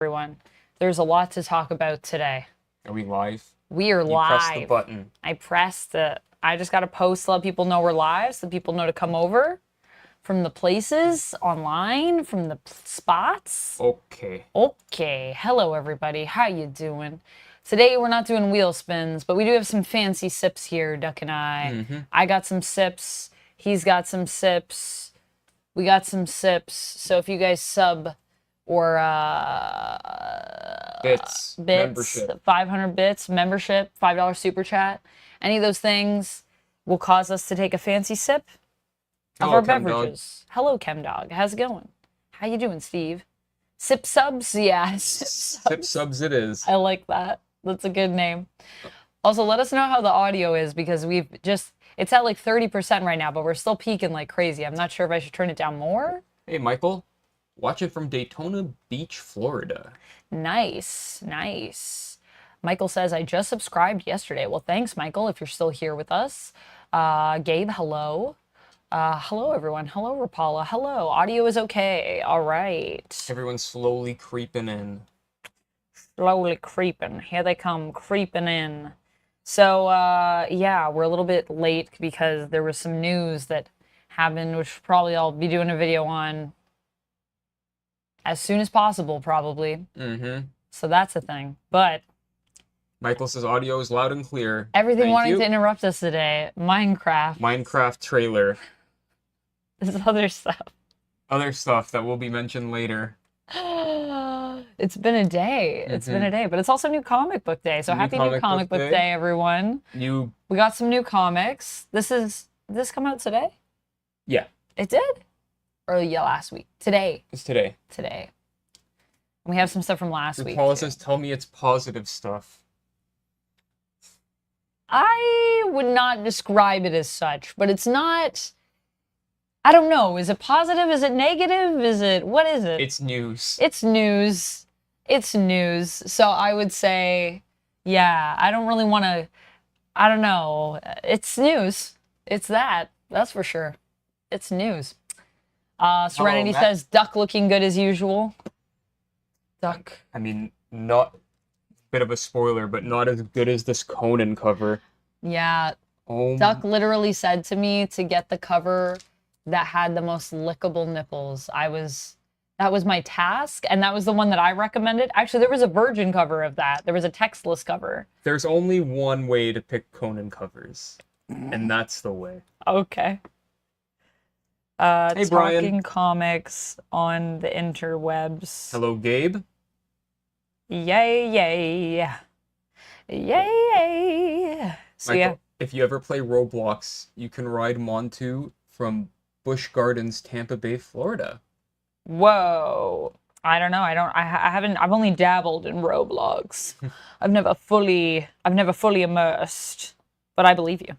Everyone. There's a lot to talk about today. Are we live? We are You live. pressed the button. I pressed it. I just got to post to let people know we're live, so people know to come over from the places online, from the spots. Okay. Okay. Hello, everybody. How you doing? Today, we're not doing wheel spins, but we do have some fancy sips here, Duck and I. I got some sips. He's got some sips. We got some sips. So if you guys sub or Bits. Membership. 500 bits, membership, $5 super chat, any of those things will cause us to take a fancy sip of our beverages. Hello, ChemDog. How's it going? How you doing, Steve? Sip subs? Yeah. Sip subs it is. I like that. That's a good name. Also, let us know how the audio is, because it's at like 30% right now, but we're still peaking like crazy. I'm not sure if I should turn it down more. Hey, Michael. Watch it from Daytona Beach, Florida. Nice, nice. Michael says, I just subscribed yesterday. Well, thanks, Michael, if you're still here with us. Gabe, hello. Hello, everyone. Hello, Rapala. Hello. Audio is okay. All right. Everyone's slowly creeping in. Slowly creeping. Here they come, creeping in. So, yeah, we're a little bit late because there was some news that happened, which probably I'll be doing a video on as soon as possible, probably. So that's a thing. But Michael says audio is loud and clear. Everything wanting to interrupt us today. Minecraft trailer. This is other stuff. Other stuff that will be mentioned later. It's been a day. It's been a day. But it's also new comic book day. So happy new comic book day, everyone. We got some new comics. Did this come out today? Yeah. It did? Or yeah, last week? Today. It's today. Today. And we have some stuff from last week. Paula says, tell me it's positive stuff. I would not describe it as such, but it's not... I don't know. Is it positive? Is it negative? What is it? It's news. It's news. It's news. So I would say, yeah, I don't really want to, I don't know. It's news. It's that. That's for sure. It's news. Serenity says, Duck looking good as usual. Duck. I mean, not, bit of a spoiler, but not as good as this Conan cover. Yeah. Duck literally said to me to get the cover that had the most lickable nipples. That was my task, and that was the one that I recommended. Actually, there was a virgin cover of that. There was a textless cover. There's only one way to pick Conan covers, and that's the way. Okay. Hey, Brian. Talking comics on the interwebs. Hello, Gabe. Yay, yay. Yay, yay. So, Michael, yeah. if you ever play Roblox, you can ride Montu from Busch Gardens, Tampa Bay, Florida. Whoa. I don't know. I've only dabbled in Roblox. I've never fully immersed, but I believe you.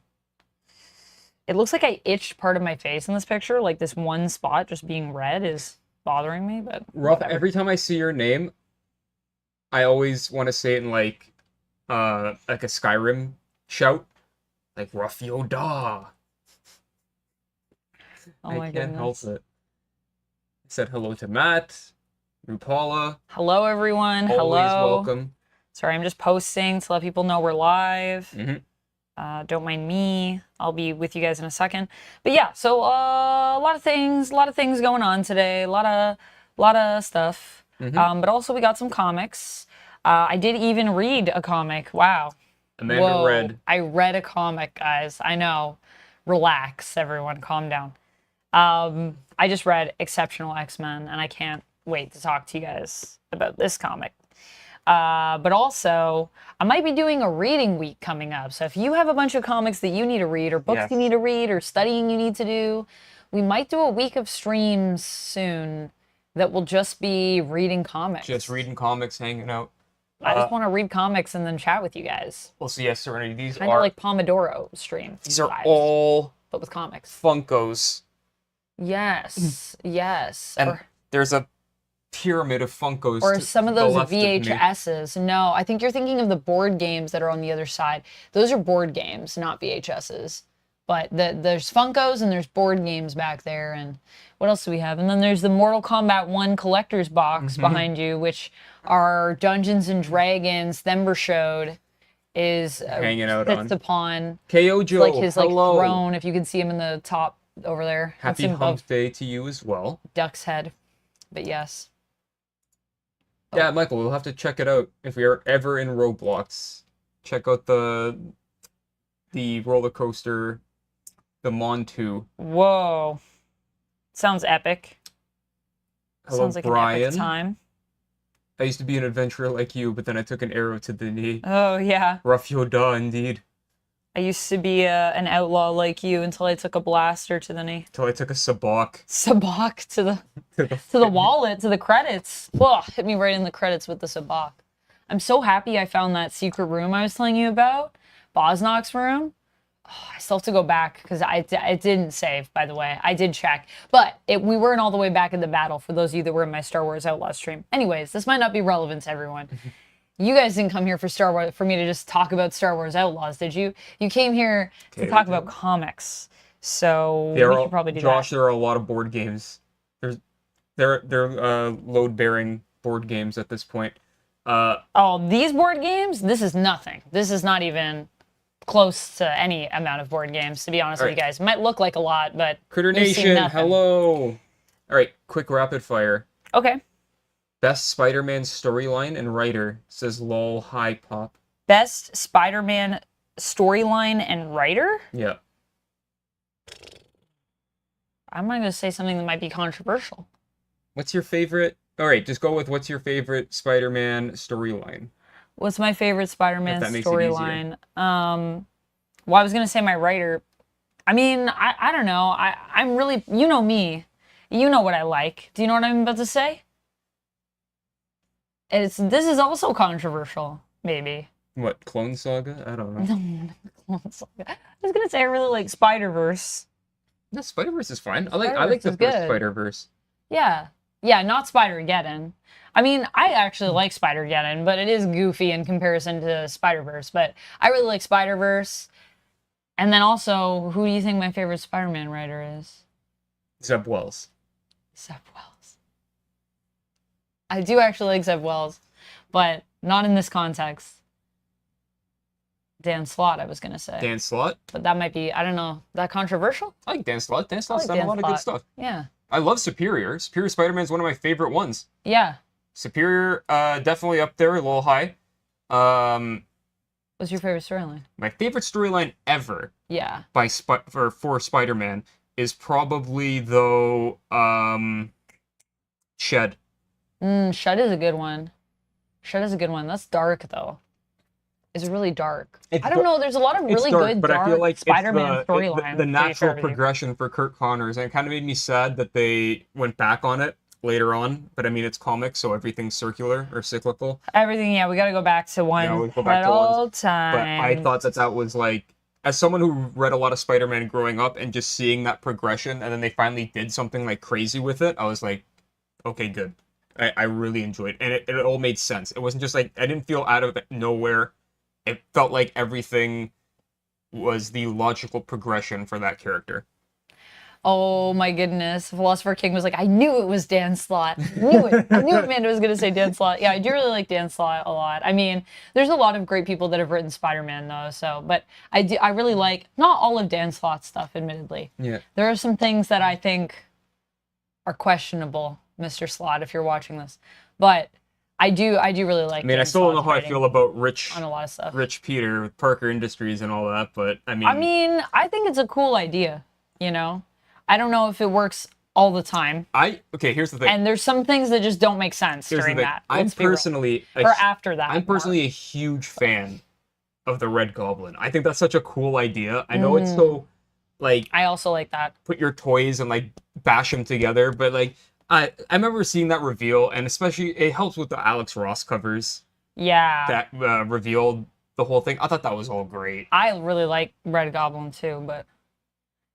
It looks like I itched part of my face in this picture, like this one spot just being red is bothering me, but Ruff, every time I see your name, I always want to say it in like a Skyrim shout. Like Ruffio Da. Oh my goodness. I can't help it. I said hello to Matt, Rupala. Hello, everyone. Always hello. welcome. Sorry, I'm just posting to let people know we're live. Don't mind me. I'll be with you guys in a second. But yeah, so a lot of things going on today. A lot of stuff. But also we got some comics. I did even read a comic. Wow. Amanda read. I read a comic, guys. I know. Relax, everyone. Calm down. I just read Exceptional X-Men, and I can't wait to talk to you guys about this comic. But also, I might be doing a reading week coming up. So if you have a bunch of comics that you need to read, or books you need to read, or studying you need to do, we might do a week of streams soon that will just be reading comics. Just reading comics, hanging out. I just want to read comics and then chat with you guys. Well, so yes, Serenity, these kind of like Pomodoro stream. These are all but with comics. Funkos. Yes, yes. And there's a pyramid of Funkos. Or some of those VHSs. No, I think you're thinking of the board games that are on the other side. Those are board games, not VHSs. But there's Funkos and there's board games back there, and what else do we have? And then there's the Mortal Kombat 1 collector's box behind you, which are Dungeons and Dragons. Thember showed is hanging out sits on upon KO Joe. like his hello. throne. If you can see him in the top over there. Happy Hump Day to you as well. Duck's head, but yes. Yeah, Michael, we'll have to check it out if we are ever in Roblox. Check out the roller coaster, the Montu. Whoa, sounds epic. Hello, Sounds like Brian. an epic time. I used to be an adventurer like you, but then I took an arrow to the knee. Oh yeah. Rough yo da, indeed. I used to be an outlaw like you until I took a blaster to the knee. Till I took a sabak. Sabak to the wallet, to the credits. Ugh, hit me right in the credits with the sabak. I'm so happy I found that secret room I was telling you about, Bosnock's room. Oh, I still have to go back because I didn't save, by the way. I did check, but we weren't all the way back in the battle. For those of you that were in my Star Wars Outlaw stream. Anyways, this might not be relevant to everyone. You guys didn't come here for Star Wars for me to just talk about Star Wars Outlaws, did you? You came here to talk about comics. So we should probably do Josh, that. there are a lot of board games. They're load bearing board games at this point. Oh, these board games? This is nothing. This is not even close to any amount of board games, to be honest with you guys. It might look like a lot, but Critter Nation, hello. All right, quick rapid fire. Okay. Best Spider-Man storyline and writer, says lol hi pop. Best Spider-Man storyline and writer? Yeah. I'm going to say something that might be controversial. What's your favorite? All right, just go with what's your favorite Spider-Man storyline. What's my favorite Spider-Man storyline? Well, I was going to say my writer. I mean, I don't know. I'm really, you know me. You know what I like. Do you know what I'm about to say? This is also controversial, maybe. What, Clone Saga? I don't know. No, Clone Saga. I was going to say I really like Spider-Verse. No, Spider-Verse is fine. I like the first Spider-Verse. Yeah. Yeah, not Spider-Geddon. I mean, I actually like Spider-Geddon, but it is goofy in comparison to Spider-Verse. But I really like Spider-Verse. And then also, who do you think my favorite Spider-Man writer is? Zeb Wells. Zeb Wells. I do actually like Zeb Wells, but not in this context. Dan Slott, I was going to say. Dan Slott? But that might be, I don't know, that controversial? I like Dan Slott. Dan Slott's done a lot of good stuff. Yeah. I love Superior. Superior Spider-Man is one of my favorite ones. Yeah. Superior, definitely up there, a little high. What's your favorite storyline? My favorite storyline ever. Yeah. For Spider-Man is probably though Shed. Shed is a good one. Shed is a good one. That's dark though. It's really dark. I don't know. There's a lot of really good but I feel like Spider-Man storylines. The natural progression for Kurt Connors, and it kind of made me sad that they went back on it later on. But I mean, it's comics, so everything's circular or cyclical. Everything, yeah. We got to go back to one at all times. But I thought that was like, as someone who read a lot of Spider-Man growing up, and just seeing that progression, and then they finally did something like crazy with it, I was like, okay, good. I really enjoyed it, and it all made sense. It wasn't just like, I didn't feel out of nowhere. It felt like everything was the logical progression for that character. Oh my goodness. Philosopher King was like, I knew it was Dan Slott. I knew it. I knew Amanda was going to say Dan Slott. Yeah, I do really like Dan Slott a lot. I mean, there's a lot of great people that have written Spider-Man though, so, but I really like, not all of Dan Slott's stuff, admittedly. Yeah. There are some things that I think are questionable, Mr. Slott, if you're watching this. But I do really like. I mean, I still don't know how I feel about Rich on a lot of stuff. Rich Peter with Parker Industries and all that, but I mean, I think it's a cool idea. You know, I don't know if it works all the time. Okay, here's the thing. And there's some things that just don't make sense during that. I'm personally or after that. I'm personally a huge fan of the Red Goblin. I think that's such a cool idea. I know it's so like. I also like that. Put your toys and like bash them together, but like. I remember seeing that reveal, and especially it helps with the Alex Ross covers. Yeah. That revealed the whole thing. I thought that was all great. I really like Red Goblin too, but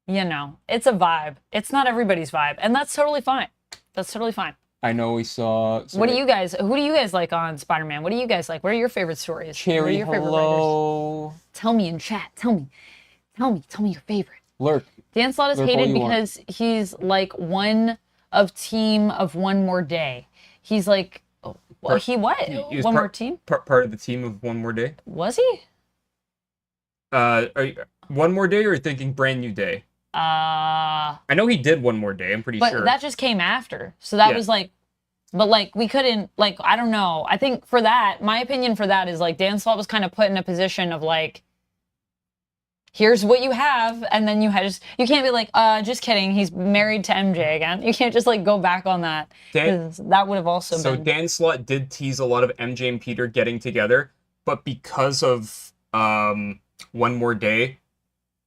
you know, it's a vibe. It's not everybody's vibe, and that's totally fine. That's totally fine. I know we saw. Who do you guys like on Spider-Man? What do you guys like? What are your favorite stories? Cherry, what are your favorite hello. writers? Tell me in chat. Tell me your favorite. Lurk. Dan Slott is Lurk all hated you want. because he's like one of team of One More Day. He's like, well, he what? He was One More Team? Part of the team of One More Day. Was he? Are you, One More Day, or are you thinking Brand New Day? I know he did One More Day. I'm pretty sure. But that just came after. So that was like, but like we couldn't, like, I don't know. I think for that, my opinion for that is like Dan Slott was kind of put in a position of like, here's what you have, and then you can't be like, just kidding, he's married to MJ again. You can't just like go back on that. That would have also been. So Dan Slott did tease a lot of MJ and Peter getting together, but because of One More Day,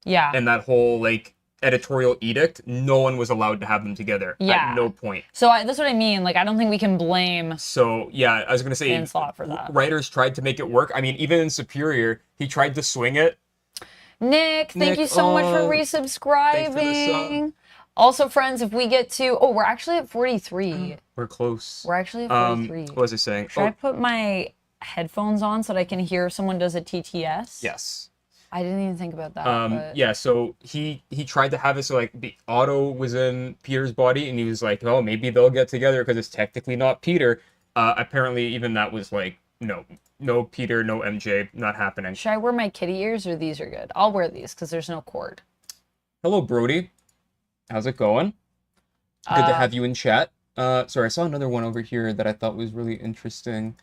and that whole like editorial edict, no one was allowed to have them together at no point. So that's what I mean. Like, I don't think we can blame. So yeah, I was gonna say Dan Slott for that. Writers tried to make it work. I mean, even in Superior, he tried to swing it. Nick, thank you so much for resubscribing. Also, friends, if we get to... Oh, we're actually at 43. We're close. We're actually at 43. What was I saying? Should I put my headphones on so that I can hear if someone does a TTS? Yes. I didn't even think about that. But... Yeah, so he tried to have it so like the Otto was in Peter's body, and he was like, oh, maybe they'll get together because it's technically not Peter. Apparently, even that was like, no Peter, no MJ, not happening. Should I wear my kitty ears, or these are good? I'll wear these because there's no cord. Hello, Brody. How's it going? Good to have you in chat. Sorry, I saw another one over here that I thought was really interesting.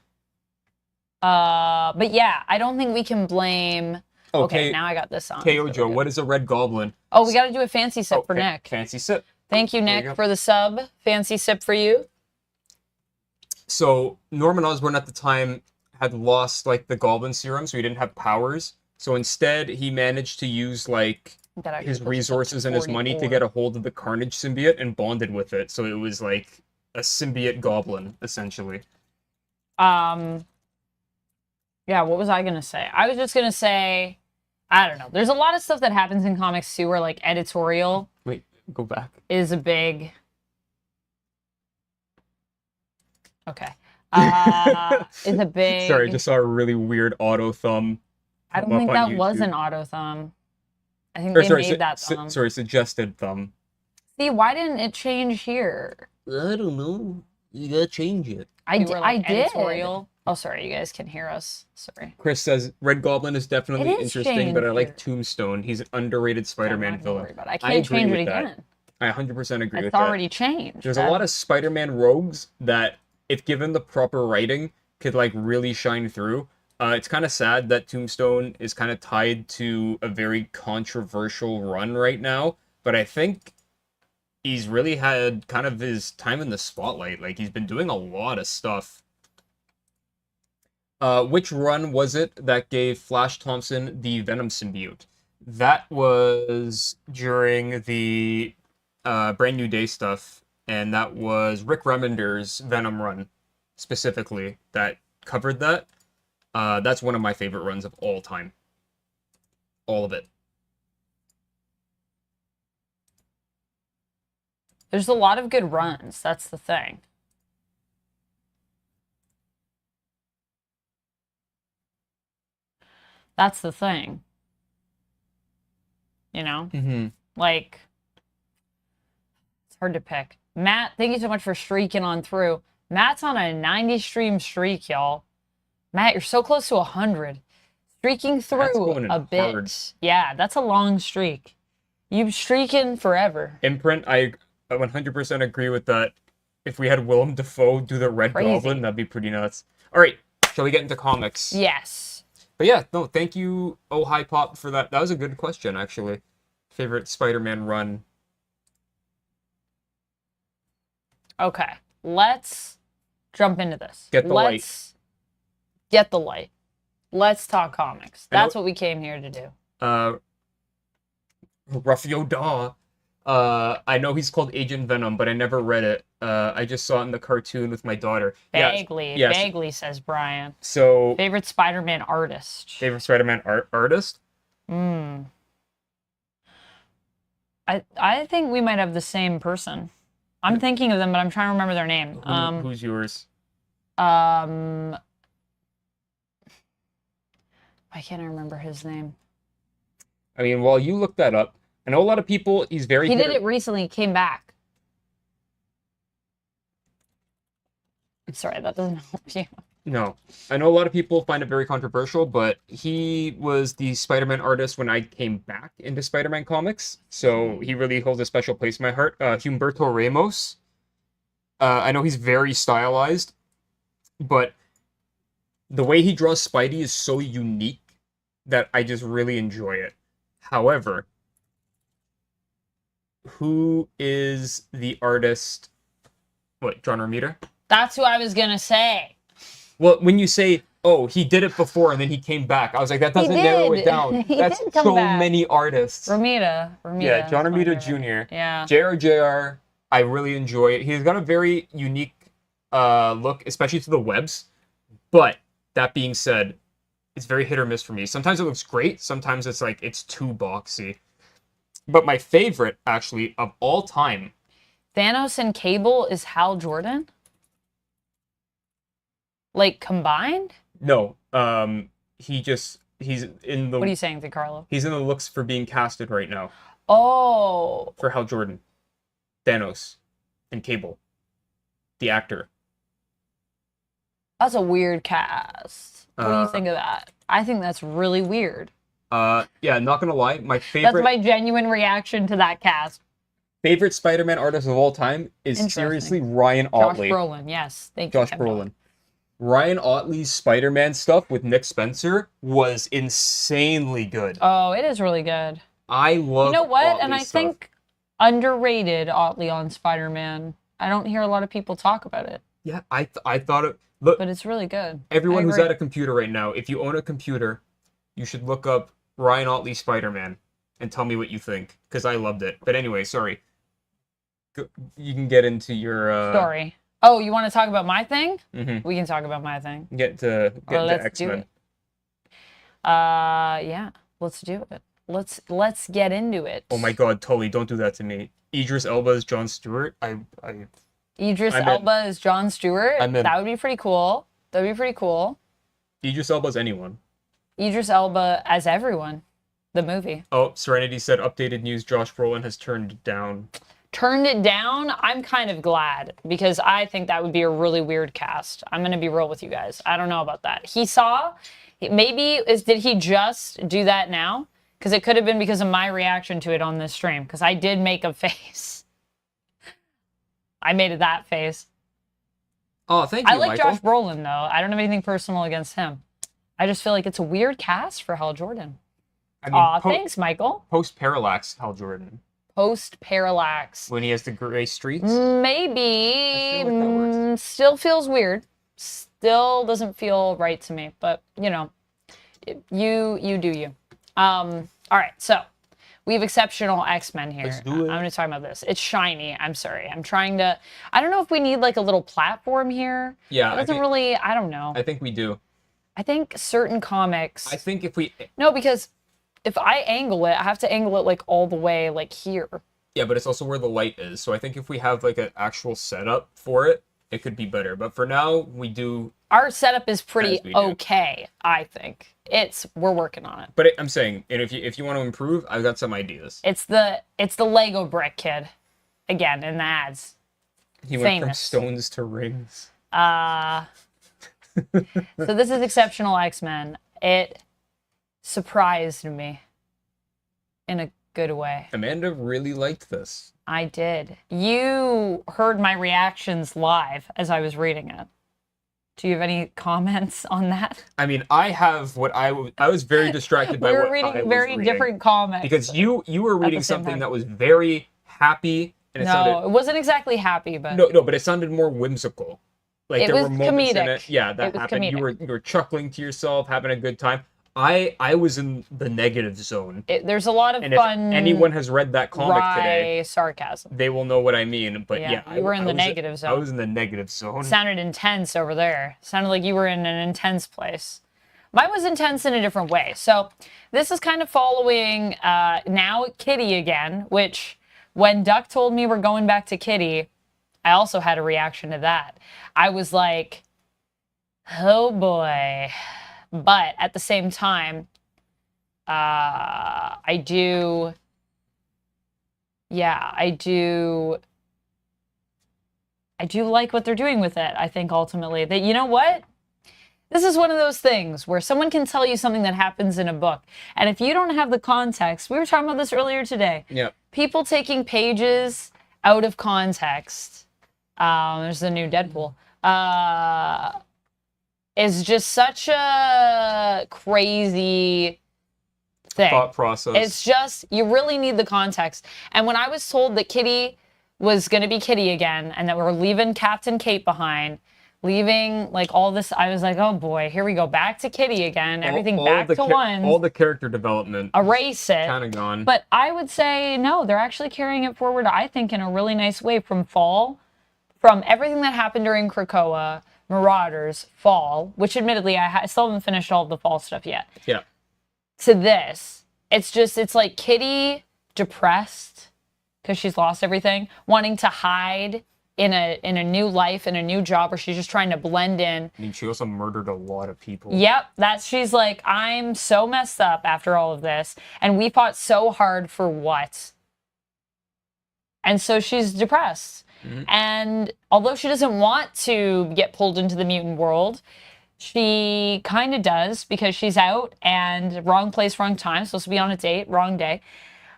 But yeah, I don't think we can blame... Okay, now I got this on. KO Joe, what is a red goblin? Oh, we got to do a fancy sip for Nick. Fancy sip. Thank you, Nick, for the sub. Fancy sip for you. So Norman Osborn at the time had lost like the goblin serum, so he didn't have powers. So instead, he managed to use like his resources and his money to get a hold of the Carnage symbiote and bonded with it. So it was like a symbiote goblin, essentially. Yeah, what was I gonna say? I was just gonna say, I don't know. There's a lot of stuff that happens in comics too, where like editorial. Wait, go back. Is a big. Okay. Is a big. Sorry, I just saw a really weird auto thumb. I don't think that was an auto thumb. I think they made that thumb. Sorry, suggested thumb. See, why didn't it change here? I don't know. You gotta change it. I did. Editorial. Oh, sorry, you guys can hear us. Sorry. Chris says Red Goblin is definitely interesting, but I like Tombstone. He's an underrated Spider-Man villain. I can't change it again. I 100% agree with that. It's already changed. There's a lot of Spider-Man rogues that, if given the proper writing, could like really shine through. It's kind of sad that Tombstone is kind of tied to a very controversial run right now, but I think he's really had kind of his time in the spotlight. Like, he's been doing a lot of stuff. Which run was it that gave Flash Thompson the Venom symbiote? That was during the Brand New Day stuff, and that was Rick Remender's Venom run, specifically, that covered that. That's one of my favorite runs of all time. All of it. There's a lot of good runs, that's the thing. That's the thing. You know? Mm-hmm. Like, it's hard to pick. Matt, thank you so much for streaking on through. Matt's on a 90 stream streak, y'all. Matt, you're so close to 100. Streaking through a bit. Hard. Yeah, that's a long streak. You're streaking forever. Imprint, I 100% agree with that. If we had Willem Dafoe do the Red Goblin, that'd be pretty nuts. All right, shall we get into comics? Yes. But yeah, no, thank you, Oh Hi Pop, for that. That was a good question, actually. Favorite Spider-Man run. Okay, let's jump into this. Get the light. Get the light. Let's talk comics. That's what we came here to do. Ruffio Daw. I know he's called Agent Venom, but I never read it. I just saw it in the cartoon with my daughter. Vaguely, vaguely, says Brian. So, favorite Spider-Man artist. Favorite Spider-Man artist? I think we might have the same person. I'm thinking of them, but I'm trying to remember their name. Who's yours? Why can't I remember his name? I mean, while you look that up, I know a lot of people, he's very He did it recently, he came back. I'm sorry, that doesn't help you. No. I know a lot of people find it very controversial, but he was the Spider-Man artist when I came back into Spider-Man comics, so he really holds a special place in my heart. Humberto Ramos. I know he's very stylized, but the way he draws Spidey is so unique that I just really enjoy it. However, who is the artist? What, John Romita? That's who I was gonna say. Well, when you say, oh, he did it before and then he came back, I was like, that doesn't narrow it down. That's so many artists. Romita. Yeah, John Romita Jr. Yeah. JRJR, I really enjoy it. He's got a very unique look, especially to the webs. But that being said, it's very hit or miss for me. Sometimes it looks great. Sometimes it's like, it's too boxy. But my favorite, actually, of all time. Thanos and Cable is Hal Jordan? Like, combined? No, he's in the... What are you saying, DeCarlo? He's in the looks for being casted right now. Oh. For Hal Jordan. Thanos. And Cable. The actor. That's a weird cast. What do you think of that? I think that's really weird. Yeah, not gonna lie, my favorite... That's my genuine reaction to that cast. Favorite Spider-Man artist of all time is seriously Ryan Ottley. Josh Brolin, yes. Thank you. Josh Brolin. Ryan Ottley's Spider-Man stuff with Nick Spencer was insanely good. Oh, it is really good. I love. You know what? Ottley's and I stuff. think underrated Ottley on Spider-Man. I don't hear a lot of people talk about it. Yeah, I thought it. Look, but it's really good. Everyone who's at a computer right now, if you own a computer, you should look up Ryan Ottley Spider-Man and tell me what you think, because I loved it. But anyway, sorry. You can get into your story. Oh, you want to talk about my thing? Mm-hmm. We can talk about my thing. Get to X-Men. Yeah, let's do it. Let's get into it. Oh my God, Tully, don't do that to me. Idris Elba is Jon Stewart. Idris Elba is Jon Stewart. That would be pretty cool. That would be pretty cool. Idris Elba is anyone. Idris Elba as everyone. The movie. Oh, Serenity said updated news. Josh Brolin has turned it down. Turned it down? I'm kind of glad, because I think that would be a really weird cast. I'm going to be real with you guys. I don't know about that. Did he just do that now? Because it could have been because of my reaction to it on this stream, because I did make a face. I made that face. Oh, thank you, I like Michael. Josh Brolin, though. I don't have anything personal against him. I just feel like it's a weird cast for Hal Jordan. I mean, thanks, Michael. Post-Parallax Hal Jordan. Post-Parallax. When he has the gray streaks? Maybe. Like still feels weird. Still doesn't feel right to me. But, you know, you do you. All right, so we have exceptional X-Men here. Let's do it. I'm going to talk about this. It's shiny. I'm sorry. I'm trying to... I don't know if we need, like, a little platform here. Yeah. It doesn't really... I don't know. I think we do. I think certain comics... I think if we... No, because... If I angle it, I have to angle it, like, all the way, like, here. Yeah, but it's also where the light is. So I think if we have, like, an actual setup for it, it could be better. But for now, we do... Our setup is pretty okay, I think. We're working on it. But I'm saying, and if you want to improve, I've got some ideas. It's the Lego brick kid. Again, in the ads. He went from stones to rings. So this is Exceptional X-Men. It surprised me in a good way. Amanda really liked this. I did. You heard my reactions live as I was reading it. Do you have any comments on that? I mean, I have what I was very distracted by what I was reading. We were reading very different comments. Because you were reading something that was very happy. And it wasn't exactly happy, but... No, but it sounded more whimsical. Like there were moments in it. Yeah, that happened. Comedic. You were chuckling to yourself, having a good time. I was in the negative zone. There's a lot of fun. If anyone has read that comic today, sarcasm. They will know what I mean. But yeah, you were in the negative zone. I was in the negative zone. Sounded intense over there. Sounded like you were in an intense place. Mine was intense in a different way. So this is kind of following now Kitty again, which when Duck told me we're going back to Kitty, I also had a reaction to that. I was like, oh boy. But at the same time, I do yeah, I do like what they're doing with it. I think ultimately that, you know what? This is one of those things where someone can tell you something that happens in a book. And if you don't have the context, we were talking about this earlier today. Yeah. People taking pages out of context. There's the new Deadpool. Is just such a crazy thing. Thought process. It's just, you really need the context. And when I was told that Kitty was going to be Kitty again and that we're leaving Captain Kate behind, leaving like all this, I was like, oh boy, here we go, back to Kitty again, everything back to one. All the character development. Erase it. Kind of gone. But I would say no, they're actually carrying it forward, I think, in a really nice way from Fall, from everything that happened during Krakoa, Marauders, Fall, which admittedly I still haven't finished all of the Fall stuff yet. Yeah. To this, it's like Kitty depressed because she's lost everything, wanting to hide in a new life, in a new job, where she's just trying to blend in. I mean, she also murdered a lot of people. Yep, she's like, I'm so messed up after all of this, and we fought so hard for what? And so she's depressed. Mm-hmm. And although she doesn't want to get pulled into the mutant world, she kind of does, because she's out and wrong place, wrong time, supposed to be on a date, wrong day.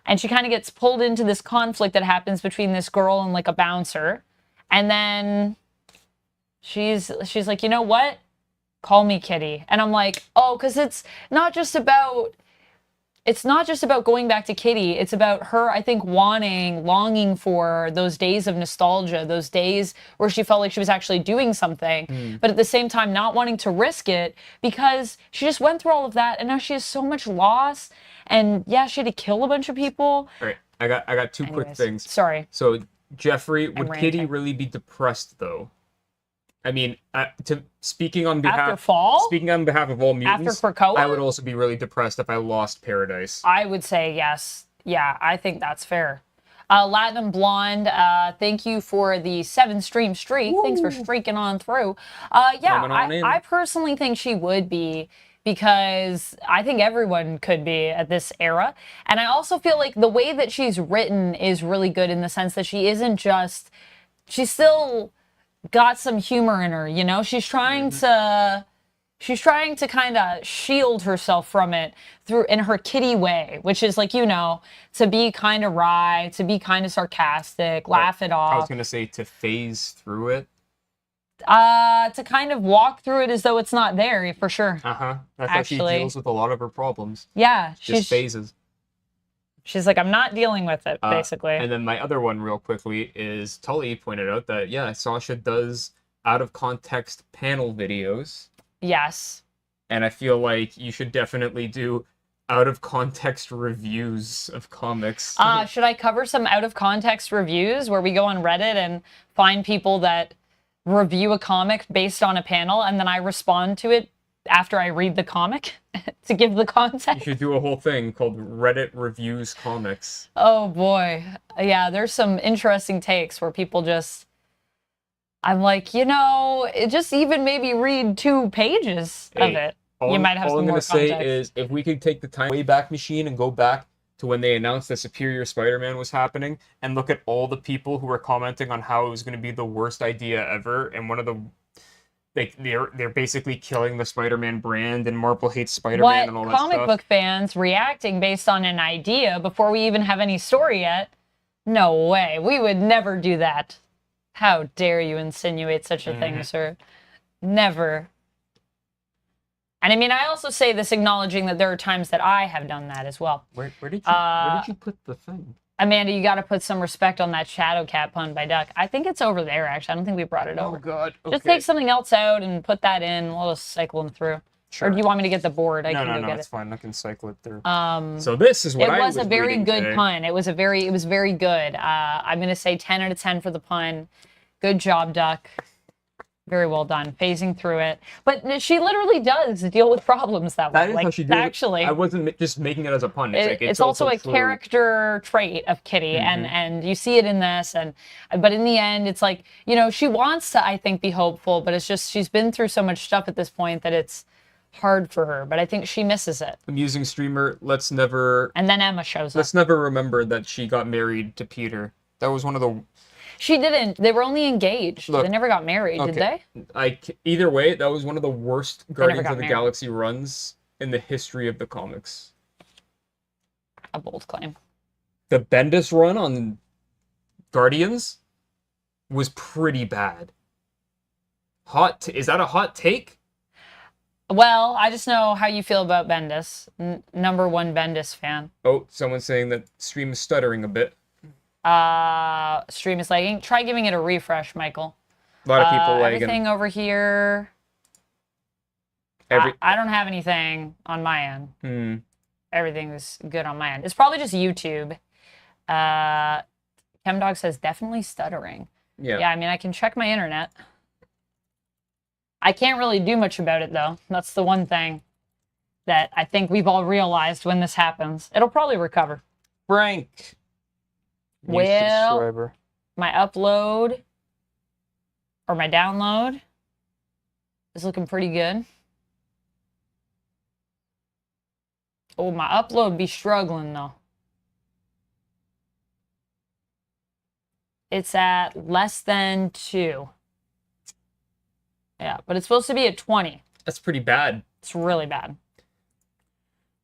And she kind of gets pulled into this conflict that happens between this girl and like a bouncer. And then she's like, you know what? Call me Kitty. And I'm like, oh, because it's not just about going back to Kitty. It's about her, I think, longing for those days of nostalgia, those days where she felt like she was actually doing something, but at the same time not wanting to risk it, because she just went through all of that and now she has so much loss. And yeah, she had to kill a bunch of people. All right, I got two quick things. Sorry. So Jeffrey, would Kitty really be depressed though? I mean, speaking on behalf of all mutants, after Krakoa, I would also be really depressed if I lost Paradise. I would say yes. Yeah, I think that's fair. Latin Blonde, thank you for the 7-stream streak. Woo. Thanks for streaking on through. I personally think she would be, because I think everyone could be at this era. And I also feel like the way that she's written is really good, in the sense that she's still got some humor in her, you know? She's trying to kind of shield herself from it in her Kitty way, which is like, you know, to be kind of wry, to be kind of sarcastic, laugh it off. I was going to say to phase through it. To kind of walk through it as though it's not there, for sure. That's how she deals with a lot of her problems. Yeah. Just phases. She's like, I'm not dealing with it, basically. And then my other one, real quickly, is Tully pointed out that, yeah, Sasha does out-of-context panel videos. Yes. And I feel like you should definitely do out-of-context reviews of comics. Should I cover some out-of-context reviews where we go on Reddit and find people that review a comic based on a panel, and then I respond to it after I read the comic to give the context? You should do a whole thing called Reddit Reviews Comics. Oh boy. Yeah, there's some interesting takes where people just, I'm like, you know, just even maybe read 2 pages of it. You might have some more context. All I'm going to say is, if we could take the time Wayback Machine and go back to when they announced that Superior Spider-Man was happening, and look at all the people who were commenting on how it was going to be the worst idea ever, and one of the, they're basically killing the Spider-Man brand, and Marvel hates Spider-Man and all that stuff. Comic book fans reacting based on an idea before we even have any story yet? No way. We would never do that. How dare you insinuate such a thing, sir? Never. And I mean, I also say this acknowledging that there are times that I have done that as well. Where did you put the thing? Amanda, you got to put some respect on that Shadow Cat pun by Duck. I think it's over there, actually. I don't think we brought it over. Oh, God. Okay. Just take something else out and put that in. We'll just cycle them through. Sure. Or do you want me to get the board? I can go get it. It's fine. I can cycle it through. So this is what I was a very good today. Pun. It was very good. I'm going to say 10 out of 10 for the pun. Good job, Duck. Very well done, phasing through it. But she literally does deal with problems that way. That is how she does it. I wasn't just making it as a pun. It's also a character trait of Kitty, and you see it in this. But in the end, it's like, you know, she wants to, I think, be hopeful, but it's just she's been through so much stuff at this point that it's hard for her, but I think she misses it. Amusing streamer. Let's never And then Emma shows up. let's never remember that she got married to Peter. That was one of the. She didn't. They were only engaged. Look, they never got married, did they? Either way, that was one of the worst Guardians of the married. Galaxy runs in the history of the comics. A bold claim. The Bendis run on Guardians was pretty bad. Is that a hot take? Well, I just know how you feel about Bendis. Number one Bendis fan. Oh, someone's saying that stream is stuttering a bit. Stream is lagging. Try giving it a refresh, Michael. A lot of people lagging. Everything over here. I don't have anything on my end. Everything's good on my end. It's probably just YouTube. ChemDog says definitely stuttering. Yeah, I mean, I can check my internet. I can't really do much about it, though. That's the one thing that I think we've all realized when this happens. It'll probably recover. Frank. Well, subscriber. My upload or my download is looking pretty good. Oh, my upload be struggling, though. It's at less than 2. Yeah, but it's supposed to be at 20. That's pretty bad. It's really bad.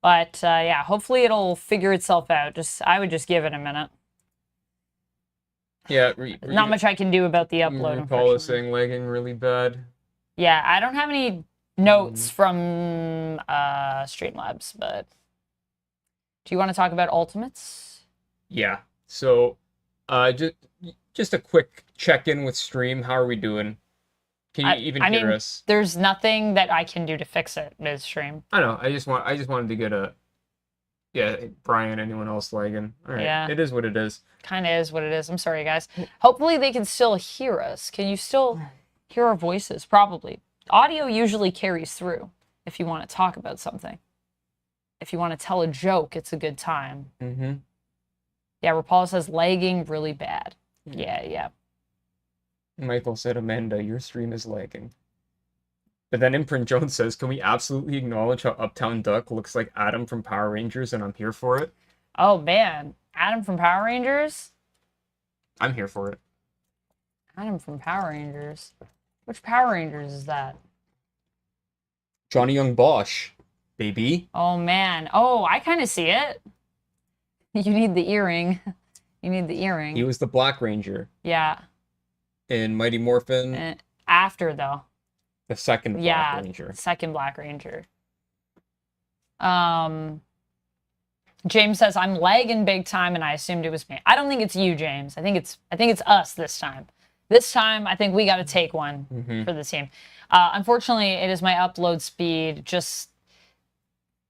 But, yeah, hopefully it'll figure itself out. I would just give it a minute. Yeah. Not much I can do about the upload. Paul is saying lagging really bad. Yeah, I don't have any notes from Streamlabs, but do you want to talk about Ultimates? Yeah. So, just a quick check-in with stream. How are we doing? Can you even hear us? There's nothing that I can do to fix it midstream. I know. I just wanted to get a. Yeah, Brian, anyone else lagging? All right. Yeah. It is what it is. Kind of is what it is. I'm sorry, guys. Hopefully they can still hear us. Can you still hear our voices? Probably. Audio usually carries through if you want to talk about something. If you want to tell a joke, it's a good time. Yeah, Rapala says lagging really bad. Yeah. Michael said, Amanda, your stream is lagging. But then Imprint Jones says, can we absolutely acknowledge how UptownDuck looks like Adam from Power Rangers, and I'm here for it? Oh, man. Adam from Power Rangers? I'm here for it. Adam from Power Rangers? Which Power Rangers is that? Johnny Young Bosch, baby. Oh, man. Oh, I kind of see it. You need the earring. You need the earring. He was the Black Ranger. Yeah. In Mighty Morphin. After, though. The second Black Ranger. Second Black Ranger. James says, I'm lagging big time, and I assumed it was me. I don't think it's you, James. I think it's us this time. This time, I think we got to take one for the team. Unfortunately, it is my upload speed just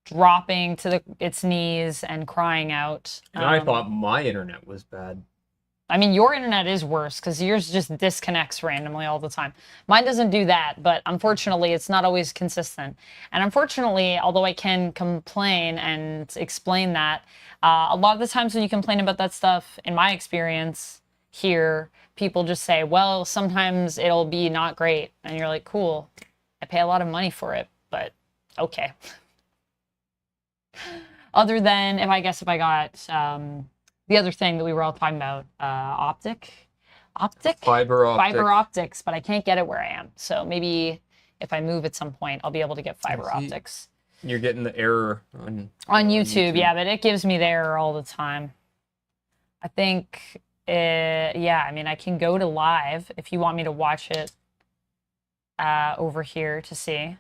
dropping to its knees and crying out. And I thought my internet was bad. I mean, your internet is worse because yours just disconnects randomly all the time. Mine doesn't do that, but unfortunately, it's not always consistent. And unfortunately, although I can complain and explain that, a lot of the times when you complain about that stuff, in my experience here, people just say, well, sometimes it'll be not great. And you're like, cool, I pay a lot of money for it, but okay. Other than, if I got... the other thing that we were all talking about, fiber optics, but I can't get it where I am. So maybe if I move at some point, I'll be able to get fiber optics. You're getting the error on YouTube, yeah, but it gives me the error all the time. I think, yeah, I mean, I can go to live if you want me to watch it over here to see.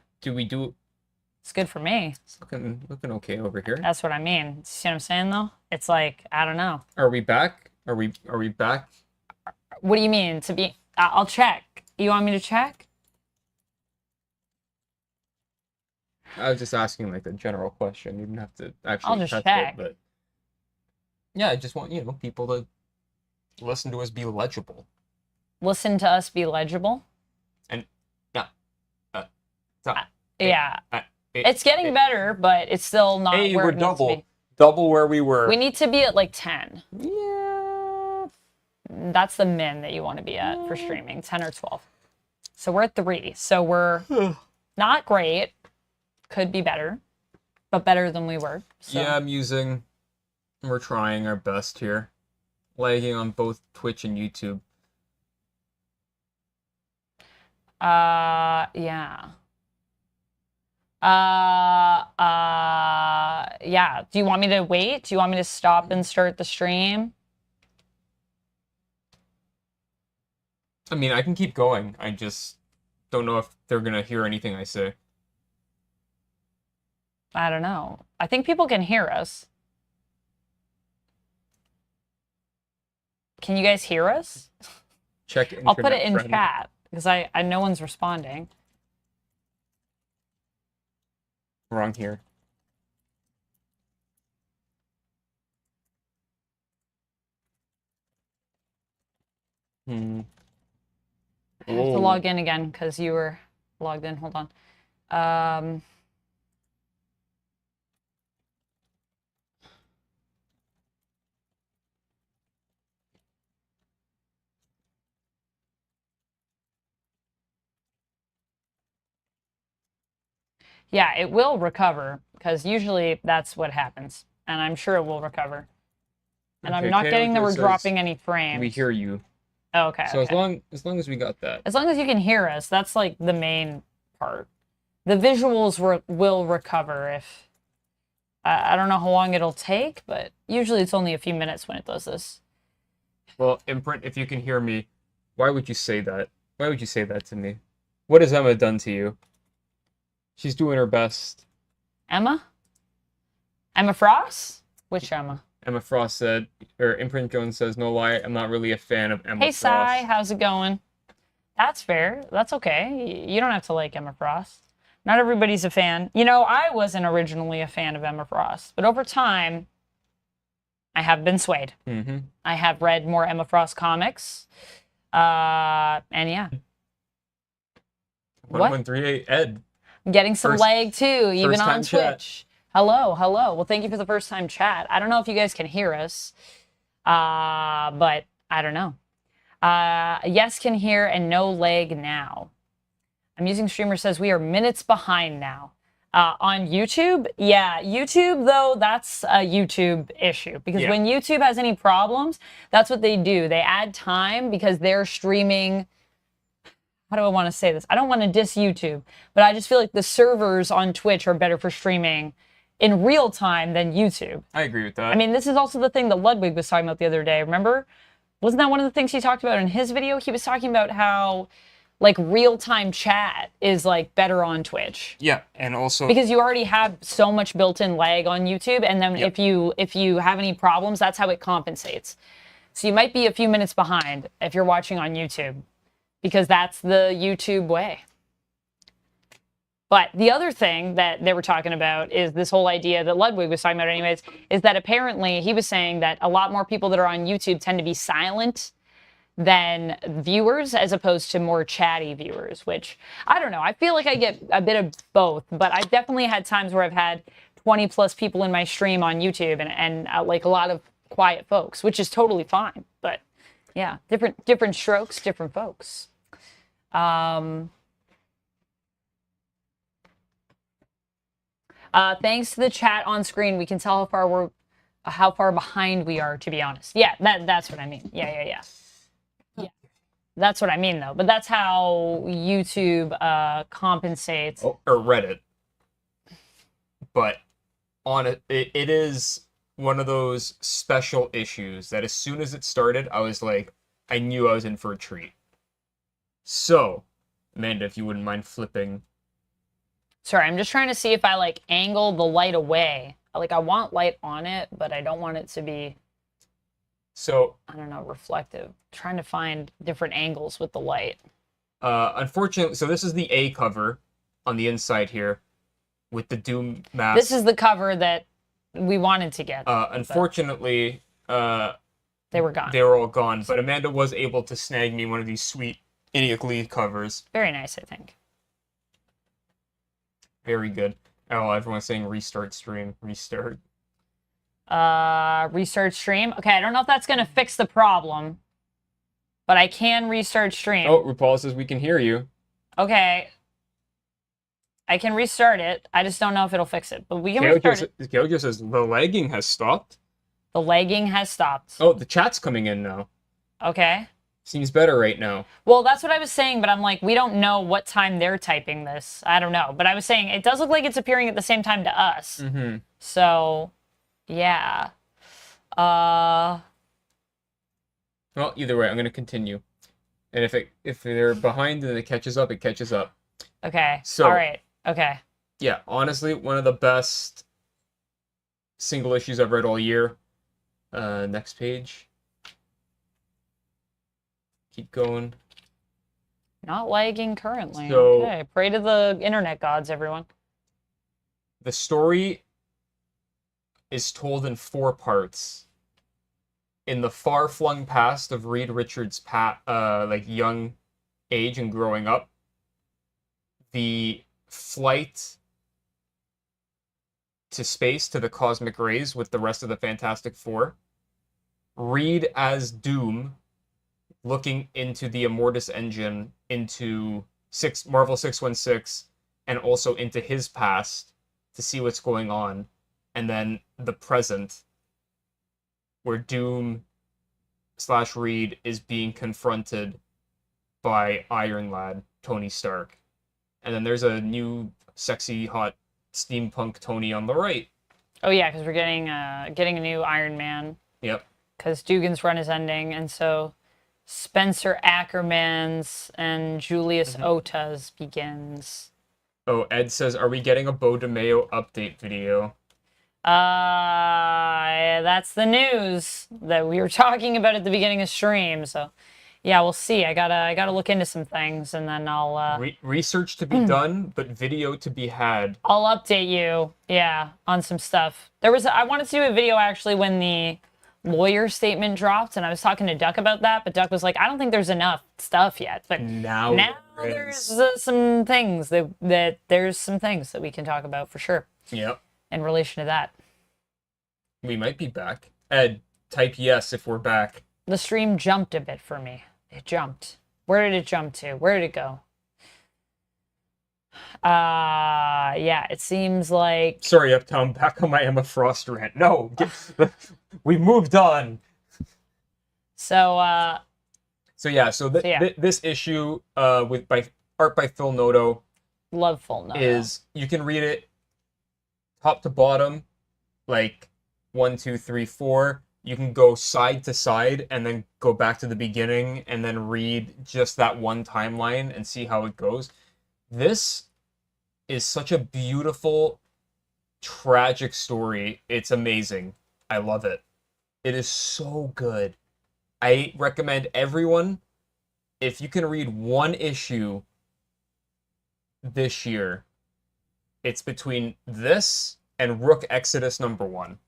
It's good for me. It's looking okay over here. That's what I mean. See what I'm saying, though? It's like, I don't know. Are we back? Are we back? What do you mean? I'll check. You want me to check? I was just asking like a general question. You didn't have to actually I'll just check. It, but yeah, I just want, people to listen to us be legible. Listen to us be legible? And yeah. It's getting better, but it's still not where we're it needs to be. Double where we were. We need to be at like 10. Yeah. That's the min that you want to be at for streaming, 10 or 12. So we're at 3. So we're not great. Could be better, but better than we were. So. Yeah, we're trying our best here. Lagging on both Twitch and YouTube. Yeah. Yeah. Do you want me to wait? Do you want me to stop and start the stream? I mean, I can keep going. I just don't know if they're gonna hear anything I say. I don't know. I think people can hear us. Can you guys hear us? Check. I'll put it in friend. chat because I no one's responding. Wrong here. I have to log in again because you were logged in. Hold on. Yeah, it will recover because usually that's what happens, and I'm sure it will recover. And Okay, I'm not getting that we're says, dropping any frames. We hear you. Oh, okay. So okay. as long as we got that. As long as you can hear us, that's like the main part. The visuals will recover if I don't know how long it'll take, but usually it's only a few minutes when it does this. Well, Imprint, if you can hear me, why would you say that? Why would you say that to me? What has Emma done to you? She's doing her best. Emma? Emma Frost? Which Emma? Emma Frost said, or Imprint Jones says, no lie, I'm not really a fan of Emma Hey, Frost. Sai, how's it going? That's fair. That's okay. You don't have to like Emma Frost. Not everybody's a fan. You know, I wasn't originally a fan of Emma Frost, but over time, I have been swayed. Mm-hmm. I have read more Emma Frost comics. And yeah. 1138 Ed. I'm getting some lag too, even on Twitch. Chat. Hello. Well, thank you for the first time chat. I don't know if you guys can hear us, but I don't know. Yes, can hear and no lag now. I'm using streamer says we are minutes behind now. On YouTube, yeah, YouTube though, that's a YouTube issue because when YouTube has any problems, that's what they do. They add time because they're streaming. How do I want to say this? I don't want to diss YouTube, but I just feel like the servers on Twitch are better for streaming in real time than YouTube. I agree with that. I mean, this is also the thing that Ludwig was talking about the other day. Remember? Wasn't that one of the things he talked about in his video? He was talking about how like real-time chat is like better on Twitch. Yeah, and also because you already have so much built-in lag on YouTube, and then if you have any problems, that's how it compensates. So you might be a few minutes behind if you're watching on YouTube, because that's the YouTube way. But the other thing that they were talking about is this whole idea that Ludwig was talking about anyways, is that apparently he was saying that a lot more people that are on YouTube tend to be silent than viewers as opposed to more chatty viewers, which I don't know. I feel like I get a bit of both, but I've definitely had times where I've had 20 plus people in my stream on YouTube and like a lot of quiet folks, which is totally fine. But yeah, different strokes, different folks. Thanks to the chat on screen, we can tell how far behind we are, to be honest. Yeah, that's what I mean. Yeah. That's what I mean, though. But that's how YouTube compensates. or Reddit. But on it is one of those special issues that as soon as it started, I was like, I knew I was in for a treat. So, Amanda, if you wouldn't mind flipping. Sorry, I'm just trying to see if I like angle the light away. Like I want light on it, but I don't want it to be, so I don't know, reflective. Trying to find different angles with the light. Unfortunately, so this is the A cover on the inside here with the Doom mask. This is the cover that we wanted to get. Unfortunately, they were gone. They were all gone, but Amanda was able to snag me one of these sweet Idiot Glee covers. Very nice, I think. Very good. Oh, everyone's saying restart stream. Restart. Restart stream. Okay, I don't know if that's going to fix the problem, but I can restart stream. Oh, RuPaul says we can hear you. Okay. I can restart it. I just don't know if it'll fix it. But we can Geiger restart it. Geiger says the lagging has stopped. The lagging has stopped. Oh, the chat's coming in now. Okay. Seems better right now. Well, that's what I was saying, but I'm like, we don't know what time they're typing this. I don't know. But I was saying it does look like it's appearing at the same time to us. Mm-hmm. So, yeah. Well, either way, I'm gonna continue. And if they're behind and it catches up, it catches up. Okay. So, all right. Okay. Yeah, honestly, one of the best single issues I've read all year. Next page. Keep going. Not lagging currently. So, okay. Pray to the internet gods, everyone. The story is told in 4 parts. In the far-flung past of Reed Richards' young age and growing up, the flight to space to the cosmic rays with the rest of the Fantastic Four, Reed as Doom looking into the Immortus engine, into Marvel 616, and also into his past to see what's going on, and then the present, where Doom / Reed is being confronted by Iron Lad, Tony Stark. And then there's a new sexy, hot steampunk Tony on the right. Oh yeah, because we're getting a new Iron Man. Yep. Because Dugan's run is ending, and so Spencer Ackerman's and Julius Ota's begins. Oh, Ed says, are we getting a Beau DeMayo update video? That's the news that we were talking about at the beginning of stream. So, yeah, we'll see. I gotta look into some things, and then I'll research to be done, but video to be had. I'll update you, yeah, on some stuff. I wanted to do a video actually when the lawyer statement dropped, and I was talking to Duck about that, but Duck was like, I don't think there's enough stuff yet. But now there's some things that there's some things that we can talk about for sure. Yep. In relation to that. We might be back. Ed, type yes if we're back. The stream jumped a bit for me. It jumped. Where did it jump to? Where did it go? Yeah, it seems like... Sorry, Uptown, back on my Emma Frost rant. No, we moved on. So this issue by art by Phil Noto. Love Phil Noto. Is you can read it top to bottom, like 1, 2, 3, 4. You can go side to side and then go back to the beginning and then read just that one timeline and see how it goes. This is such a beautiful, tragic story. It's amazing. I love it. It is so good. I recommend everyone, if you can read one issue this year, it's between this and Rook Exodus #1.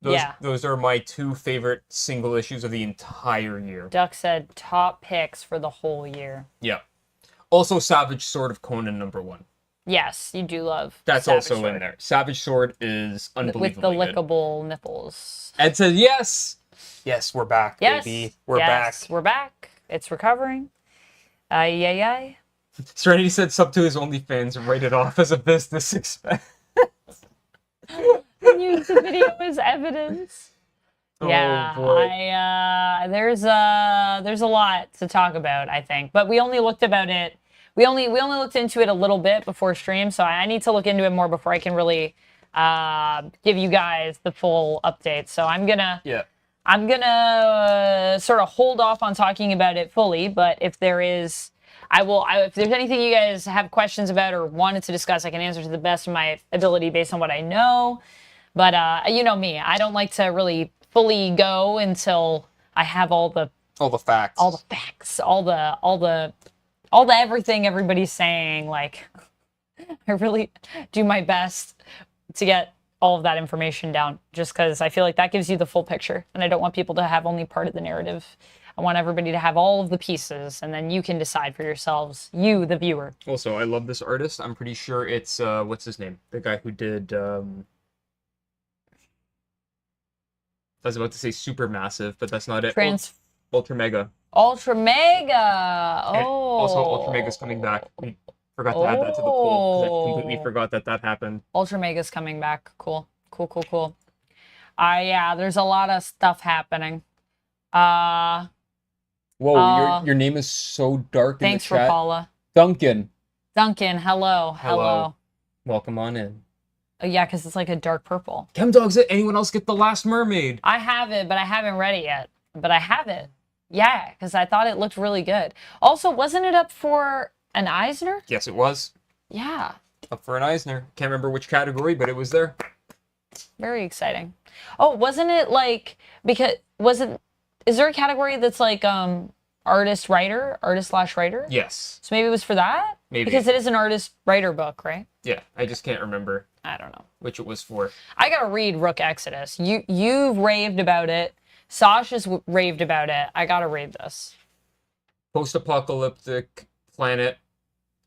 Those are my 2 favorite single issues of the entire year. Duck said top picks for the whole year. Yeah. Also Savage Sword of Conan #1. Yes, you do love That's Savage also Sword. in there. Savage Sword is unbelievably with the good. lickable nipples. Ed says yes. Yes, we're back, yes. baby. We're back. We're back. It's recovering. Ay. Serenity said sub to his OnlyFans and write it off as a business expense. Use the video as evidence. Yeah, boy. There's a lot to talk about, I think, but we only looked about it. We only looked into it a little bit before stream, so I need to look into it more before I can really give you guys the full update. So I'm gonna sort of hold off on talking about it fully, but if there is, if there's anything you guys have questions about or wanted to discuss, I can answer to the best of my ability based on what I know. But you know me, I don't like to really fully go until I have all the facts, all the everything everybody's saying. Like, I really do my best to get all of that information down, just because I feel like that gives you the full picture, and I don't want people to have only part of the narrative. I want everybody to have all of the pieces, and then you can decide for yourselves, you, the viewer. Also, I love this artist. I'm pretty sure it's, what's his name? The guy who did, I was about to say Supermassive, but that's not it. Ultra Mega. Ultra Mega! Oh! And also, Ultra Mega's coming back. Forgot to add that to the poll because I completely Oh. forgot that happened. Ultra Mega's coming back. Cool. Yeah, there's a lot of stuff happening. Whoa, your name is so dark in the Thanks chat. for Paula. Duncan, hello. welcome on in. Yeah, because it's like a dark purple. Chemdogs, anyone else get The Last Mermaid? I have it, but I haven't read it yet. But I have it. Yeah, because I thought it looked really good. Also, wasn't it up for an Eisner? Yes, it was. Yeah. Up for an Eisner. Can't remember which category, but it was there. Very exciting. Oh, wasn't it like, is there a category that's like artist/writer? Yes. So maybe it was for that? Maybe. Because it is an artist-writer book, right? Yeah, I just can't remember I don't know. which it was for. I gotta read Rook Exodus. You've raved about it. Sasha's raved about it. I gotta read this. Post-apocalyptic planet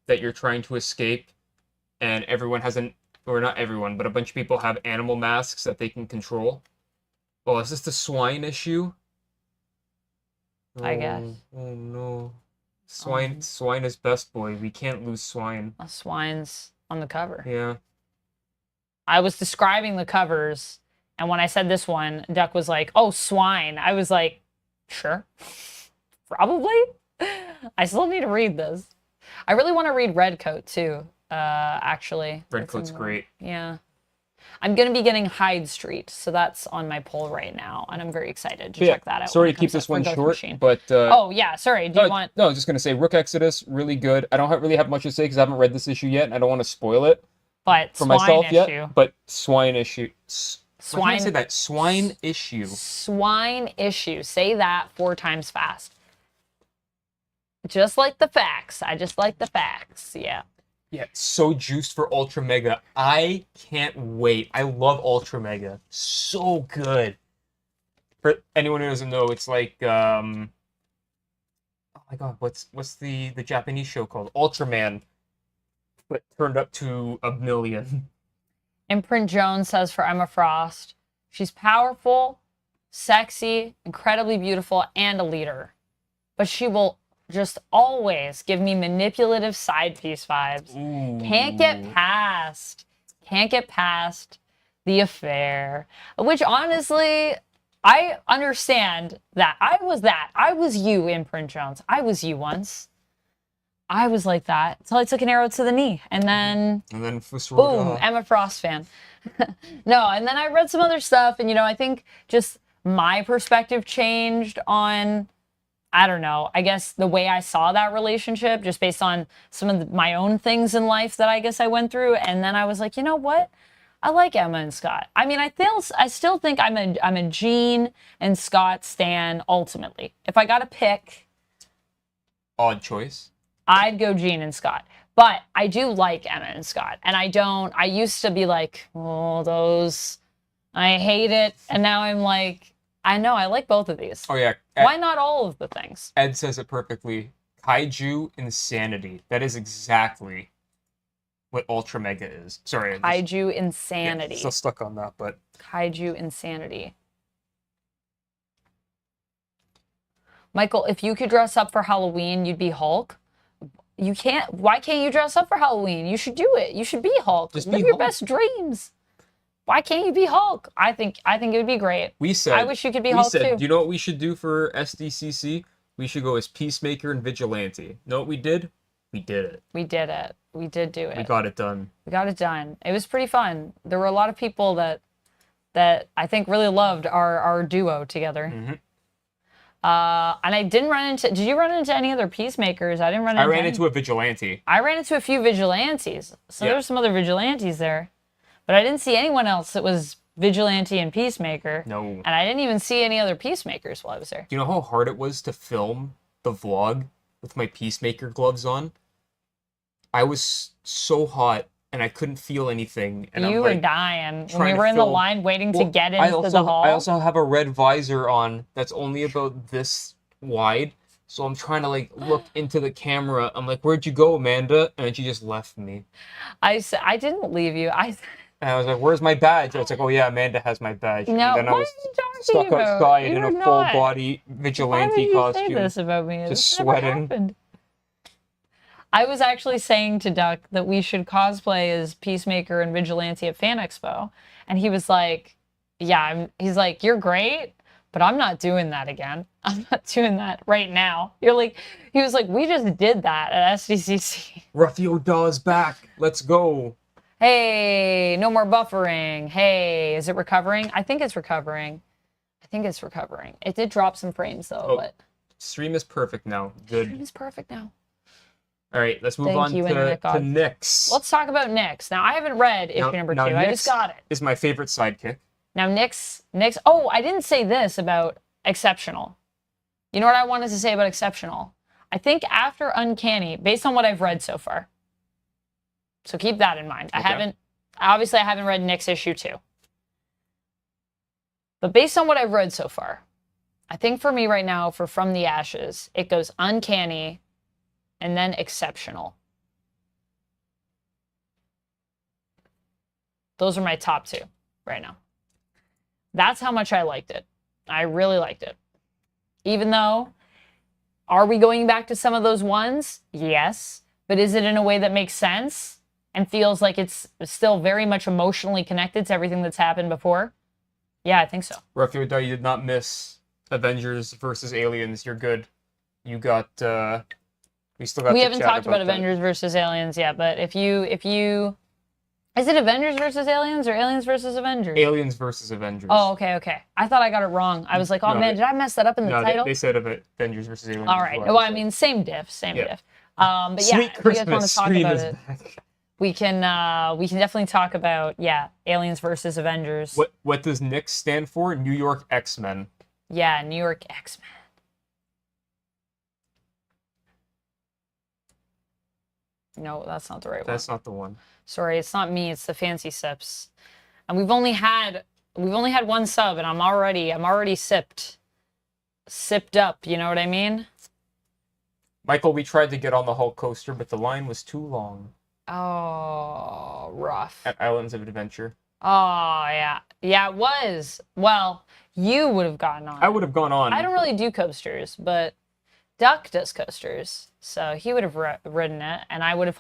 that you're trying to escape, and everyone has or not everyone, but a bunch of people have animal masks that they can control. Oh, is this the swine issue? I guess. Oh no. Swine is best boy. We can't lose Swine. Swine's on the cover. Yeah. I was describing the covers, and when I said this one, Duck was like, "Oh, Swine." I was like, "Sure, probably." I still need to read this. I really want to read Redcoat too. Actually, Redcoat's great. Yeah, I'm gonna be getting Hyde Street, so that's on my poll right now, and I'm very excited to check that out. Sorry to keep this one short, but oh yeah, sorry. Do you want? No, I was just gonna say Rook Exodus, really good. I don't really have much to say because I haven't read this issue yet, and I don't want to spoil it. But for swine myself issue. yet. But swine issue. Swine. Why did I say that? Swine issue. Swine issue. Say that 4 times fast. Just like the facts. I just like the facts. Yeah. Yeah, so juiced for Ultra Mega. I can't wait. I love Ultra Mega. So good. For anyone who doesn't know, it's like oh my god, what's the Japanese show called? Ultraman, but turned up to 1,000,000. Imprint Jones says for Emma Frost, she's powerful, sexy, incredibly beautiful, and a leader. But she will just always give me manipulative side piece vibes. Ooh. Can't get past the affair. Which honestly, I understand that. I was you, Imprint Jones. I was you once. I was like that until I took an arrow to the knee. And then boom, Emma Frost fan. No, and then I read some other stuff, and I think just my perspective changed on, I don't know, I guess the way I saw that relationship, just based on some of my own things in life that I guess I went through. And then I was like, you know what? I like Emma and Scott. I mean, I still think I'm a Jean and Scott stan ultimately. If I got to pick, odd choice, I'd go Jean and Scott. But I do like Emma and Scott. And I used to be like, oh, those, I hate it. And now I'm like, I know, I like both of these. Oh, yeah. Why not all of the things? Ed says it perfectly. Kaiju insanity. That is exactly what Ultra Mega is. Sorry. Kaiju insanity. Yeah, still stuck on that, but... Kaiju insanity. Michael, if you could dress up for Halloween, you'd be Hulk. You can't. Why can't you dress up for Halloween? You should do it. You should be Hulk. Just live your best dreams. Why can't you be Hulk? I think it would be great. I wish you could be Hulk too. Do you know what we should do for SDCC? We should go as Peacemaker and Vigilante. Know what we did? We did it. We did it. We did do it. We got it done. We got it done. It was pretty fun. There were a lot of people that I think really loved our duo together. Mm-hmm. And I didn't run into. Did you run into any other Peacemakers? I didn't run into. I ran into a Vigilante. I ran into a few Vigilantes. So there were some other Vigilantes there. But I didn't see anyone else that was Vigilante and Peacemaker. No. And I didn't even see any other Peacemakers while I was there. Do you know how hard it was to film the vlog with my Peacemaker gloves on? I was so hot and I couldn't feel anything. And you were dying when we were in the line waiting to get into the hall. I also have a red visor on that's only about this wide. So I'm trying to look into the camera. I'm like, "Where'd you go, Amanda?" And she just left me. I didn't leave you. And I was like, "Where's my badge?" I was like, "Oh yeah, Amanda has my badge." No, and then I was stuck outside in a full body vigilante costume. Why would you say this about me? Just sweating. I was actually saying to Duck that we should cosplay as Peacemaker and Vigilante at Fan Expo. And he was like, yeah, he's like, you're great, but I'm not doing that again. I'm not doing that right now. He was like, we just did that at SDCC. Rufio Daw's back. Let's go. Hey, no more buffering. Hey, is it recovering? I think it's recovering. It did drop some frames though, but stream is perfect now. Good. Stream is perfect now. All right, let's move on to Nyx. Let's talk about Nyx. Now, I haven't read issue number 2. I just got it. Is my favorite sidekick. Now, Nyx. Oh, I didn't say this about Exceptional. You know what I wanted to say about Exceptional? I think after Uncanny, based on what I've read so far. So keep that in mind. Okay. I haven't read Nyx issue 2. But based on what I've read so far, I think for me right now, for From the Ashes, it goes Uncanny, and then Exceptional. Those are my top 2 right now. That's how much I liked it. I really liked it. Even though, are we going back to some of those ones? Yes. But is it in a way that makes sense and feels like it's still very much emotionally connected to everything that's happened before? Yeah, I think so. Rufio Daw, you did not miss Avengers versus Aliens. You're good. You got... We haven't talked about Avengers versus Aliens yet, but if you is it Avengers versus Aliens or Aliens versus Avengers? Aliens versus Avengers. Oh, okay. I thought I got it wrong. I was like, oh man, did I mess that up in the title? They said Avengers versus Aliens. All right. Well, I mean, same diff. But yeah, Sweet if you guys want Christmas to talk stream about is it, back. we can definitely talk about Aliens versus Avengers. What does Nyx stand for? New York X-Men. Yeah, New York X-Men. No, that's not the right one. That's not the one. Sorry, it's not me. It's the Fancy Sips, and we've only had 1 sub, and I'm already sipped up. You know what I mean? Michael, we tried to get on the Hulk coaster, but the line was too long. Oh, rough. At Islands of Adventure. Oh yeah, it was. Well, you would have gotten on. I would have gone on. I don't really do coasters, but Duck does coasters, so he would have ridden it, and I would have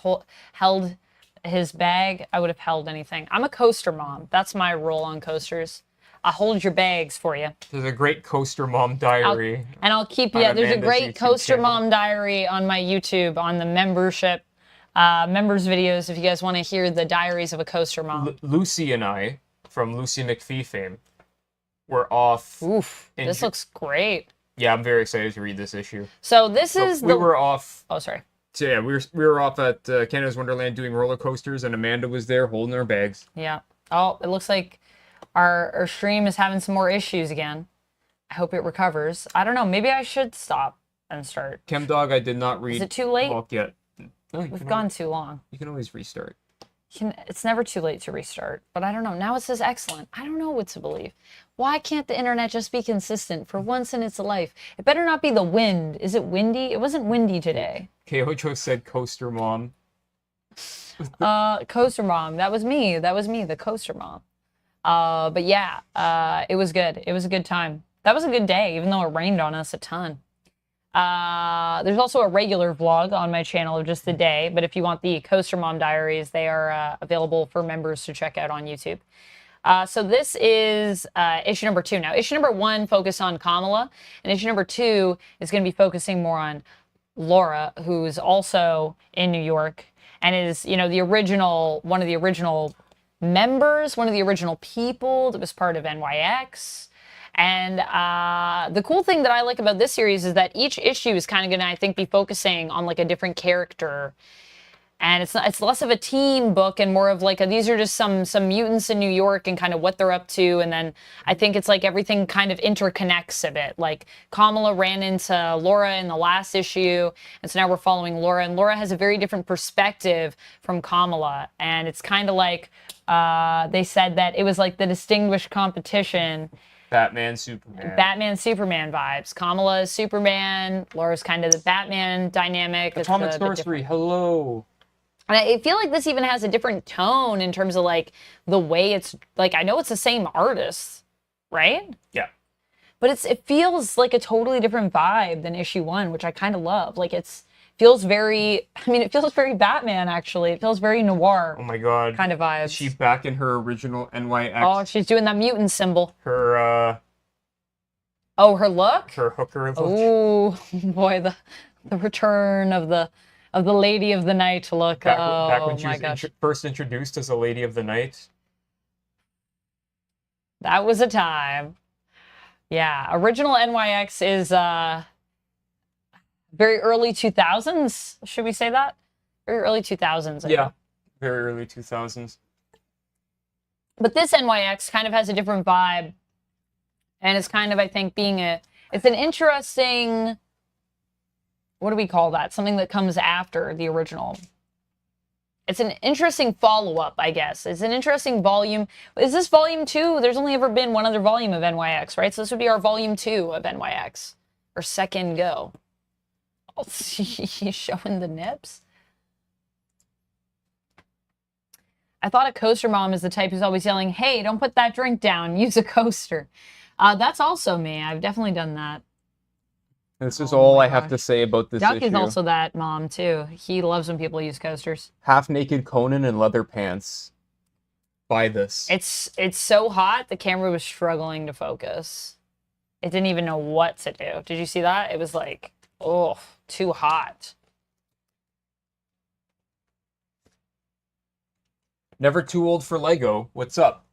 held his bag. I would have held anything. I'm a coaster mom. That's my role on coasters. I'll hold your bags for you. There's a great coaster mom diary. I'll keep you. There's a great coaster mom diary on my YouTube on the membership members videos. If you guys want to hear the diaries of a coaster mom. Lucy and I, from Lucy McPhee fame, were off. Oof! This looks great. Yeah, I'm very excited to read this issue. So this is we were off. Oh, sorry. So yeah, we were off at Canada's Wonderland doing roller coasters, and Amanda was there holding our bags. Yeah. Oh, it looks like our stream is having some more issues again. I hope it recovers. I don't know. Maybe I should stop and start. ChemDog, I did not read. Is it too late? Hulk yet. No, We've gone too long. You can always restart. It's never too late to restart, but I don't know. Now it says excellent. I don't know what to believe. Why can't the internet just be consistent for once in its life? It better not be the wind. Is it windy? It wasn't windy today. Kojo said coaster mom. Coaster mom. That was me, the coaster mom. But yeah, it was good. It was a good time. That was a good day, even though it rained on us a ton. There's also a regular vlog on my channel of just the day, but if you want the Coaster Mom Diaries, they are available for members to check out on YouTube. So this is issue number 2. Now, issue number 1 focused on Kamala, and issue number 2 is going to be focusing more on Laura, who's also in New York, and is, one of the original members, one of the original people that was part of NYX. And the cool thing that I like about this series is that each issue is kind of going to, I think, be focusing on like a different character. And it's less of a team book and more of like these are just some mutants in New York and kind of what they're up to. And then I think it's like everything kind of interconnects a bit. Like Kamala ran into Laura in the last issue, and so now we're following Laura. And Laura has a very different perspective from Kamala. And it's kind of like they said that it was like the distinguished competition. Batman, Superman. Batman, Superman vibes. Kamala is Superman. Laura's kind of the Batman dynamic. Atomic Sorcery, hello. And I feel like this even has a different tone in terms of like the way it's like, I know it's the same artist, right? Yeah. But it feels like a totally different vibe than issue 1, which I kind of love. Like feels feels very, I mean, it feels very Batman, actually. It feels very noir Oh my god. kind of vibes. Is she back in her original NYX? Oh, she's doing that mutant symbol. Her, Oh, her look? her hooker look. Oh, boy, the return of the Lady of the Night look. Back when Oh she my was gosh. first introduced as a Lady of the Night. That was a time. Yeah, original NYX is very early 2000s. Should we say that? Very early 2000s. Yeah, very early 2000s. But this NYX kind of has a different vibe. And it's kind of, I think, it's an interesting, what do we call that? Something that comes after the original. It's an interesting follow-up, I guess. It's an interesting volume. Is this volume 2? There's only ever been one other volume of NYX, right? So this would be our volume 2 of NYX. Or second go. Oh, he's showing the nips. I thought a coaster mom is the type who's always yelling, hey, don't put that drink down. Use a coaster. That's also me. I've definitely done that. This is all I have to say about this Duck issue. is also that mom, too. He loves when people use coasters. Half-naked Conan in leather pants. Buy this. It's so hot, the camera was struggling to focus. It didn't even know what to do. Did you see that? It was like, oh, too hot. Never too old for Lego. What's up?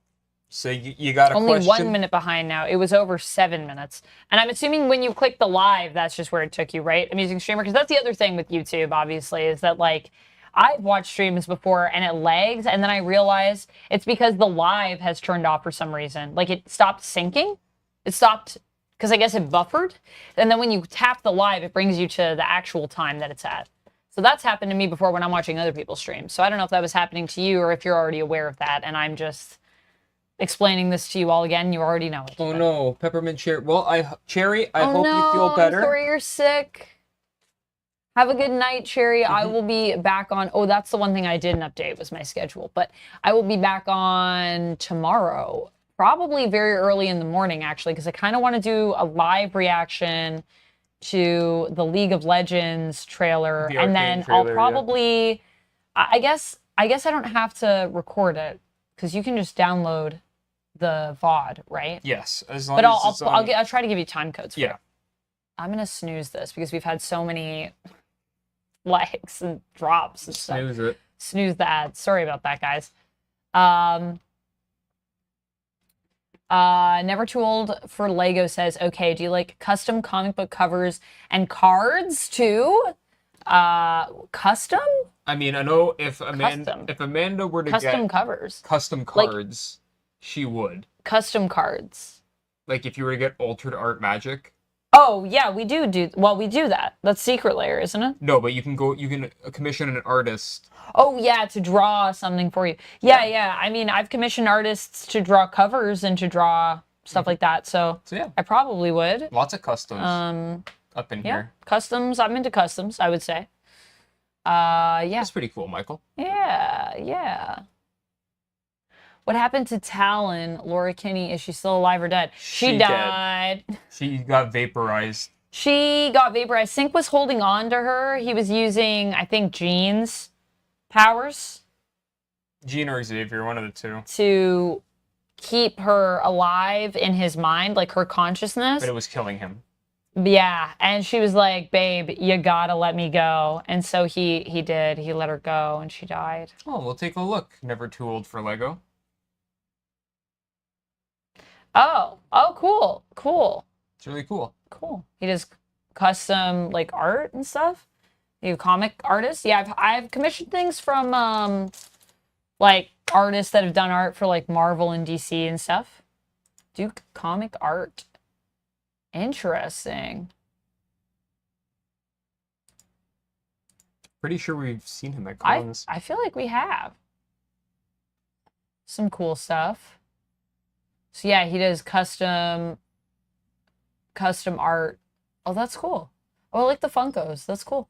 So you got a Only question? 1 minute behind now. It was over 7 minutes. And I'm assuming when you click the live, that's just where it took you, right? I'm using streamer, because that's the other thing with YouTube, obviously, is that, like, I've watched streams before and it lags, and then I realize it's because the live has turned off for some reason. Like, it stopped syncing. It stopped, because I guess it buffered. And then when you tap the live, it brings you to the actual time that it's at. So that's happened to me before when I'm watching other people's streams. So I don't know if that was happening to you or if you're already aware of that, and I'm just explaining this to you all again. You already know it. Oh no, peppermint cherry. Well, Cherry, I Oh, hope no, you feel better. I'm sorry you're sick. Have a good night, Cherry. I will be back on. Oh, that's the one thing I didn't update was my schedule. But I will be back on tomorrow, probably very early in the morning, actually, because I kind of want to do a live reaction to the League of Legends trailer, and then trailer, I'll probably, I guess I don't have to record it because you can just download the VOD, right? Yes, as long But as I'll try to give you time codes for yeah. it. I'm gonna snooze this because we've had so many likes and drops and stuff. Snooze it. Snooze the ads. Sorry about that, guys. Never Too Old for Lego says, okay, do you like custom comic book covers and cards too? Custom? I mean, I know if Amanda were to Custom get covers. custom cards, she would. Custom cards. Like if you were to get altered art magic. Oh, yeah, we do that. That's Secret Lair, isn't it? No, but you can commission an artist. Oh, yeah, to draw something for you. Yeah. I mean, I've commissioned artists to draw covers and to draw stuff like that, so yeah. I probably would. Lots of customs up in here. Customs. I'm into customs, I would say. Yeah. That's pretty cool, Michael. Yeah. What happened to Talon, Laura Kinney? Is she still alive or dead? She died. She got vaporized. She got vaporized. Sync was holding on to her. He was using, I think, Jean's powers. Jean or Xavier, one of the two. To keep her alive in his mind, like her consciousness. But it was killing him. Yeah, and she was like, babe, you gotta let me go. And so he did. He let her go, and she died. Oh, we'll take a look. Never Too Old for Lego. Oh, cool. It's really cool. Cool. He does custom, like, art and stuff. You comic artists? Yeah, I've commissioned things from, like, artists that have done art for, like, Marvel and DC and stuff. Do comic art. Interesting. Pretty sure we've seen him at cons. I feel like we have. Some cool stuff. So yeah, he does custom art. Oh, that's cool. Oh, I like the Funkos. That's cool.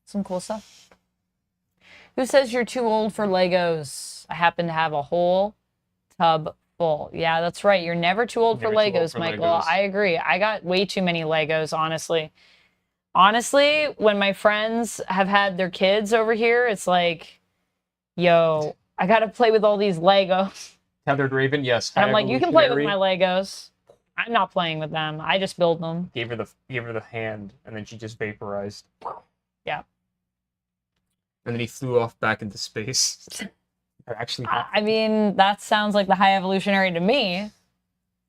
Some cool stuff. Who says you're too old for Legos? I happen to have a whole tub full. Yeah, that's right. You're never too old for Legos, Michael. I agree. I got way too many Legos, honestly. Honestly, when my friends have had their kids over here, it's like, yo, I gotta play with all these Legos. Tethered Raven, yes. And I'm like, you can play with Evolutionary. my Legos. I'm not playing with them. I just build them. Gave her the hand, and then she just vaporized. Yeah. And then he flew off back into space. Actually, I mean, that sounds like the High Evolutionary to me.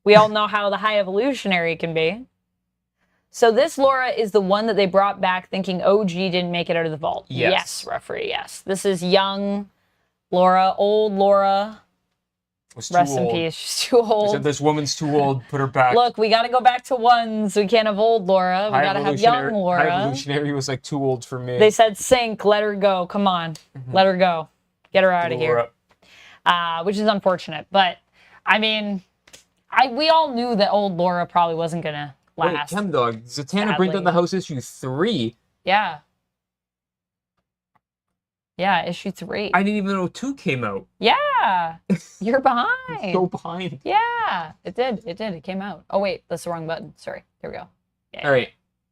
We all know how the High Evolutionary can be. So this Laura is the one that they brought back thinking OG didn't make it out of the vault. Yes, referee, yes. This is young Laura, old Laura. Rest in peace. She's too old. They said this woman's too old. Put her back. Look, we got to go back to ones. We can't have old Laura. We got to have young Laura. High Evolutionary was like too old for me. They said sink, let her go. Come on. Let her go. Get her out of here. Which is unfortunate. But, I mean, we all knew that old Laura probably wasn't going to last. Wait, ChemDog, Zatanna bring down the house issue 3. Yeah. Yeah, issue 3. I didn't even know 2 came out. Yeah. You're behind. So behind. Yeah. It did. It did. It came out. Oh, wait. That's the wrong button. Sorry. There we go. Yeah. All right.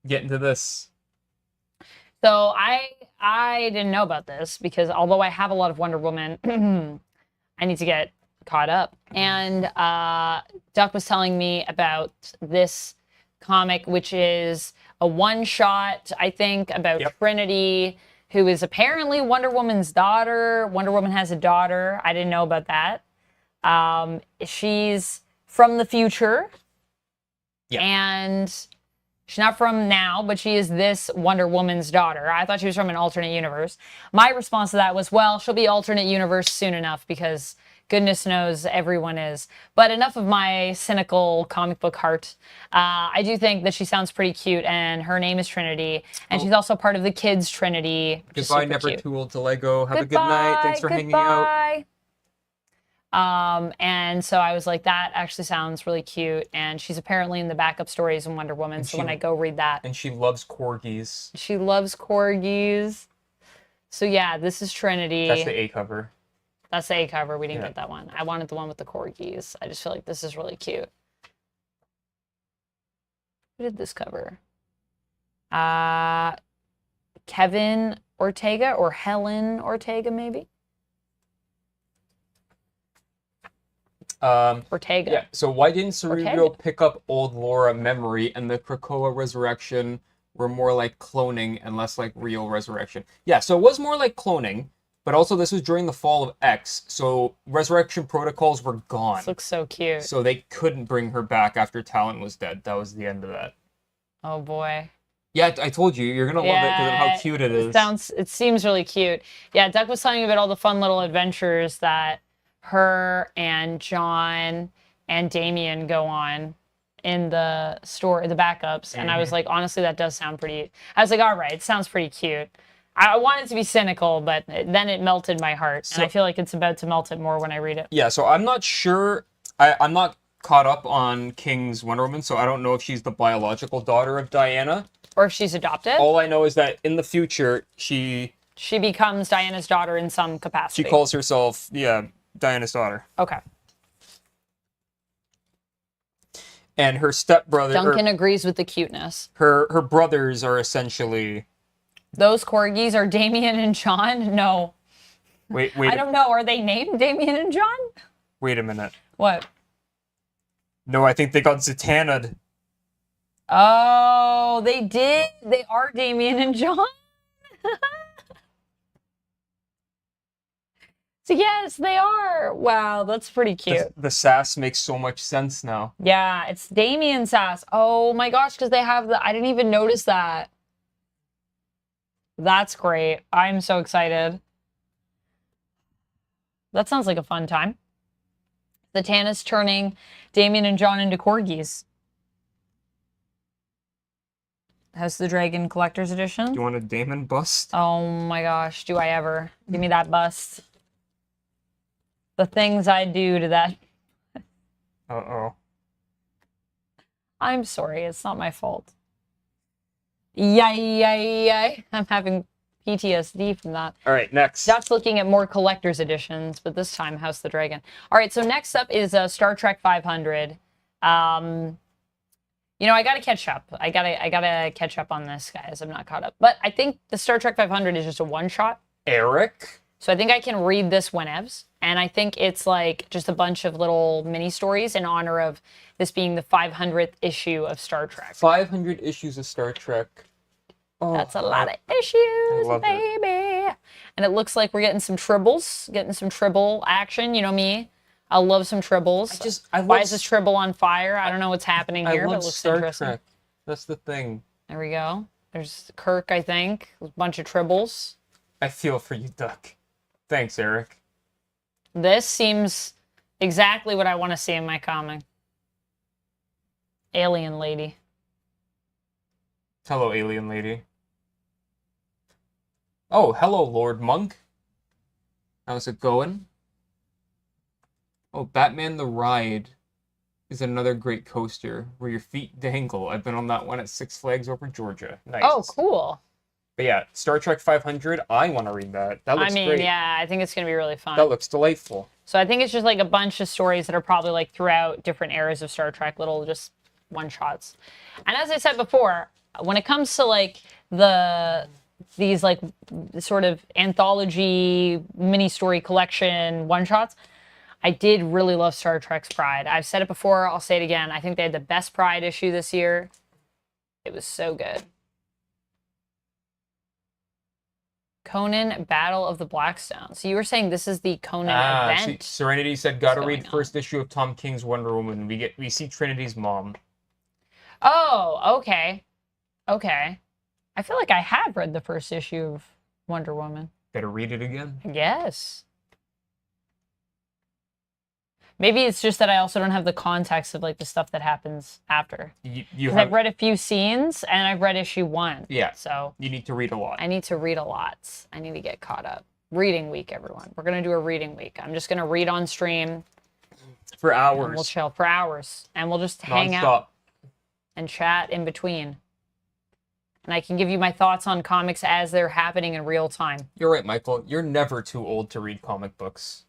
Get into this. So I didn't know about this because although I have a lot of Wonder Woman, I need to get caught up. And Duck was telling me about this comic, which is a one-shot, I think, about Trinity, who is apparently Wonder Woman's daughter. Wonder Woman has a daughter. I didn't know about that. She's from the future. Yeah. And she's not from now, but she is this Wonder Woman's daughter. I thought she was from an alternate universe. My response to that was, well, she'll be alternate universe soon enough because goodness knows everyone is. But enough of my cynical comic book heart. I do think that she sounds pretty cute, and her name is Trinity, and she's also part of the kids' Trinity. Goodbye, never too old to Lego. Have a good night. Thanks for hanging out. And so I was like, that actually sounds really cute. And she's apparently in the backup stories in Wonder Woman. So when I go read that. And she loves corgis. She loves corgis. So yeah, this is Trinity. That's the A cover. That's the A cover. We didn't get that one. I wanted the one with the corgis. I just feel like this is really cute. Who did this cover? Kevin Ortega or Helen Ortega, maybe? Ortega. Yeah. So why didn't Cerebro pick up old Laura memory and the Krakoa resurrection were more like cloning and less like real resurrection? Yeah, so it was more like cloning, but also this was during the fall of X, so resurrection protocols were gone. This looks so cute. So they couldn't bring her back after Talon was dead. That was the end of that. Oh boy. Yeah, I told you, you're gonna love it because of how cute it is. It seems really cute. Yeah, Duck was telling me about all the fun little adventures that her and John and Damien go on in the store, the backups, and I was like, honestly, that does sound pretty. I was like, all right, it sounds pretty cute. I wanted to be cynical, but then it melted my heart, and I feel like it's about to melt it more when I read it. Yeah, so I'm not sure. I'm not caught up on King's Wonder Woman, so I don't know if she's the biological daughter of Diana. Or if she's adopted. All I know is that in the future, she becomes Diana's daughter in some capacity. She calls herself, Diana's daughter. Okay. And her stepbrother... Duncan agrees with the cuteness. Her brothers are essentially... Those corgis are Damien and John? No. Wait. I don't know. Are they named Damien and John? Wait a minute. What? No, I think they got Zatana'd. Oh, they did? They are Damien and John? So yes, they are. Wow, that's pretty cute. The sass makes so much sense now. Yeah, it's Damien sass. Oh my gosh, because they have I didn't even notice that. That's great. I'm so excited. That sounds like a fun time. Zatanna's turning Damien and John into corgis. House of the Dragon Collector's Edition. Do you want a Damon bust? Oh my gosh, do I ever. Give me that bust. The things I do to that. Uh-oh. I'm sorry, it's not my fault. Yay. I'm having PTSD from that. All right, next. That's looking at more collector's editions, but this time House of the Dragon. All right, so next up is Star Trek 500. You know, I gotta catch up. I gotta catch up on this, guys. I'm not caught up. But I think the Star Trek 500 is just a one-shot. Eric? So I think I can read this whenevs. And I think it's like just a bunch of little mini stories in honor of this being the 500th issue of Star Trek. 500 issues of Star Trek. Oh, that's a lot of issues, baby. And it looks like we're getting some tribbles, getting some tribble action. You know me. I love some tribbles. Why is this tribble on fire? I don't know what's happening here, but it looks Star interesting. Trek. That's the thing. There we go. There's Kirk, I think. A bunch of tribbles. I feel for you, Duck. Thanks, Eric. This seems exactly what I want to see in my comic. Alien lady. Hello, alien lady. Oh, hello, Lord Monk. How's it going? Oh, Batman the Ride is another great coaster where your feet dangle. I've been on that one at Six Flags over Georgia. Nice. Oh, cool. But yeah, Star Trek 500, I want to read that. That looks great. Yeah, I think it's going to be really fun. That looks delightful. So I think it's just like a bunch of stories that are probably like throughout different eras of Star Trek, little just one-shots. And as I said before, when it comes to like these like sort of anthology mini-story collection one-shots, I did really love Star Trek's Pride. I've said it before, I'll say it again. I think they had the best Pride issue this year. It was so good. Conan Battle of the Blackstone. So you were saying this is the Conan event. Serenity said, gotta read first issue of Tom King's Wonder Woman. We see Trinity's mom. Oh, okay. Okay. I feel like I have read the first issue of Wonder Woman. Gotta read it again? Yes. Maybe it's just that I also don't have the context of like the stuff that happens after. I've read a few scenes and I've read issue 1. Yeah. So you need to read a lot. I need to read a lot. I need to get caught up. Reading week, everyone. We're gonna do a reading week. I'm just gonna read on stream for hours. And we'll chill for hours, and we'll just hang out and chat in between. And I can give you my thoughts on comics as they're happening in real time. You're right, Michael. You're never too old to read comic books.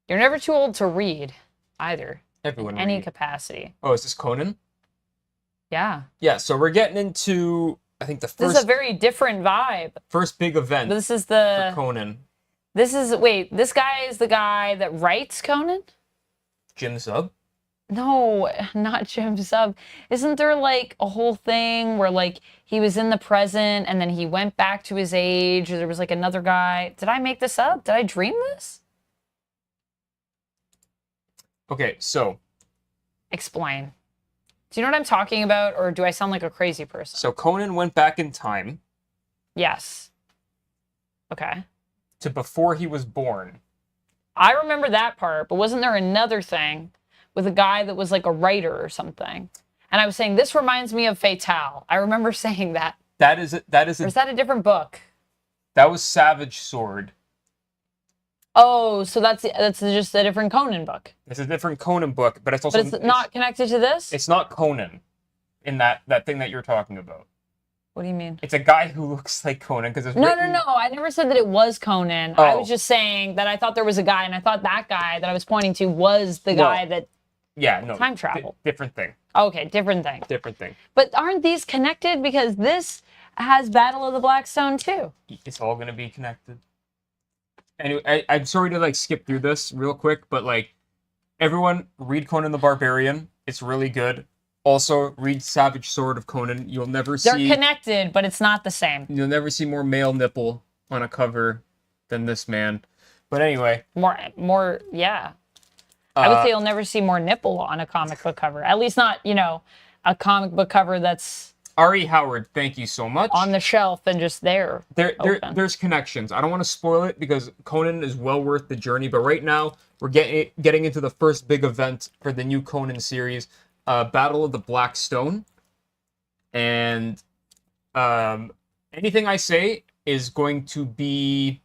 You're never too old to read, either. Everyone in any capacity. Oh, is this Conan? Yeah. Yeah, so we're getting into, I think, the first... This is a very different vibe. First big event this is the... for Conan. This is... Wait, this guy is the guy that writes Conan? Jim Zub? No, not Jim Zub. Isn't there, like, a whole thing where, like, he was in the present and then he went back to his age, or there was, like, another guy... Did I make this up? Did I dream this? Okay, so... Explain. Do you know what I'm talking about, or do I sound like a crazy person? So Conan went back in time. Yes. Okay. To before he was born. I remember that part, but wasn't there another thing with a guy that was like a writer or something? And I was saying, this reminds me of Fatale. I remember saying that. That is or is that a different book? That was Savage Sword. Oh, so that's just a different Conan book. It's a different Conan book, but it's also... But it's not connected to this? It's not Conan in that thing that you're talking about. What do you mean? It's a guy who looks like Conan because it's No. I never said that it was Conan. Oh. I was just saying that I thought there was a guy, and I thought that guy that I was pointing to was the guy that... Yeah, no. Time travel. Different thing. Okay, different thing. Different thing. But aren't these connected? Because this has Battle of the Blackstone too. It's all going to be connected. Anyway, I'm sorry to, like, skip through this real quick, but, like, everyone read Conan the Barbarian. It's really good. Also, read Savage Sword of Conan. You'll never see... They're connected, but it's not the same. You'll never see more male nipple on a cover than this man. But anyway. More, yeah. I would say you'll never see more nipple on a comic book cover. At least not, you know, a comic book cover that's... Ari Howard, thank you so much. On the shelf and just there. There's connections. I don't want to spoil it because Conan is well worth the journey. But right now, we're getting into the first big event for the new Conan series, Battle of the Black Stone. And anything I say is going to be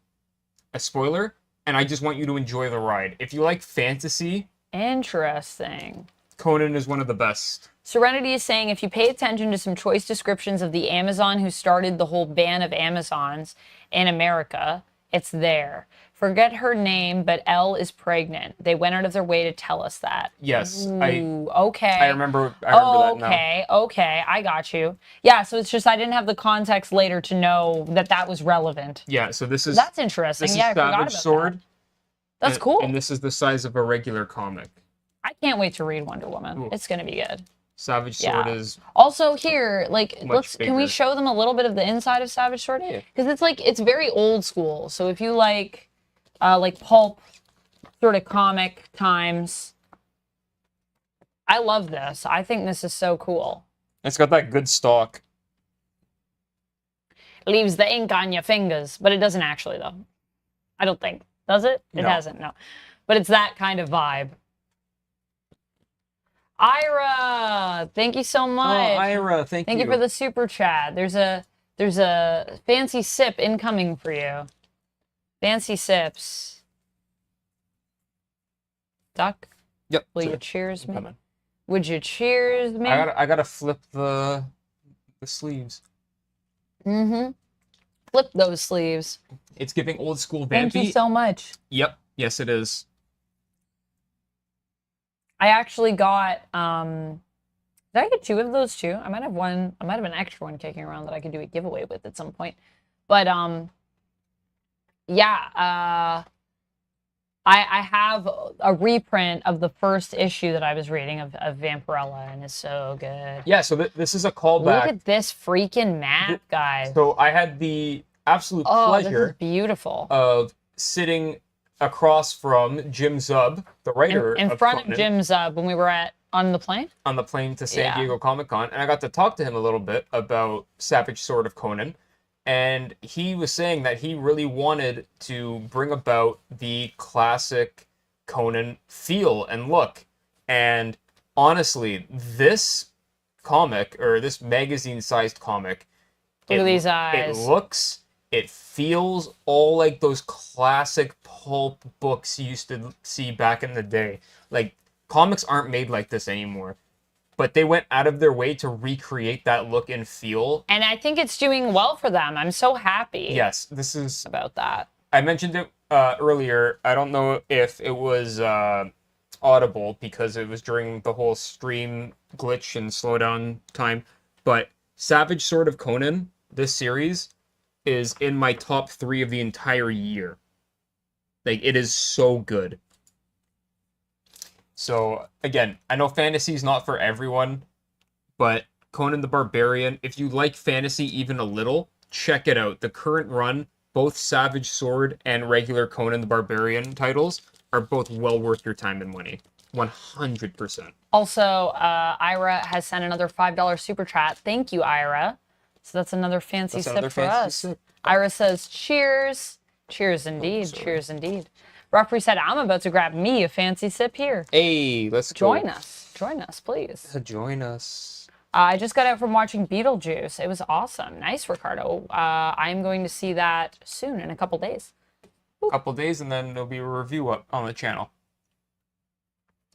a spoiler. And I just want you to enjoy the ride. If you like fantasy... Interesting. Conan is one of the best. Serenity is saying, if you pay attention to some choice descriptions of the Amazon who started the whole ban of Amazons in America, it's there. Forget her name, but Elle is pregnant. They went out of their way to tell us that. Yes, Ooh, okay. I remember that now. Okay, I got you. Yeah, so it's just I didn't have the context later to know that that was relevant. Yeah, so this is... That's interesting. This Yeah, I is forgot Savage about Sword. that. That's cool. And this is the size of a regular comic. I can't wait to read Wonder Woman. Ooh. It's gonna be good. Savage Sword is... Also here, like, can we bigger. show them a little bit of the inside of Savage Sword? Yeah. Because it's like, it's very old school. So if you like pulp sort of comic times, I love this. I think this is so cool. It's got that good stock. Leaves the ink on your fingers, but it doesn't actually though. I don't think. Does it? It No. hasn't, no. But it's that kind of vibe. Ira, thank you so much. Oh, Ira, thank you. Thank you for the super chat. There's a fancy sip incoming for you. Fancy sips. Duck? Yep. Will you cheers me? Coming. Would you cheers me? I gotta flip the sleeves. Mm-hmm. Flip those sleeves. It's giving old school vampy. Thank you so much. Yep. Yes, it is. I actually got, did I get 2 of those too? I might have one, I might have an extra one kicking around that I could do a giveaway with at some point. But, yeah, I have a reprint of the first issue that I was reading of Vampirella, and it's so good. Yeah, so this is a callback. Look at this freaking map, guys. So I had the absolute This is pleasure beautiful. of sitting across from Jim Zub, the writer in of front Conan, of Jim's when we were on the plane. on the plane to San Diego Comic-Con, and I got to talk to him a little bit about Savage Sword of Conan, and he was saying that he really wanted to bring about the classic Conan feel and look. And honestly, this comic, or this magazine-sized comic, Look at these eyes. It feels all like those classic pulp books you used to see back in the day. Like, comics aren't made like this anymore. But they went out of their way to recreate that look and feel. And I think it's doing well for them. I'm so happy. Yes, this is... about that. I mentioned it earlier. I don't know if it was audible because it was during the whole stream glitch and slowdown time. But Savage Sword of Conan, this series, is in my top 3 of the entire year. Like, it is so good. So, again, I know fantasy is not for everyone, but Conan the Barbarian, if you like fantasy even a little, check it out. The current run, both Savage Sword and regular Conan the Barbarian titles, are both well worth your time and money. 100%. Also, Ira has sent another $5 super chat. Thank you, Ira. So that's another fancy sip for us. Ira says, cheers. Cheers indeed. Cheers indeed. Referee said, I'm about to grab me a fancy sip here. Hey, let's Join us. Join us, please. Join us. I just got out from watching Beetlejuice. It was awesome. Nice, Ricardo. I'm going to see that soon, in a couple days. A couple days, and then there'll be a review up on the channel.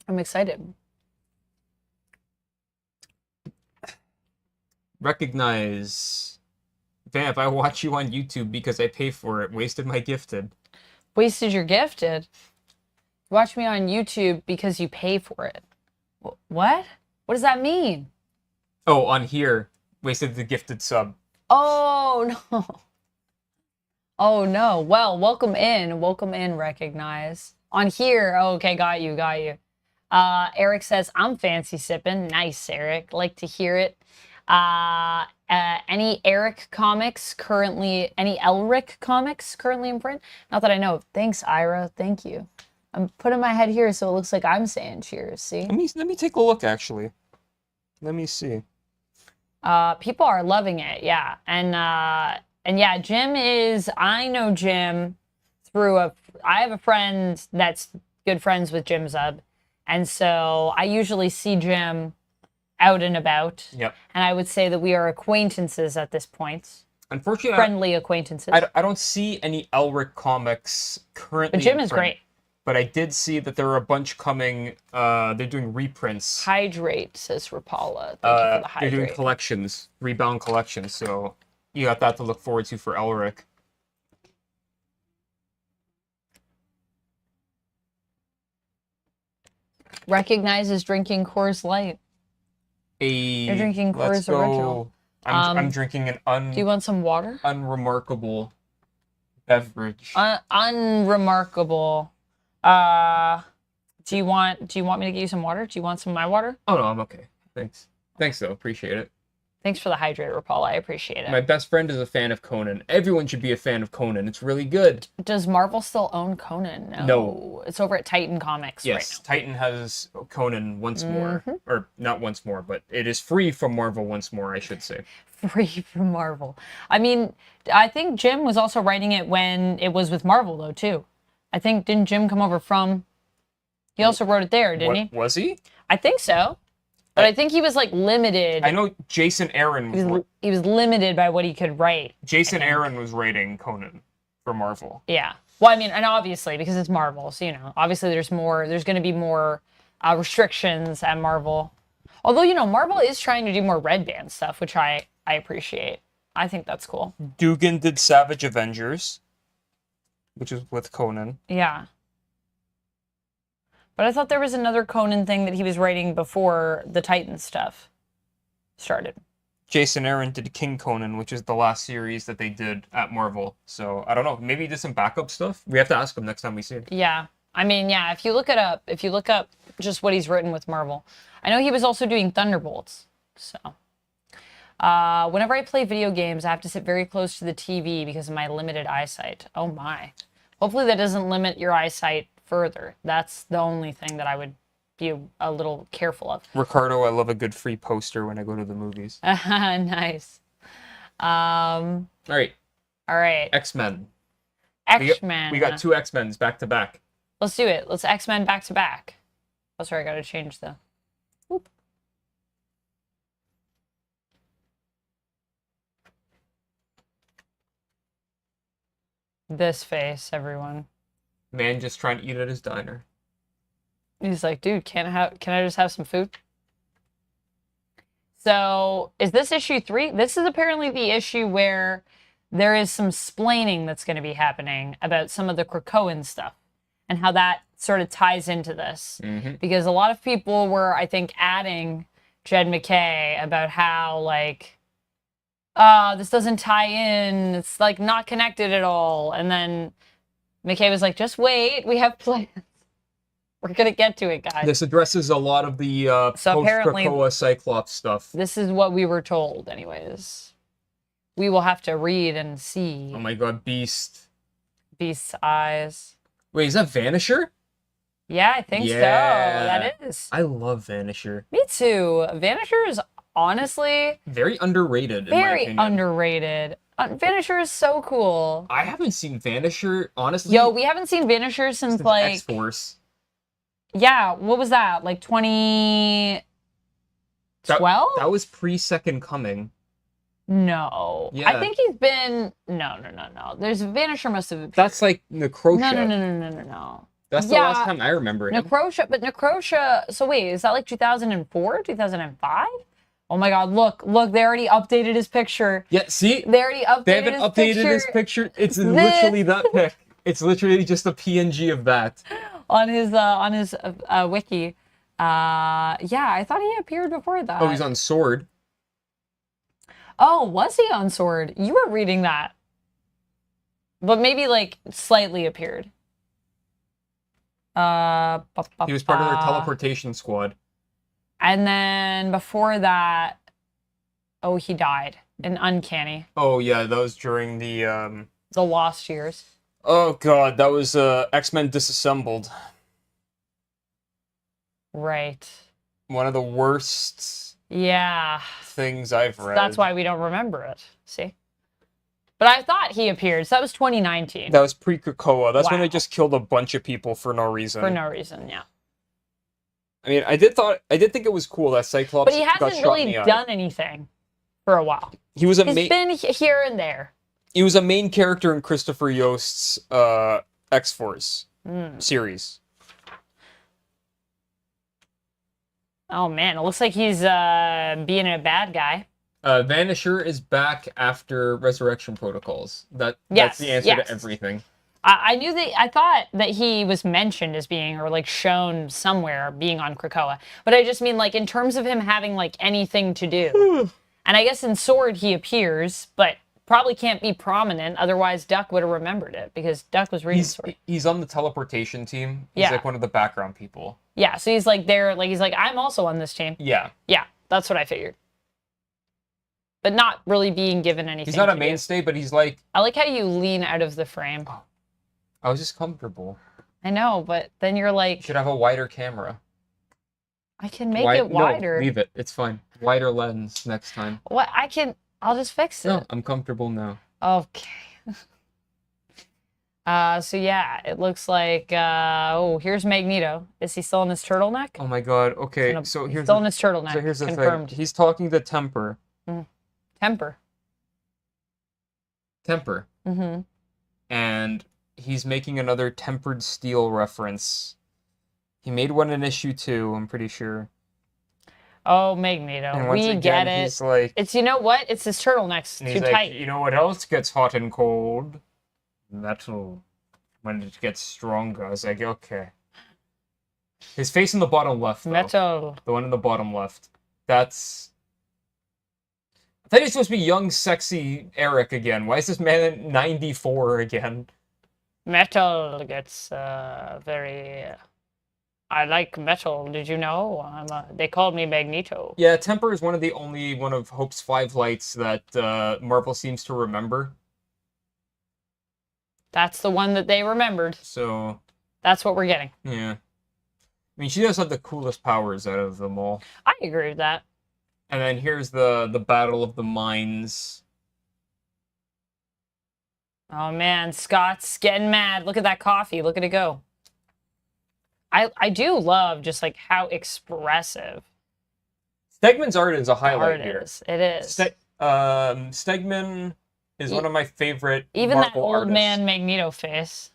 I'm excited. Recognize. Vamp, I watch you on YouTube because I pay for it. Wasted my gifted. Wasted your gifted? Watch me on YouTube because you pay for it. What? What does that mean? Oh, on here. Wasted the gifted sub. Oh, no. Oh, no. Well, welcome in. Welcome in, Recognize. On here. Oh, okay, got you, got you. Eric says, I'm fancy sipping. Nice, Eric. Like to hear it. Any Eric comics currently, any Elric comics currently in print? Not that I know of. Thanks, Ira. Thank you. I'm putting my head here so it looks like I'm saying cheers. See? Let me take a look, actually. Let me see. People are loving it, yeah. And yeah, Jim is, I know Jim through I have a friend that's good friends with Jim Zub. And so I usually see Jim out and about. Yep. And I would say that we are acquaintances at this point. Unfortunately, friendly acquaintances. I don't see any Elric comics currently. But Jim is great. But I did see that there are a bunch coming. They're doing reprints. Hydrate, says Rapala. Thank you for the hydrate. They're doing collections, rebound collections. So you got that to look forward to for Elric. Recognizes drinking Coors Light. You're drinking Coors Original. I'm drinking an Do you want some water? unremarkable beverage. Unremarkable. Do you want me to give you some water? Do you want some of my water? Oh no, I'm okay. Thanks. Thanks though. Appreciate it. Thanks for the hydrator, Paul. I appreciate it. My best friend is a fan of Conan. Everyone should be a fan of Conan. It's really good. Does Marvel still own Conan? No. It's over at Titan Comics right Yes, now. Titan has Conan once more. Or not once more, but it is free from Marvel once more, I should say. Free from Marvel. I mean, I think Jim was also writing it when it was with Marvel, though, too. I think, didn't Jim come over from... He also wrote it there, didn't he? Was he? I think so. But I think he was, like, limited. I know Jason Aaron was... He was limited by what he could write. Jason Aaron was writing Conan for Marvel. Yeah. Well, I mean, and obviously, because it's Marvel, so, you know, obviously there's going to be more restrictions at Marvel. Although, you know, Marvel is trying to do more Red Band stuff, which I appreciate. I think that's cool. Dugan did Savage Avengers, which is with Conan. Yeah. But I thought there was another Conan thing that he was writing before the Titan stuff started. Jason Aaron did King Conan, which is the last series that they did at Marvel. So, I don't know. Maybe he did some backup stuff? We have to ask him next time we see him. Yeah. I mean, yeah, if you look up just what he's written with Marvel. I know he was also doing Thunderbolts. So, whenever I play video games, I have to sit very close to the TV because of my limited eyesight. Oh my. Hopefully that doesn't limit your eyesight further. That's the only thing that I would be a little careful of. Ricardo, I love a good free poster when I go to the movies. Nice. All right. right. X-Men. X-Men. We got two X-Men's back to back. Let's do it. Let's X-Men back to back. Oh, sorry, I gotta change the... Whoop. This face, everyone. Man just trying to eat at his diner. He's like, dude, can I just have some food? So, is this issue 3? This is apparently the issue where there is some splaining that's going to be happening about some of the Krakoan stuff and how that sort of ties into this. Because a lot of people were, I think, adding Jed McKay about how, like, this doesn't tie in. It's, like, not connected at all. And then McKay was like, just wait. We have plans. We're going to get to it, guys. This addresses a lot of the So post-Krakoa Cyclops stuff. This is what we were told, anyways. We will have to read and see. Oh my god, Beast. Beast's eyes. Wait, is that Vanisher? Yeah, I think so. That is. I love Vanisher. Me too. Vanisher is honestly... very underrated, very in my opinion. underrated. Vanisher is so cool. I haven't seen Vanisher, honestly. Yo, we haven't seen Vanisher since like... X-Force. Yeah, what was that? Like 2012? That was pre-Second Coming. No. Yeah. I think he's been... No. There's Vanisher must have appeared. That's like Necrosha. No. That's the last time I remember him. Necrosha, but Necrosha... So wait, is that like 2004? 2005? Oh my god, look, they already updated his picture. Yeah, see? They already updated They haven't updated his picture. It's literally that pic. It's literally just a PNG of that. On his wiki. Yeah, I thought he appeared before that. Oh, he's on Sword. Oh, was he on Sword? You were reading that. But maybe, like, slightly appeared. He was part of their teleportation squad. And then before that, oh, he died. In Uncanny. Oh, yeah, that was during the Lost Years. Oh, God, that was X-Men Disassembled. Right. One of the worst things I've read. That's why we don't remember it. See? But I thought he appeared, so that was 2019. That was pre-Krakoa. That's when they just killed a bunch of people for no reason. For no reason, yeah. I mean, I did think it was cool that Cyclops But he hasn't really done anything for a while. He's been here and there. He was a main character in Christopher Yost's X-Force series. Oh man, it looks like he's being a bad guy. Vanisher is back after Resurrection Protocols. That's the answer to everything. I knew that, I thought that he was mentioned as being, or like shown somewhere being on Krakoa, but I just mean like in terms of him having like anything to do. And I guess in Sword he appears, but probably can't be prominent, otherwise Duck would have remembered it, because Duck was reading Sword. He's on the teleportation team. He's Yeah. like one of the background people. Yeah, so he's like there, like he's like, I'm also on this team. Yeah. Yeah, that's what I figured. But not really being given anything. He's not a to do. mainstay, but he's like... I like how you lean out of the frame. I was just comfortable. I know, but then you're like... You should have a wider camera. I can make it wider. No, leave it. It's fine. Wider lens next time. What? I'll just fix it. No, I'm comfortable now. Okay. So yeah, it looks like, oh, here's Magneto. Is he still in his turtleneck? Oh my god, okay, so he's still in his turtleneck. So here's the confirmed. thing. He's talking to Temper. Temper. Temper. Mm-hmm. And he's making another Tempered Steel reference. He made one in issue 2, I'm pretty sure. Oh, Magneto. And once again, get it. He's like, it's, you know what? It's his turtleneck's too tight. You know what else gets hot and cold? Metal. When it gets stronger. I was like, okay. His face in the bottom left, though. Metal. The one in the bottom left. That's... I thought he was supposed to be young, sexy Eric again. Why is this man at 94 again? Metal gets very... I like metal. Did you know? They called me Magneto. Yeah, Temper is one of the only one of Hope's 5 lights that Marvel seems to remember. That's the one that they remembered. So... That's what we're getting. Yeah. I mean, she does have the coolest powers out of them all. I agree with that. And then here's the Battle of the Minds. Oh man, Scott's getting mad. Look at that coffee. Look at it go. I do love just like how expressive Stegman's art is a highlight art here. is. It is. Stegman is one of my favorite even Marvel that old artists. man Magneto face.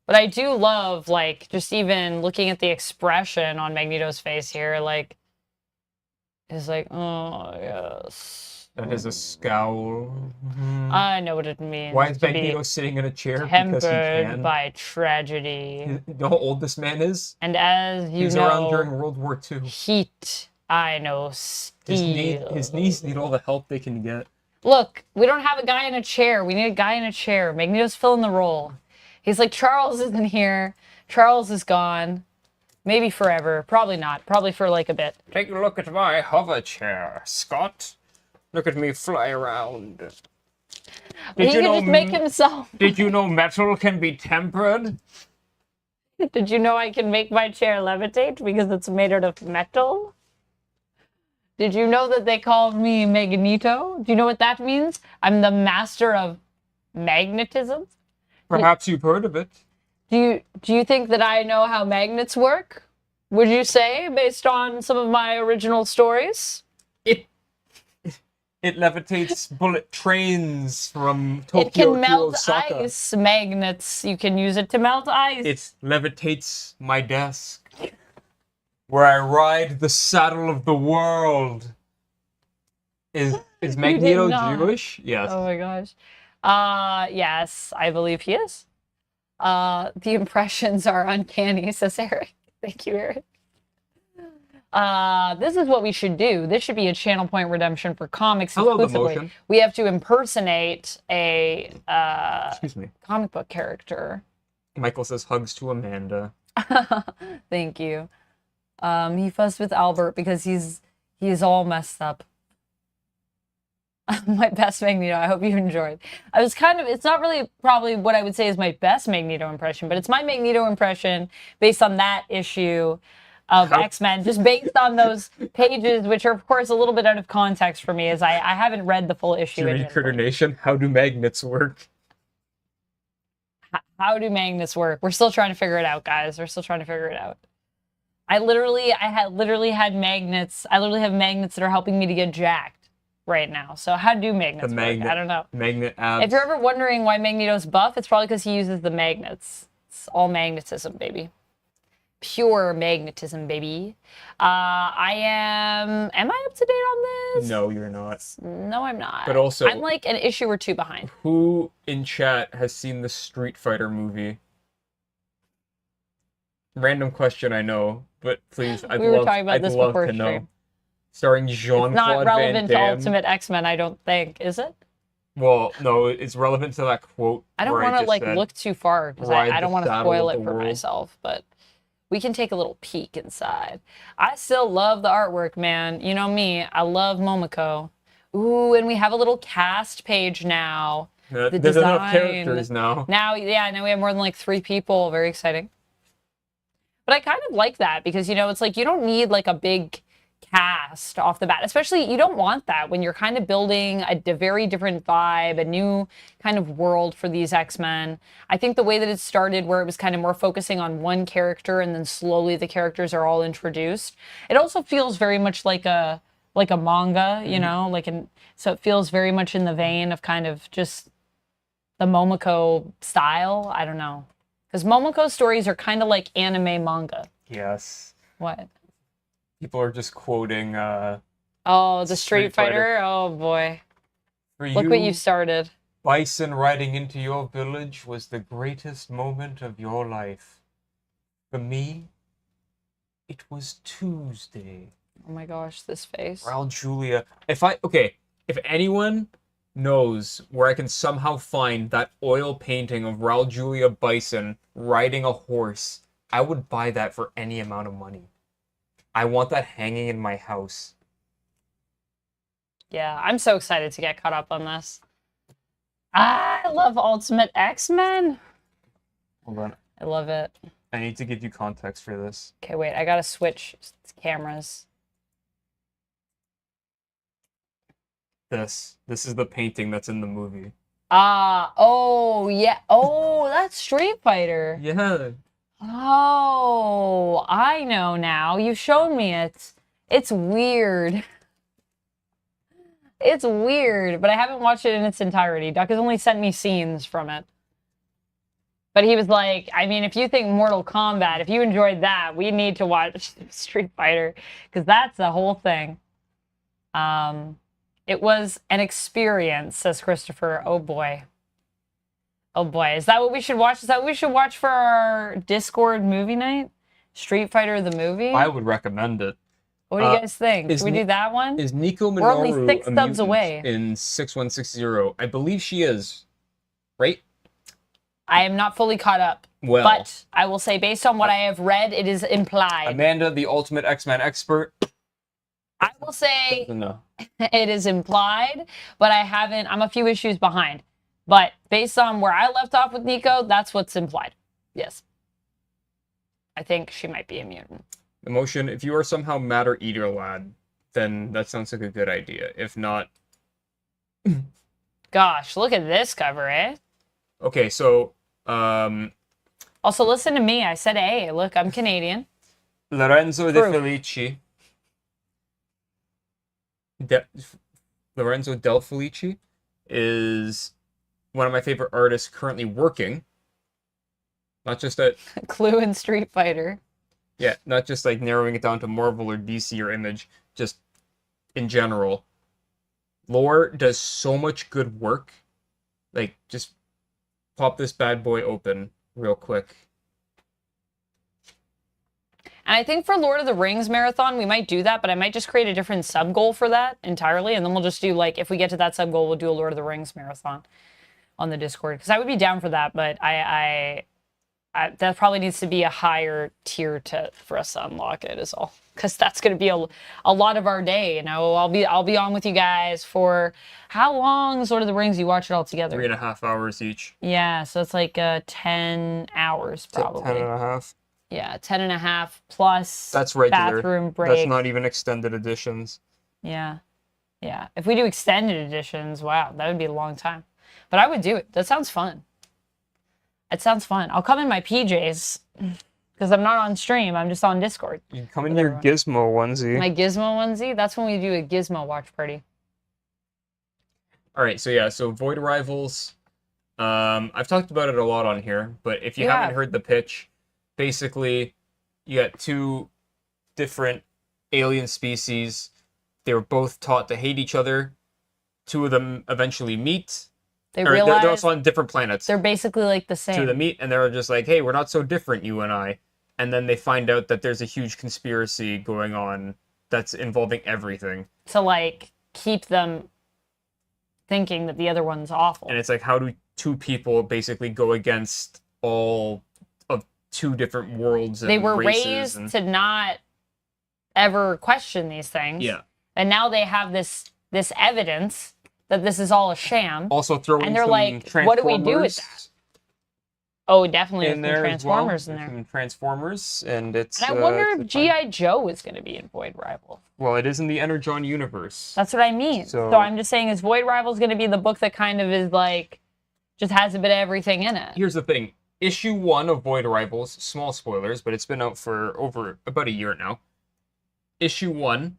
But I do love like just even looking at the expression on Magneto's face here, like it's like, oh yes. That has a scowl. I know what it means. Why is to be Magneto sitting in a chair? Because he tempered can. by tragedy. You know how old this man is? And as you He's know, around during World War II. heat, I know, steel. His knees need all the help they can get. Look, we don't have a guy in a chair. We need a guy in a chair. Magneto's filling the role. He's like, Charles isn't here. Charles is gone. Maybe forever. Probably not. Probably for like a bit. Take a look at my hover chair, Scott. Look at me fly around. He could just make himself. Did you know metal can be tempered? Did you know I can make my chair levitate because it's made out of metal? Did you know that they call me Magneto? Do you know what that means? I'm the master of magnetism. Perhaps you've heard of it. Do you think that I know how magnets work? Would you say, based on some of my original stories? It levitates bullet trains from Tokyo It can to melt Osaka. ice. Magnets. You can use it to melt ice. It levitates my desk, where I ride the saddle of the world. Is Magneto Jewish? Yes. Oh my gosh. Yes, I believe he is. The impressions are uncanny, says Eric. Thank you, Eric. This is what we should do. This should be a channel point redemption for comics exclusively. The motion. We have to impersonate a Excuse me. comic book character. Michael says hugs to Amanda. Thank you. He fussed with Albert because he's all messed up. My best Magneto. I hope you enjoyed. It's not really probably what I would say is my best Magneto impression, but it's my Magneto impression based on that issue of X-Men, just based on those pages, which are, of course, a little bit out of context for me, as I haven't read the full issue. Judy Critter Nation, how do magnets work? How do magnets work? We're still trying to figure it out, guys. We're still trying to figure it out. I literally have magnets. I literally have magnets that are helping me to get jacked right now. So how do magnets work? I don't know. Magnet abs. If you're ever wondering why Magneto's buff, it's probably because he uses the magnets. It's all magnetism, baby. Pure magnetism, baby. Am I up to date on this? No, you're not. No, I'm not. But also, I'm like an issue or two behind. Who in chat has seen the Street Fighter movie? Random question, I know, but please, We were talking about this before to know. stream. Starring It's Jean-Claude not Van relevant to Damme. Ultimate X-Men, I don't think. Is it? Well, no, it's relevant to that quote. I don't where want to just like said, look too far because "Ride I the don't want to saddle spoil of it the for world." myself, but we can take a little peek inside. I still love the artwork, man. You know me, I love Momoko. Ooh, and we have a little cast page now. The There's enough design. characters now. Now we have more than like 3 people. Very exciting. But I kind of like that because, you know, it's like you don't need like a big cast off the bat. Especially, you don't want that when you're kind of building a very different vibe, a new kind of world for these X-Men. I think the way that it started, where it was kind of more focusing on one character and then slowly the characters are all introduced. It also feels very much like a manga, you know, so it feels very much in the vein of kind of just the Momoko style. I don't know. Because Momoko stories are kind of like anime manga. Yes. What? People are just quoting. Oh, the Street Fighter? Oh boy. Look what you started. Bison riding into your village was the greatest moment of your life. For me, it was Tuesday. Oh my gosh, this face. Raul Julia. If anyone knows where I can somehow find that oil painting of Raul Julia Bison riding a horse, I would buy that for any amount of money. I want that hanging in my house. Yeah, I'm so excited to get caught up on this. I love Ultimate X-Men. Hold on. I love it. I need to give you context for this. Okay, wait, I gotta switch cameras. This is the painting that's in the movie. Oh, yeah. Oh, that's Street Fighter. Yeah. Oh, I know now. You've shown me it. It's weird. It's weird, but I haven't watched it in its entirety. Duck has only sent me scenes from it. But he was like, I mean, if you think Mortal Kombat, if you enjoyed that, we need to watch Street Fighter, because that's the whole thing. It was an experience, says Christopher. Oh boy. Oh boy. Is that what we should watch? Is that what we should watch for our Discord movie night? Street Fighter the movie? I would recommend it. What do you guys think? Should we do that one? Is Nico Minoru We're only 6 a subs mutant away. in 6160? I believe she is. Right? I am not fully caught up. Well, but I will say, based on what I have read, it is implied. Amanda, the ultimate X-Men expert. I will say No. it is implied, but I'm a few issues behind. But based on where I left off with Nico, that's what's implied. Yes. I think she might be a mutant. Emotion, if you are somehow Matter Eater Lad, then that sounds like a good idea. If not... Gosh, look at this cover, eh? Okay, so... Also, listen to me. I said A. Look, I'm Canadian. Lorenzo De Felici. Lorenzo Del Felici is one of my favorite artists currently working. Not just at... Clue and Street Fighter. Yeah, not just like narrowing it down to Marvel or DC or Image, just in general. Lore does so much good work. Like, just pop this bad boy open real quick. And I think for Lord of the Rings marathon, we might do that, but I might just create a different sub goal for that entirely. And then we'll just do, like, if we get to that sub goal, we'll do a Lord of the Rings marathon on the Discord. Because I would be down for that, but I that probably needs to be a higher tier for us to unlock it is all. Because that's going to be a lot of our day, you know. I'll be on with you guys for how long is Lord of the Rings? You watch it all together? 3.5 hours each. Yeah, so it's like 10 hours probably. 10.5. Yeah, 10.5 plus that's regular. Bathroom break. That's not even extended editions. Yeah. Yeah. If we do extended editions, wow, that would be a long time. But I would do it. That sounds fun. It sounds fun. I'll come in my PJs because I'm not on stream. I'm just on Discord. You can come in your Gizmo onesie. My Gizmo onesie? That's when we do a Gizmo watch party. All right, so yeah, so Void Rivals. I've talked about it a lot on here, but if you haven't heard the pitch, basically, you got two different alien species. They were both taught to hate each other. Two of them eventually meet. They're also on different planets. They're basically like the same. Two of them meet, and they're just like, hey, we're not so different, you and I. And then they find out that there's a huge conspiracy going on that's involving everything. To, like, keep them thinking that the other one's awful. And it's like, how do two people basically go against all of two different worlds and they were races raised to not ever question these things. Yeah. And now they have this evidence that this is all a sham. Also throwing and they're some like, what do we do with that? Oh, definitely in there Transformers as well. in there. Some Transformers, and it's. And I wonder if G.I. Joe is going to be in Void Rivals. Well, it is in the Energon Universe. That's what I mean. So I'm just saying, is Void Rivals going to be the book that kind of is like, just has a bit of everything in it? Here's the thing. Issue 1 of Void Rivals, small spoilers, but it's been out for over about a year now. Issue 1.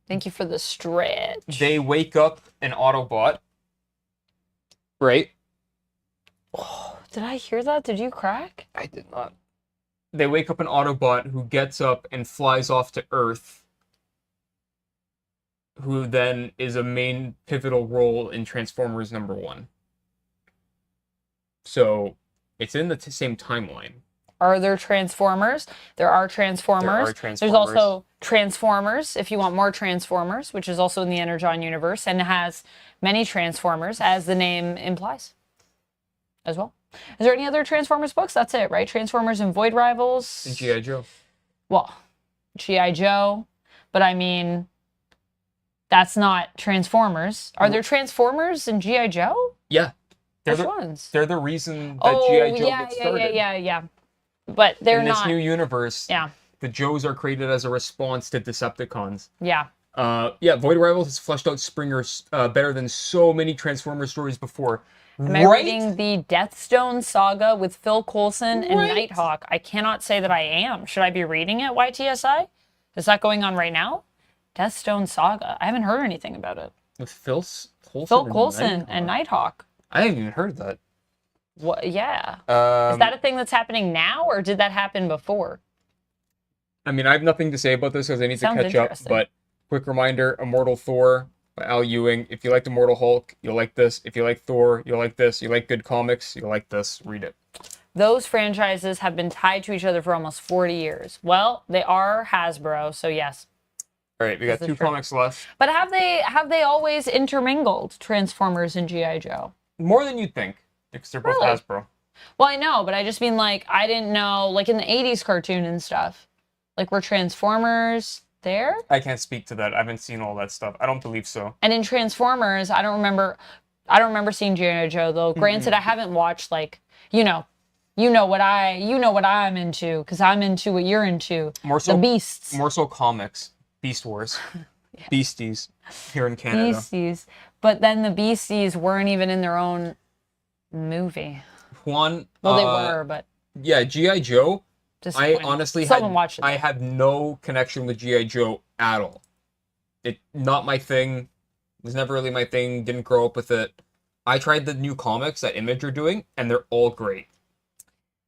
Thank you for the stretch. They wake up an Autobot. Right? Oh, did I hear that? Did you crack? I did not. They wake up an Autobot who gets up and flies off to Earth, who then is a main pivotal role in Transformers #1. So, it's in the same timeline. Are there Transformers? There are Transformers. There are Transformers. There's also Transformers, if you want more Transformers, which is also in the Energon Universe, and has many Transformers, as the name implies, as well. Is there any other Transformers books? That's it, right? Transformers and Void Rivals. And G.I. Joe. Well, G.I. Joe, but I mean, that's not Transformers. Are there Transformers in G.I. Joe? Yeah. Which ones? They're the reason that G.I. Joe gets started. Yeah. But they're in not. this new universe, yeah. The Joes are created as a response to Decepticons. Yeah. Void Rivals has fleshed out Springer better than so many Transformers stories before. Am I reading the Deathstone saga with Phil Coulson and Nighthawk? I cannot say that I am. Should I be reading it, YTSI? Is that going on right now? Deathstone saga. I haven't heard anything about it. With Phil Coulson and Nighthawk. I haven't even heard that. What? Yeah. Is that a thing that's happening now, or did that happen before? I mean, I have nothing to say about this because I need to catch up. But quick reminder: Immortal Thor by Al Ewing. If you liked Immortal Hulk, you'll like this. If you like Thor, you'll like this. You like good comics, you'll like this. Read it. Those franchises have been tied to each other for almost 40 years. Well, they are Hasbro, so yes. All right, we got 2 comics left. But have they always intermingled, Transformers and G.I. Joe? More than you'd think, because they're both Hasbro. Well, I know, but I just mean, like, I didn't know, like, in the 80s cartoon and stuff, like, were Transformers there? I can't speak to that. I haven't seen all that stuff. I don't believe so. And in Transformers, I don't remember seeing G.I. Joe, though. Granted, I haven't watched, like, you know what I'm into, because I'm into what you're into. More so, the Beasts. More so comics. Beast Wars. Yeah. Beasties here in Canada. Beasties. But then the Beasties weren't even in their own movie. Well, they were, but... Yeah, G.I. Joe, I honestly I have no connection with G.I. Joe at all. Not my thing. It was never really my thing. Didn't grow up with it. I tried the new comics that Image are doing, and they're all great.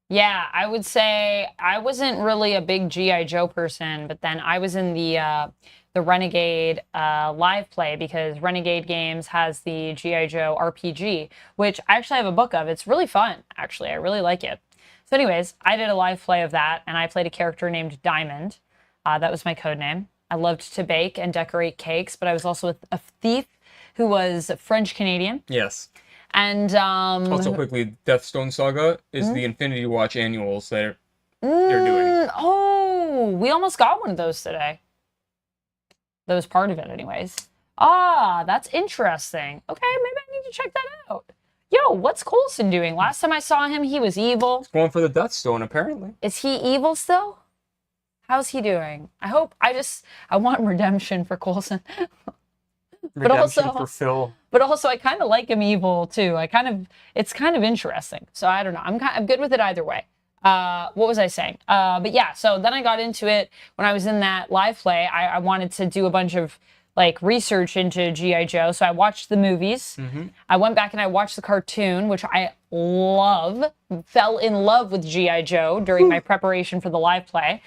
Yeah, I would say I wasn't really a big G.I. Joe person, but then I was in the Renegade live play because Renegade Games has the G.I. Joe RPG, which I actually have a book of. It's really fun, actually. I really like it. So anyways, I did a live play of that, and I played a character named Diamond. That was my code name. I loved to bake and decorate cakes, but I was also a thief who was French-Canadian. Yes. And also quickly, Deathstone Saga is the Infinity Watch annuals that they're doing. Oh, we almost got one of those today. That was part of it anyways. Ah, that's interesting. Okay, maybe I need to check that out. Yo, what's Coulson doing? Last time I saw him, he was evil. He's going for the Deathstone, apparently. Is he evil still? How's he doing? I want redemption for Coulson. Redemption for Phil. But also, I kind of like him evil too. It's kind of interesting. So I don't know. I'm good with it either way. What was I saying? But yeah. So then I got into it when I was in that live play. I wanted to do a bunch of like research into G.I. Joe. So I watched the movies. I went back and I watched the cartoon, which I love. Fell in love with G.I. Joe during my preparation for the live play.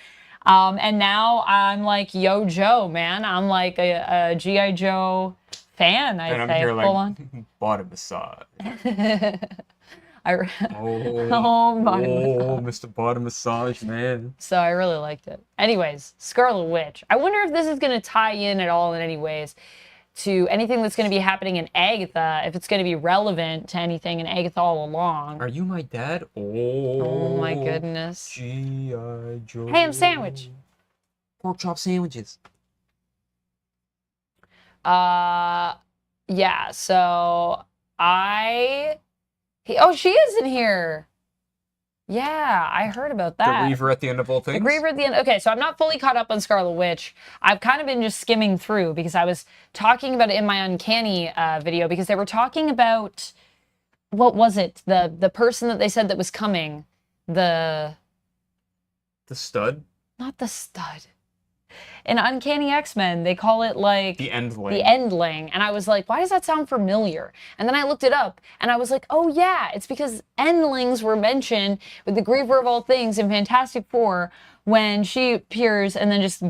And now I'm like, yo, Joe, man. I'm like a G.I. Joe fan, I'd And I'm say. here Full like, on. bottom massage. Oh my Oh, Mr. Bottom Massage, man. So I really liked it. Anyways, Scarlet Witch. I wonder if this is going to tie in at all in any ways to anything that's going to be happening in Agatha, if it's going to be relevant to anything in Agatha all along. Are you my dad? Oh my goodness. G.I. Joe. Ham sandwich. Pork chop sandwiches. Yeah, so oh, she is in here. Yeah, I heard about that. The Reaver at the end of all things? The Reaver at the end. Okay, so I'm not fully caught up on Scarlet Witch. I've kind of been just skimming through because I was talking about it in my Uncanny video because they were talking about, what was it? The person that they said that was coming. The Stud? Not the Stud. In Uncanny X-Men, they call it like... The Endling. The Endling. And I was like, why does that sound familiar? And then I looked it up, and I was like, oh yeah, it's because Endlings were mentioned with the Griever of all things in Fantastic Four when she appears and then just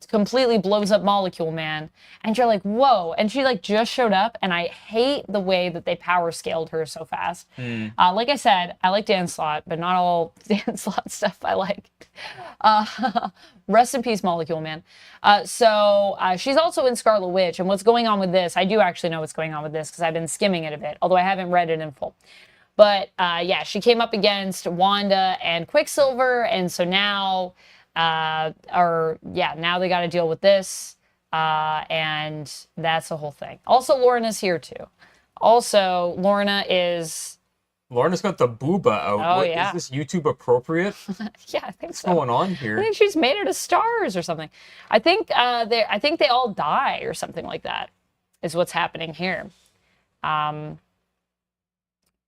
completely blows up Molecule Man. And you're like, whoa. And she like just showed up, and I hate the way that they power scaled her so fast. Like I said, I like Dan Slott, but not all Dan Slott stuff I like. Rest in peace, Molecule Man. So she's also in Scarlet Witch, and what's going on with this, I do actually know what's going on with this because I've been skimming it a bit, although I haven't read it in full. But yeah, she came up against Wanda and Quicksilver, and so now, now they got to deal with this, and that's the whole thing. Also, Lorna's here too. Also, Lorna's got the booba out. Oh, yeah. Is this YouTube appropriate? Yeah, I think What's so. going on here? I think she's made it of stars or something. I think they all die or something like that is what's happening here.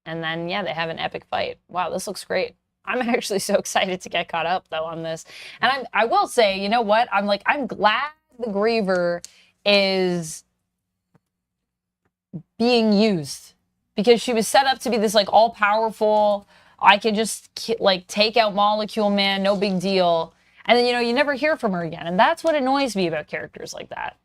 And then, yeah, they have an epic fight. Wow, this looks great. I'm actually so excited to get caught up, though, on this. And I will say, you know what? I'm glad the Griever is being used. Because she was set up to be this, like, all-powerful, I can just, like, take out Molecule Man, no big deal. And then, you know, you never hear from her again. And that's what annoys me about characters like that.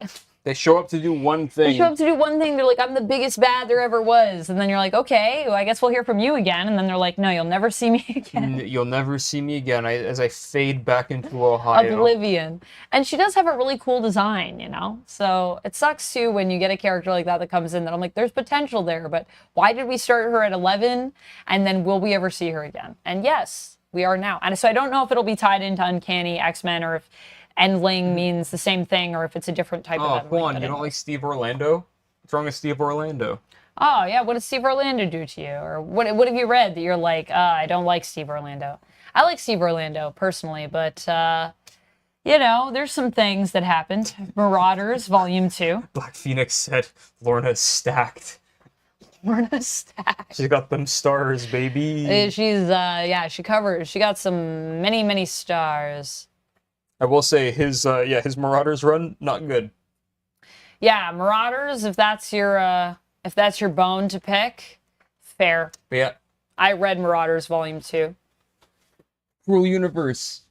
They show up to do one thing. They show up to do one thing. They're like, I'm the biggest bad there ever was. And then you're like, okay, well, I guess we'll hear from you again. And then they're like, no, you'll never see me again. You'll never see me again as I fade back into Ohio. Oblivion. And she does have a really cool design, you know? So it sucks, too, when you get a character like that comes in that I'm like, there's potential there. But why did we start her at 11? And then will we ever see her again? And yes, we are now. And so I don't know if it'll be tied into Uncanny X-Men or if Endling means the same thing, or if it's a different type of Endling. Oh, Juan, you don't like Steve Orlando? What's wrong with Steve Orlando? Oh, yeah, what did Steve Orlando do to you? Or what have you read that you're like, I don't like Steve Orlando? I like Steve Orlando, personally, but, you know, there's some things that happened. Marauders, Volume 2. Black Phoenix said, Lorna's stacked. Lorna's stacked. She's got them stars, baby. She's, yeah, she got some many, many stars. I will say his Marauders run, not good. Yeah, Marauders, if that's your bone to pick, fair. Yeah. I read Marauders Volume 2. Cruel Universe.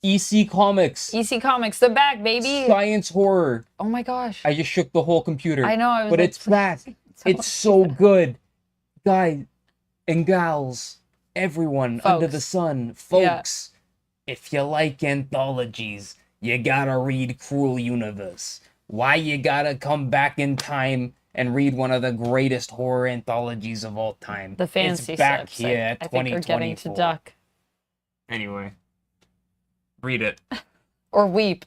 EC Comics. EC Comics, they're back, baby. Science horror. Oh my gosh. I just shook the whole computer. I know. But it's back. It's so good. Guys and gals, everyone under the sun, folks. Yeah. If you like anthologies, you gotta read Cruel Universe. Why you gotta come back in time and read one of the greatest horror anthologies of all time? The fancy it's back stuff. here at 2024. I think we're getting to Duck. Anyway, read it. Or weep.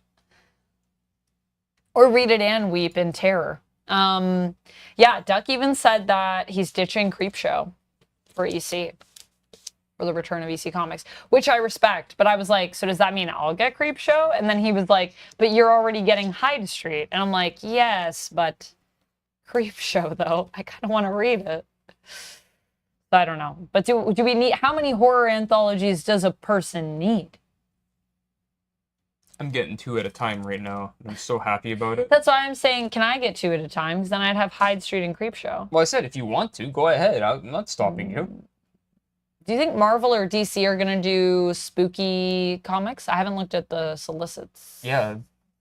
Or read it and weep in terror. Yeah, Duck even said that he's ditching Creepshow for EC. For the return of EC Comics, which I respect, but I was like, so does that mean I'll get Creepshow? And then he was like, but you're already getting Hyde Street. And I'm like, yes, but Creepshow, though, I kind of want to read it. So I don't know. But do we need, how many horror anthologies does a person need? I'm getting 2 at a time right now, and I'm so happy about it. That's why I'm saying, can I get 2 at a time? Because then I'd have Hyde Street and Creepshow. Well, I said if you want to, go ahead. I'm not stopping you. Do you think Marvel or DC are going to do spooky comics? I haven't looked at the solicits. Yeah,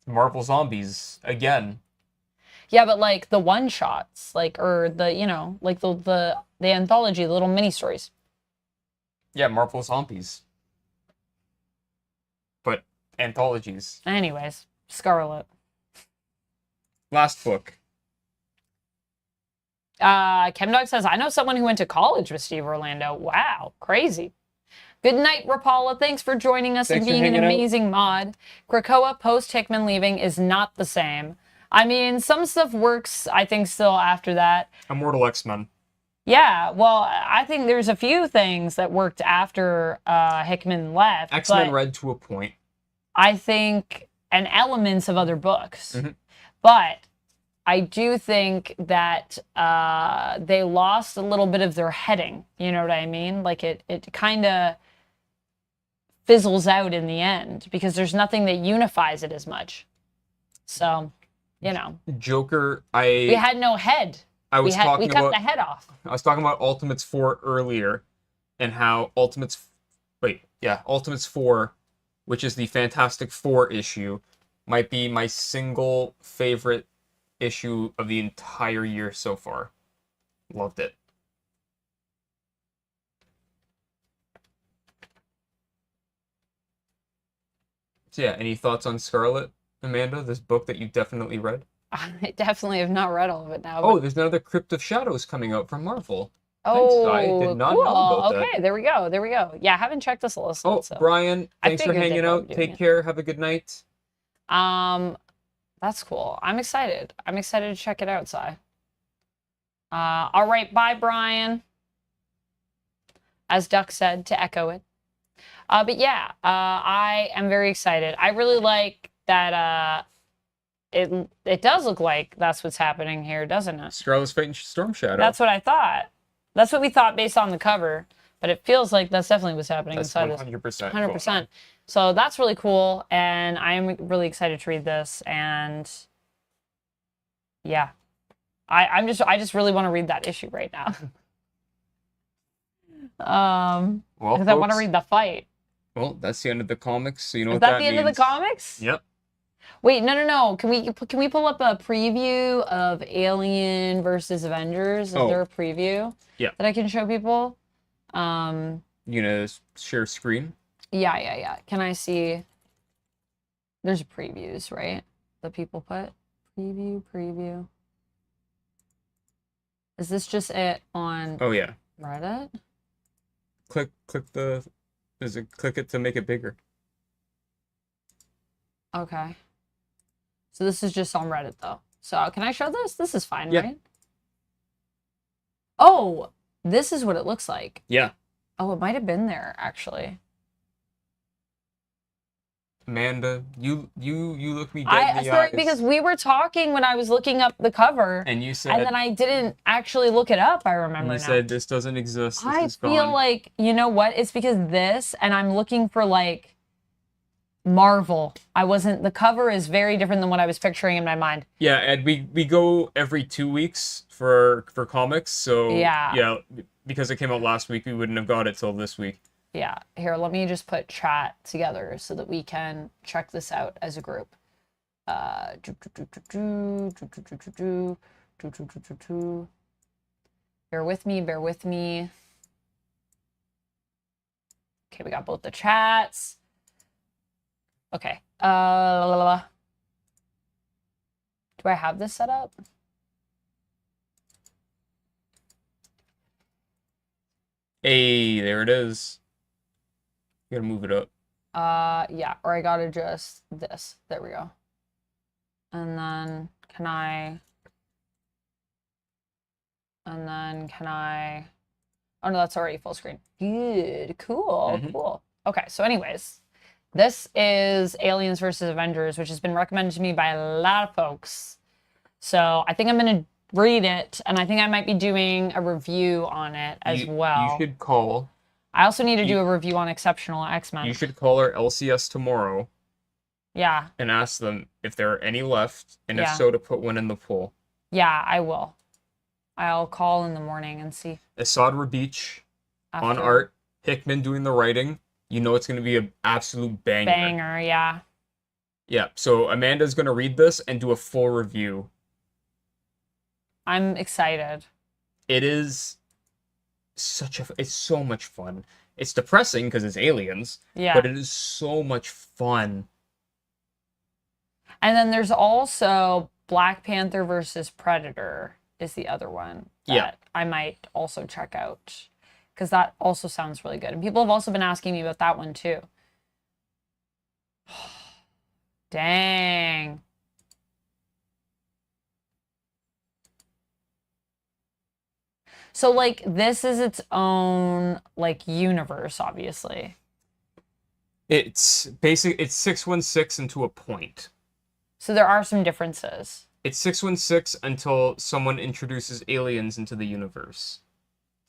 Marvel Zombies again. Yeah, but like the one-shots, like, or the, you know, like the anthology, the little mini-stories. Yeah, Marvel Zombies. But anthologies. Anyways, Scarlet. Last book. ChemDog says, I know someone who went to college with Steve Orlando. Wow, crazy. Good night, Rapala. Thanks for joining us and being an amazing mod. Krakoa post-Hickman leaving is not the same. I mean, some stuff works, I think, still after that. Immortal X-Men. Yeah, well, I think there's a few things that worked after Hickman left. X-Men read to a point. I think, and elements of other books. Mm-hmm. But I do think that they lost a little bit of their heading. You know what I mean? Like it kind of fizzles out in the end because there's nothing that unifies it as much. So, you know. Joker, we had no head. We cut the head off. I was talking about Ultimates 4 earlier and how Ultimates 4, which is the Fantastic Four issue, might be my single favorite issue of the entire year so far. Loved it. So yeah, any thoughts on Scarlet, Amanda? This book that you definitely read? I definitely have not read all of it now. Oh, there's another Crypt of Shadows coming out from Marvel. Oh, I did not know about that. Okay, there we go. There we go. Yeah, I haven't checked this list. Oh, so. Brian, thanks for hanging out. Take care. Have a good night. That's cool. I'm excited. I'm excited to check it out, Si. All right, bye, Brian. As Duck said, to echo it. But yeah, I am very excited. I really like that it does look like that's what's happening here, doesn't it? Scarlet's fighting Storm Shadow. That's what I thought. That's what we thought based on the cover. But it feels like that's definitely what's happening inside this. 100%. 100%. So that's really cool, and I am really excited to read this. And yeah, I just really want to read that issue right now. Well, because I want to read the fight. Well, that's the end of the comics. So you know what that means. Is that the end of the comics? Yep. Wait, no. Can we pull up a preview of Alien versus Avengers? Is there a preview? Yeah. That I can show people? You gonna share screen? Yeah. Can I see? There's previews, right? That people put preview. Is this just it on? Oh yeah. Reddit. Click the. Click it to make it bigger. Okay. So this is just on Reddit though. So can I show this? This is fine, right? Oh, this is what it looks like. Yeah. Oh, it might have been there actually. Amanda, you look me dead in the eyes. Because we were talking when I was looking up the cover. And you said. And then I didn't actually look it up, I remember now. You said this doesn't exist. I feel like, you know what? It's because this, and I'm looking for like Marvel. The cover is very different than what I was picturing in my mind. Yeah, and we go every 2 weeks for comics, so yeah, because it came out last week, we wouldn't have got it till this week. Yeah, here, let me just put chat together so that we can check this out as a group. Bear with me. Okay, we got both the chats. Okay. Do I have this set up? Hey, there it is. You gotta move it up. Yeah, or I gotta just this. There we go. And then can I? Oh no, that's already full screen. Good, cool. Okay, so anyways, this is Aliens versus Avengers, which has been recommended to me by a lot of folks. So I think I'm gonna read it, and I think I might be doing a review on it as well. You should call. I also need to do a review on Exceptional X-Men. You should call our LCS tomorrow Yeah. and ask them if there are any left, and if Yeah. so, to put one in the pool. Yeah, I will. I'll call in the morning and see. Assad Rabic on After art, Hickman doing the writing. You know it's going to be an absolute banger. banger, yeah. Yeah, so Amanda's going to read this and do a full review. I'm excited. It is it's so much fun. It's depressing because it's aliens, Yeah. but it is so much fun. And then there's also Black Panther versus Predator is the other one that Yeah. I might also check out, because that also sounds really good. And people have also been asking me about that one too. Dang. So, like, this is its own, like, universe, obviously. It's 616 into a point. So there are some differences. It's 616 until someone introduces aliens into the universe.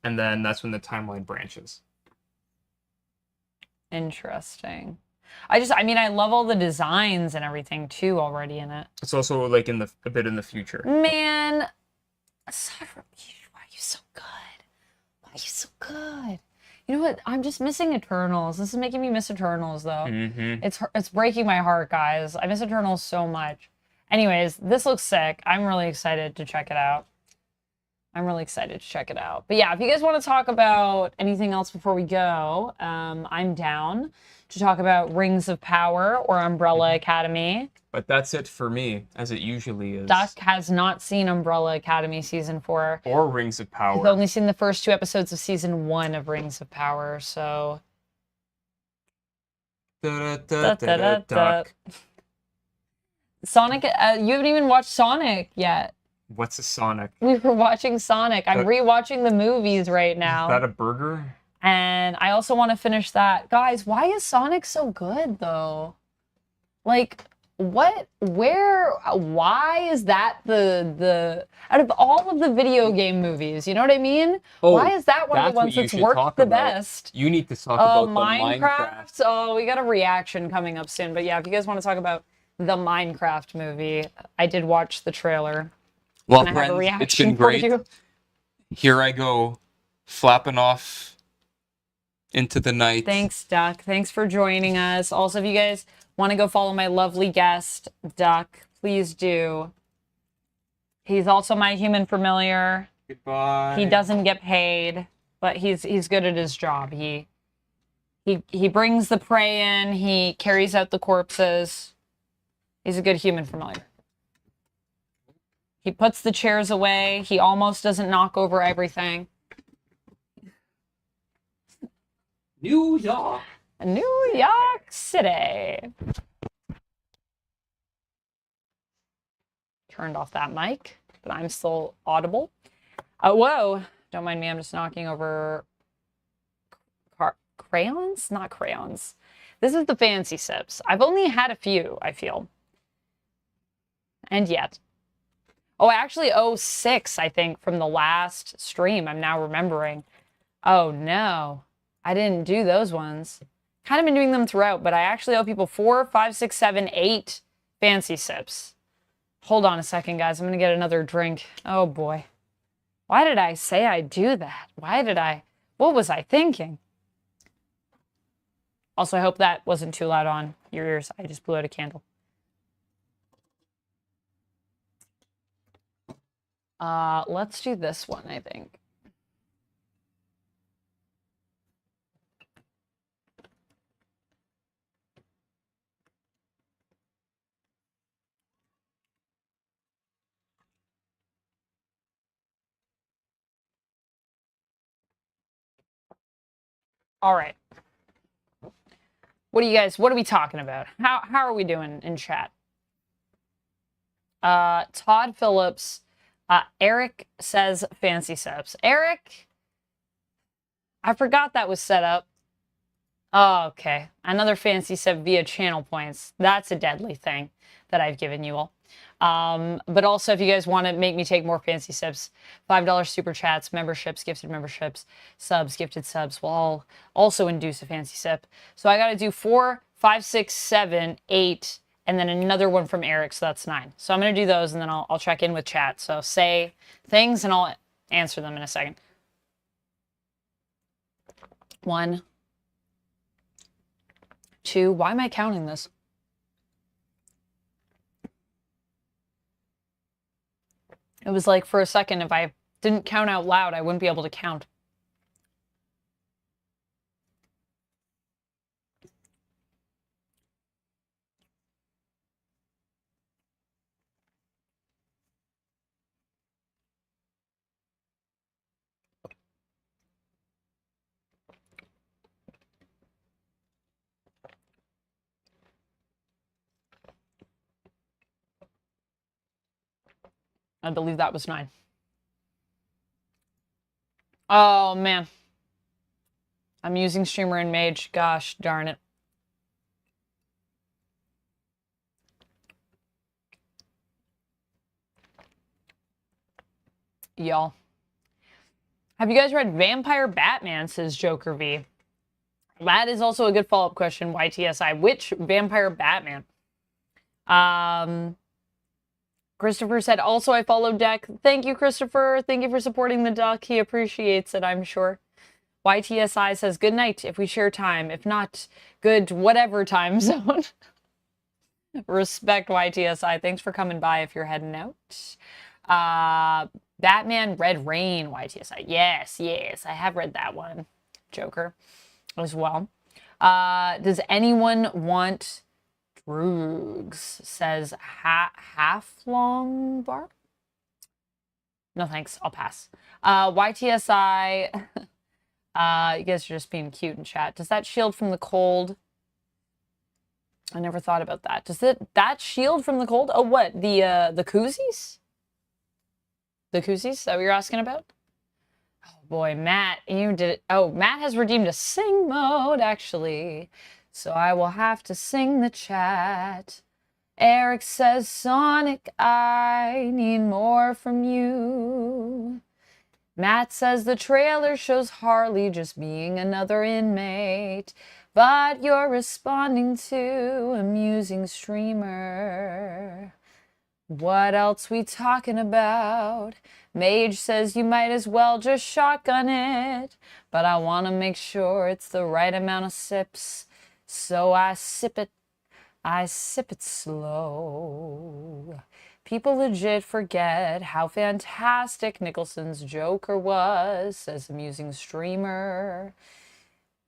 And then that's when the timeline branches. Interesting. I mean, I love all the designs and everything, too, already in it. It's also, like, a bit in the future. Man, why are you so good? Why are you so good? You know what? I'm just missing Eternals. This is making me miss Eternals, though. Mm-hmm. It's breaking my heart, guys. I miss Eternals so much. Anyways, this looks sick. I'm really excited to check it out. But yeah, if you guys want to talk about anything else before we go, I'm down to talk about Rings of Power or Umbrella Academy. But that's it for me, as it usually is. Duck has not seen Umbrella Academy Season 4. Or Rings of Power. He's only seen the first 2 episodes of Season 1 of Rings of Power, so... Duck. Sonic, you haven't even watched Sonic yet. What's a Sonic? We were watching Sonic. I'm rewatching the movies right now. Is that a burger? And I also want to finish that. Guys, why is Sonic so good, though? Like, why is that the out of all of the video game movies, you know what I mean? Oh, why is that one of the ones that's worked the best? You need to talk about the Minecraft. Oh, we got a reaction coming up soon. But yeah, if you guys want to talk about the Minecraft movie, I did watch the trailer. Well, friends, it's been great. Here I go, flapping off into the night. Thanks, Duck. Thanks for joining us. Also, if you guys want to go follow my lovely guest, Duck, please do. He's also my human familiar. Goodbye. He doesn't get paid, but he's good at his job. He brings the prey in. He carries out the corpses. He's a good human familiar. He puts the chairs away. He almost doesn't knock over everything. New York. New York City. Turned off that mic, but I'm still audible. Whoa. Don't mind me. I'm just knocking over crayons? Not crayons. This is the fancy sips. I've only had a few, I feel. And yet. Oh, I actually owe 6, I think, from the last stream. I'm now remembering. Oh, no. I didn't do those ones. Kind of been doing them throughout, but I actually owe people 4, 5, 6, 7, 8 fancy sips. Hold on a second, guys. I'm going to get another drink. Oh, boy. Why did I say I'd do that? What was I thinking? Also, I hope that wasn't too loud on your ears. I just blew out a candle. Let's do this one, I think. All right. What are we talking about? How are we doing in chat? Todd Phillips, Eric says fancy subs. Eric, I forgot that was set up. Oh, okay. Another fancy sub via channel points. That's a deadly thing that I've given you all. But also, if you guys want to make me take more fancy subs, $5 super chats, memberships, gifted memberships, subs, gifted subs will all also induce a fancy sip. So I got to do 4, 5, 6, 7, 8, and then another one from Eric, so that's 9. So I'm going to do those, and then I'll check in with chat. So say things, and I'll answer them in a second. 1, 2. Why am I counting this? It was like for a second, if I didn't count out loud, I wouldn't be able to count. I believe that was 9. Oh, man. I'm using Streamer and Mage. Gosh darn it. Y'all. Have you guys read Vampire Batman, says Joker V. That is also a good follow-up question, YTSI. Which Vampire Batman? Christopher said, also I followed Deck. Thank you, Christopher. Thank you for supporting the duck. He appreciates it, I'm sure. YTSI says, good night if we share time. If not, good whatever time zone. Respect, YTSI. Thanks for coming by if you're heading out. Batman Red Rain, YTSI. Yes, yes. I have read that one. Joker as well. Does anyone want Droogs? Says half long bar? No, thanks. I'll pass. YTSI. You guys are just being cute in chat. Does that shield from the cold? I never thought about that. Does that shield from the cold? Oh, what? The koozies? The koozies? Is that what you're asking about? Oh boy, Matt, you did it. Oh, Matt has redeemed a sing mode, actually. So I will have to sing the chat. Eric says, Sonic, I need more from you. Matt says the trailer shows Harley just being another inmate, but you're responding to amusing streamer. What else we talking about? Mage says you might as well just shotgun it, but I want to make sure it's the right amount of sips, so I sip it slow. People legit forget how fantastic Nicholson's Joker was, says amusing streamer.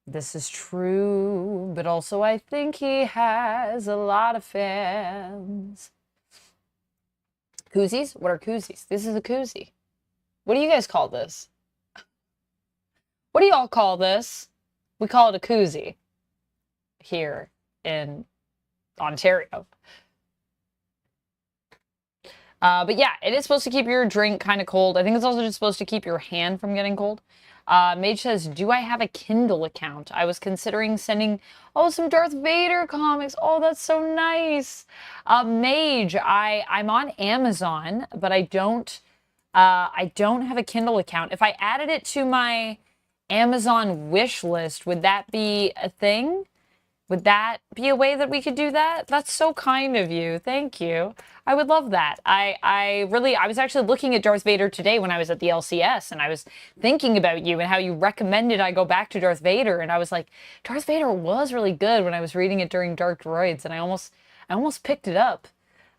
This is true, but also I think he has a lot of fans. Koozies? What are koozies? This is a koozie. What do you guys call this? What do y'all call this? We call it a koozie here in Ontario. But yeah, it is supposed to keep your drink kind of cold. I think it's also just supposed to keep your hand from getting cold. Mage says, do I have a Kindle account? I was considering sending, some Darth Vader comics. Oh, that's so nice. Mage, I'm on Amazon, but I don't have a Kindle account. If I added it to my Amazon wish list, would that be a thing? Would that be a way that we could do that? That's so kind of you. Thank you. I would love that. I was actually looking at Darth Vader today when I was at the LCS, and I was thinking about you and how you recommended I go back to Darth Vader, and I was like, Darth Vader was really good when I was reading it during Dark Droids, and I almost picked it up.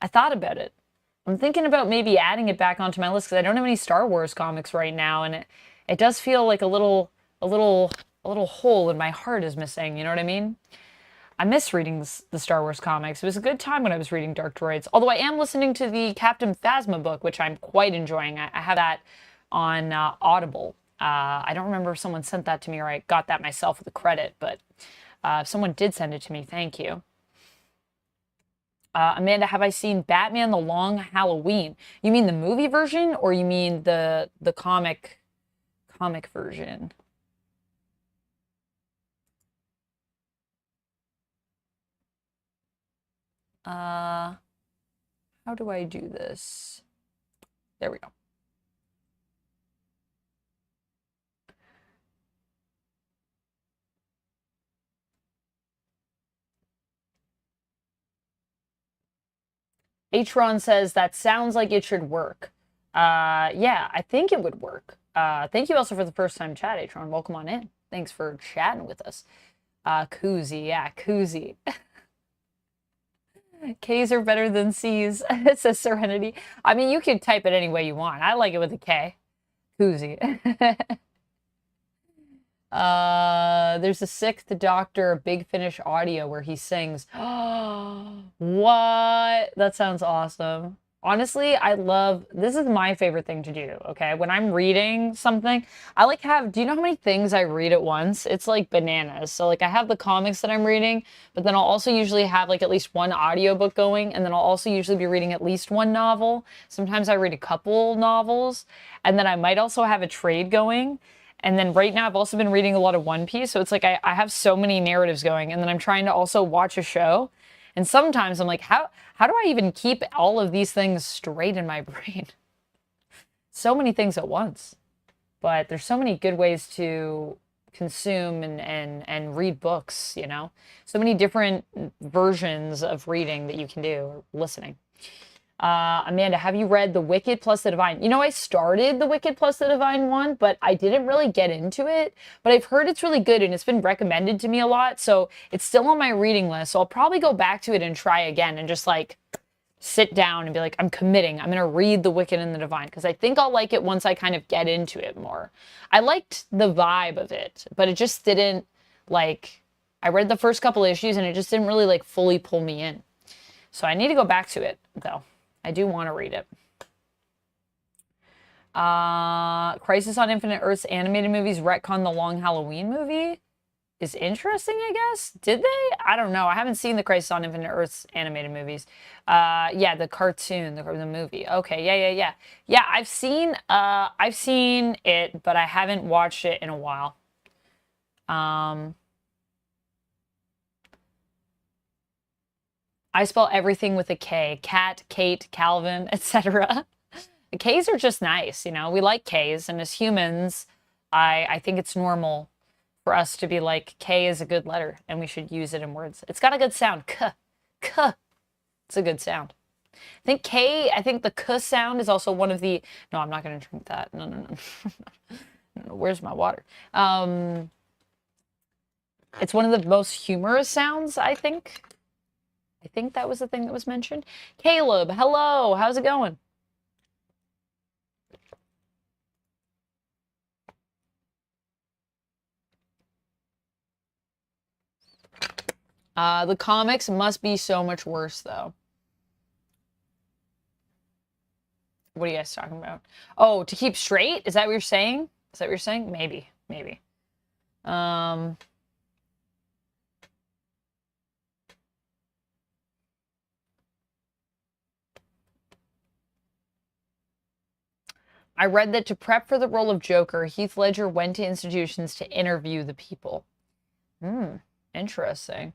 I thought about it. I'm thinking about maybe adding it back onto my list because I don't have any Star Wars comics right now, and it does feel like a little hole in my heart is missing. You know what I mean? I miss reading the Star Wars comics. It was a good time when I was reading Dark Droids. Although I am listening to the Captain Phasma book, which I'm quite enjoying. I have that on Audible. I don't remember if someone sent that to me or I got that myself with a credit, but if someone did send it to me, thank you. Amanda, have I seen Batman the Long Halloween? You mean the movie version or you mean the comic version? How do I do this? There we go. Atron says, that sounds like it should work. Yeah, I think it would work. Thank you also for the first time chat, Atron. Welcome on in. Thanks for chatting with us. Koozie, yeah, koozie. K's are better than C's, it says Serenity. I mean, you can type it any way you want. I like it with a K. Koozie. There's a Sixth Doctor Big Finish audio where he sings. What? That sounds awesome. Honestly, I love, this is my favorite thing to do, okay? When I'm reading something, I like have, do you know how many things I read at once? It's like bananas. So like I have the comics that I'm reading, but then I'll also usually have like at least one audiobook going, and then I'll also usually be reading at least one novel. Sometimes I read a couple novels, and then I might also have a trade going. And then right now I've also been reading a lot of One Piece, so it's like I have so many narratives going, and then I'm trying to also watch a show. And sometimes I'm like, how do I even keep all of these things straight in my brain? So many things at once. But there's so many good ways to consume and read books, you know? So many different versions of reading that you can do, or listening. Amanda, have you read The Wicked plus the Divine? You know, I started The Wicked plus the Divine one, but I didn't really get into it. But I've heard it's really good, and it's been recommended to me a lot, so it's still on my reading list. So I'll probably go back to it and try again and just like sit down and be like, I'm committing. I'm gonna read The Wicked and the Divine, because I think I'll like it once I kind of get into it more. I liked the vibe of it, but it just didn't, like, I read the first couple issues and it just didn't really like fully pull me in. So I need to go back to it though. I do want to read it. Crisis on Infinite Earths animated movies retcon the Long Halloween movie is interesting, I guess. Did they? I don't know. I haven't seen the Crisis on Infinite Earths animated movies. Yeah, the cartoon, the movie. Okay, yeah. Yeah, I've seen it, but I haven't watched it in a while. I spell everything with a K. Cat, Kate, Calvin, etc. The K's are just nice, you know? We like K's, and as humans, I think it's normal for us to be like, K is a good letter, and we should use it in words. It's got a good sound. K. K. It's a good sound. I think the K sound is also one of the... No, I'm not going to drink that. No. No. Where's my water? It's one of the most humorous sounds, I think. I think that was the thing that was mentioned. Caleb, hello. How's it going? The comics must be so much worse, though. What are you guys talking about? Oh, to keep straight? Is that what you're saying? Is that what you're saying? Maybe. I read that to prep for the role of Joker, Heath Ledger went to institutions to interview the people. Interesting.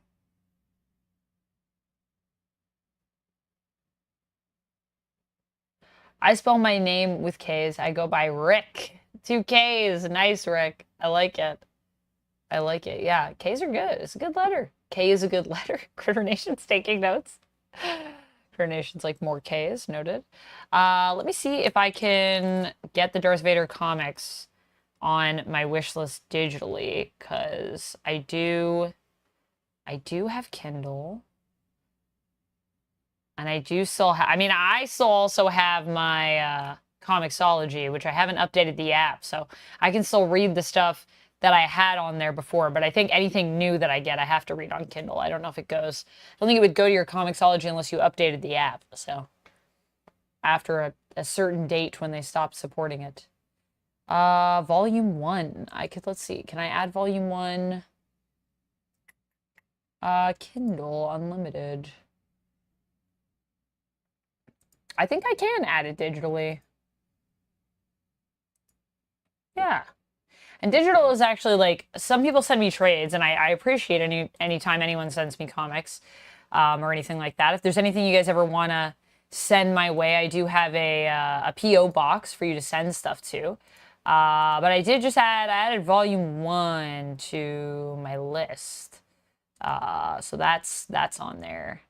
I spell my name with K's. I go by Rick. 2 K's. Nice, Rick. I like it. Yeah, K's are good. It's a good letter. K is a good letter. Critter Nation's taking notes. Critter Nation's like more K's. Noted. Let me see if I can get the Darth Vader comics on my wish list digitally, because I do have Kindle. And I do still have, I still also have my Comixology, which I haven't updated the app, so I can still read the stuff that I had on there before, but I think anything new that I get, I have to read on Kindle. I don't know if it goes, I don't think it would go to your Comixology unless you updated the app, so after a certain date when they stopped supporting it. Volume 1, let's see, can I add Volume 1? Kindle Unlimited. I think I can add it digitally. Yeah. And digital is actually like, some people send me trades, and I appreciate any time anyone sends me comics or anything like that. If there's anything you guys ever want to send my way, I do have a P.O. box for you to send stuff to. But I did just I added Volume 1 to my list. So that's on there.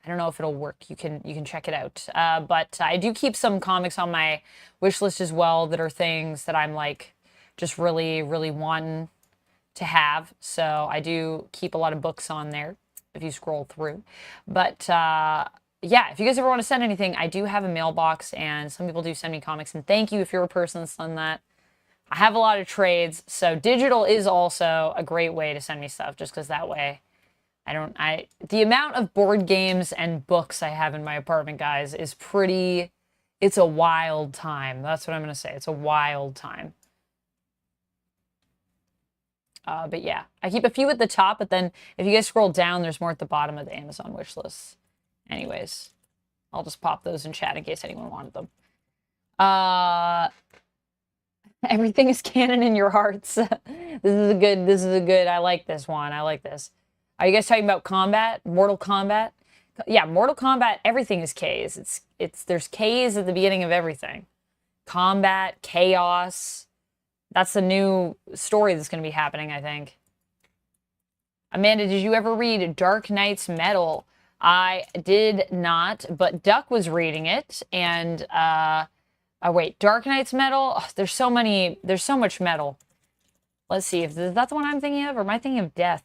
I don't know if it'll work. You can check it out. But I do keep some comics on my wish list as well that are things that I'm like just really, really wanting to have. So I do keep a lot of books on there if you scroll through. But yeah, if you guys ever want to send anything, I do have a mailbox, and some people do send me comics. And thank you if you're a person that's done that. I have a lot of trades, so digital is also a great way to send me stuff, just because that way the amount of board games and books I have in my apartment, guys, is it's a wild time. That's what I'm going to say. It's a wild time. But yeah, I keep a few at the top, but then if you guys scroll down, there's more at the bottom of the Amazon wish list. Anyways, I'll just pop those in chat in case anyone wanted them. Everything is canon in your hearts. This is a good, I like this one. I like this. Are you guys talking about combat? Mortal Kombat? Yeah, Mortal Kombat, everything is Ks. There's Ks at the beginning of everything. Combat, chaos. That's the new story that's going to be happening, I think. Amanda, did you ever read Dark Knight's Metal? I did not, but Duck was reading it, and oh wait, Dark Knight's Metal? Oh, there's so much metal. Let's see, is that the one I'm thinking of, or am I thinking of Death?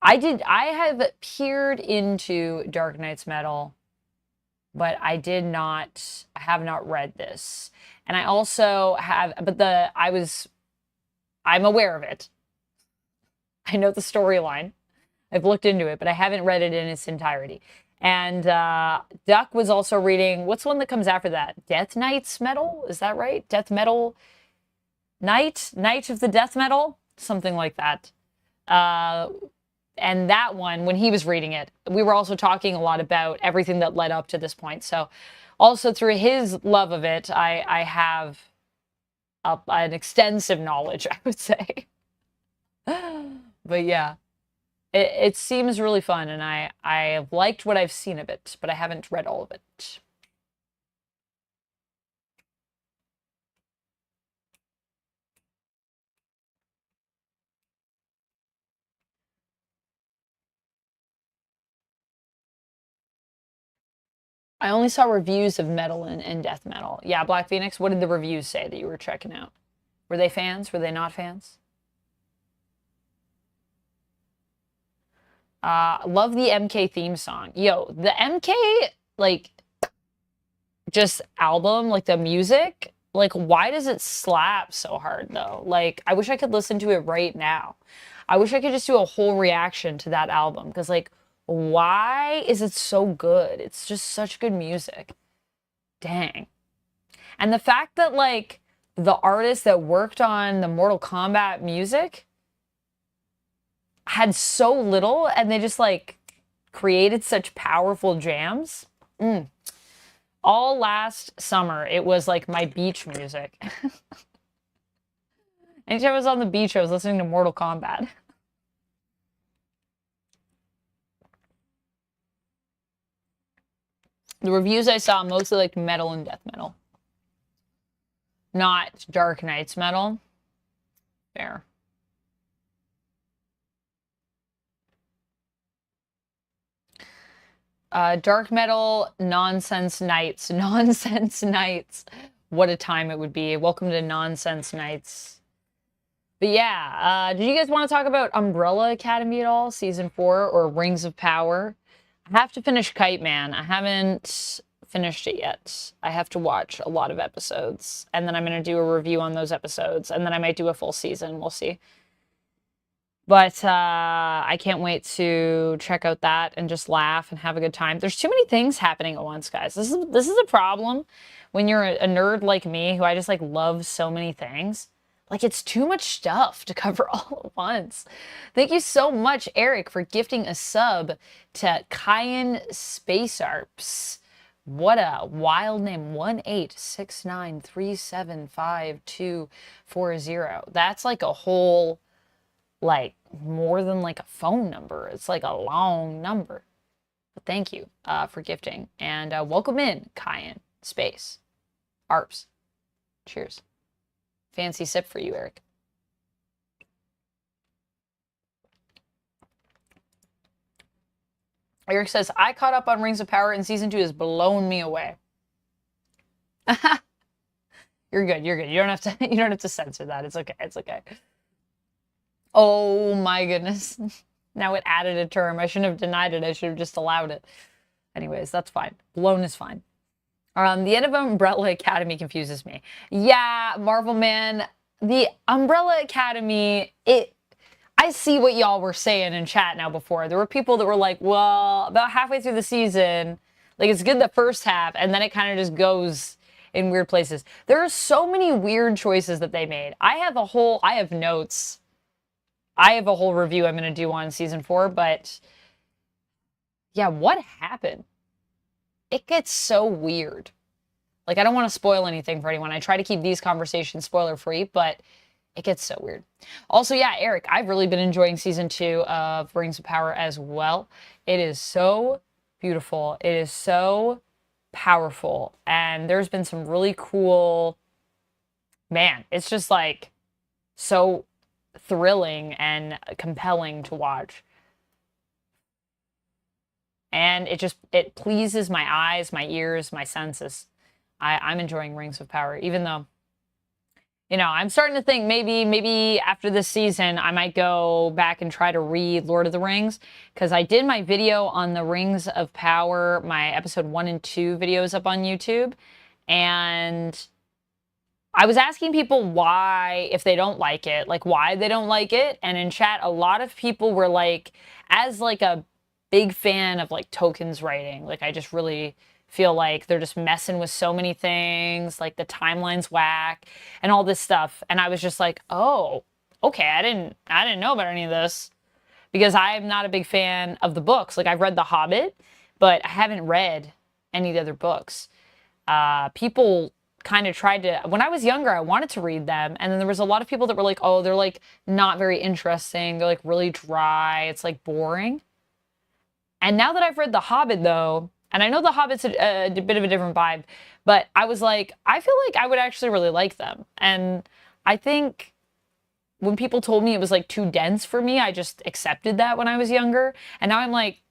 I have peered into Dark Knight's Metal, but I have not read this. And I also have, I'm aware of it. I know the storyline. I've looked into it, but I haven't read it in its entirety. And Duck was also reading, what's one that comes after that? Death Knight's Metal? Is that right? Death Metal Knight? Knight of the Death Metal? Something like that. And that one, when he was reading it, we were also talking a lot about everything that led up to this point. So also through his love of it, I have an extensive knowledge, I would say. But yeah, it seems really fun, and I have liked what I've seen of it, but I haven't read all of it. I only saw reviews of metal and death metal. Yeah, Black Phoenix, what did the reviews say that you were checking out? Were they fans? Were they not fans? Love the MK theme song. Yo, the MK, like, just album, like the music, like, why does it slap so hard, though? Like, I wish I could listen to it right now. I wish I could just do a whole reaction to that album, because, like, why is it so good? It's just such good music. Dang. And the fact that, like, the artist that worked on the Mortal Kombat music had so little, and they just, like, created such powerful jams. All last summer, it was, like, my beach music. Anytime I was on the beach, I was listening to Mortal Kombat. The reviews I saw mostly liked metal and death metal. Not Dark Knight's Metal. Fair. Dark Metal, Nonsense Nights. Nonsense Nights. What a time it would be. Welcome to Nonsense Nights. But yeah, did you guys want to talk about Umbrella Academy at all? Season 4 or Rings of Power? I have to finish Kite Man. I haven't finished it yet. I have to watch a lot of episodes, and then I'm going to do a review on those episodes, and then I might do a full season. We'll see. But I can't wait to check out that and just laugh and have a good time. There's too many things happening at once, guys. This is a problem when you're a nerd like me, who I just, like, love so many things. Like, it's too much stuff to cover all at once. Thank you so much, Eric, for gifting a sub to Cayenne Space Arps. What a wild name. 1-869-375-240. That's like a whole, like, more than like a phone number. It's like a long number. But thank you for gifting. And welcome in, Cayenne Space Arps. Cheers. Fancy sip for you, Eric. Eric says, I caught up on Rings of Power and season 2 has blown me away. You're good. You're good. You don't have to. You don't have to censor that. It's okay. It's okay. Oh my goodness. Now it added a term. I shouldn't have denied it. I should have just allowed it. Anyways, that's fine. Blown is fine. The end of Umbrella Academy confuses me. Yeah, Marvel Man. The Umbrella Academy. I see what y'all were saying in chat now before. There were people that were like, well, about halfway through the season, like it's good the first half, and then it kind of just goes in weird places. There are so many weird choices that they made. I have notes. I have a whole review I'm going to do on season 4, but yeah, what happened? It gets so weird. Like, I don't want to spoil anything for anyone. I try to keep these conversations spoiler-free, but it gets so weird. Also, yeah, Eric, I've really been enjoying season 2 of Rings of Power as well. It is so beautiful. It is so powerful. And there's been some really cool... Man, it's just like so thrilling and compelling to watch. And it pleases my eyes, my ears, my senses. I'm enjoying Rings of Power, even though, you know, I'm starting to think maybe after this season, I might go back and try to read Lord of the Rings, because I did my video on the Rings of Power, my episode 1 and 2 videos up on YouTube, and I was asking people why, if they don't like it, like why they don't like it, and in chat, a lot of people were like, as like a big fan of like Tolkien's writing, like I just really feel like they're just messing with so many things, like the timeline's whack and all this stuff. And I was just like, oh, okay, I didn't know about any of this, because I'm not a big fan of the books. Like, I've read The Hobbit, but I haven't read any of the other books. People kind of tried to, when I was younger, I wanted to read them, and then there was a lot of people that were like, oh, they're like not very interesting, they're like really dry, it's like boring. And now that I've read The Hobbit, though, and I know The Hobbit's a bit of a different vibe, but I was like, I feel like I would actually really like them. And I think when people told me it was like too dense for me, I just accepted that when I was younger. And now I'm like,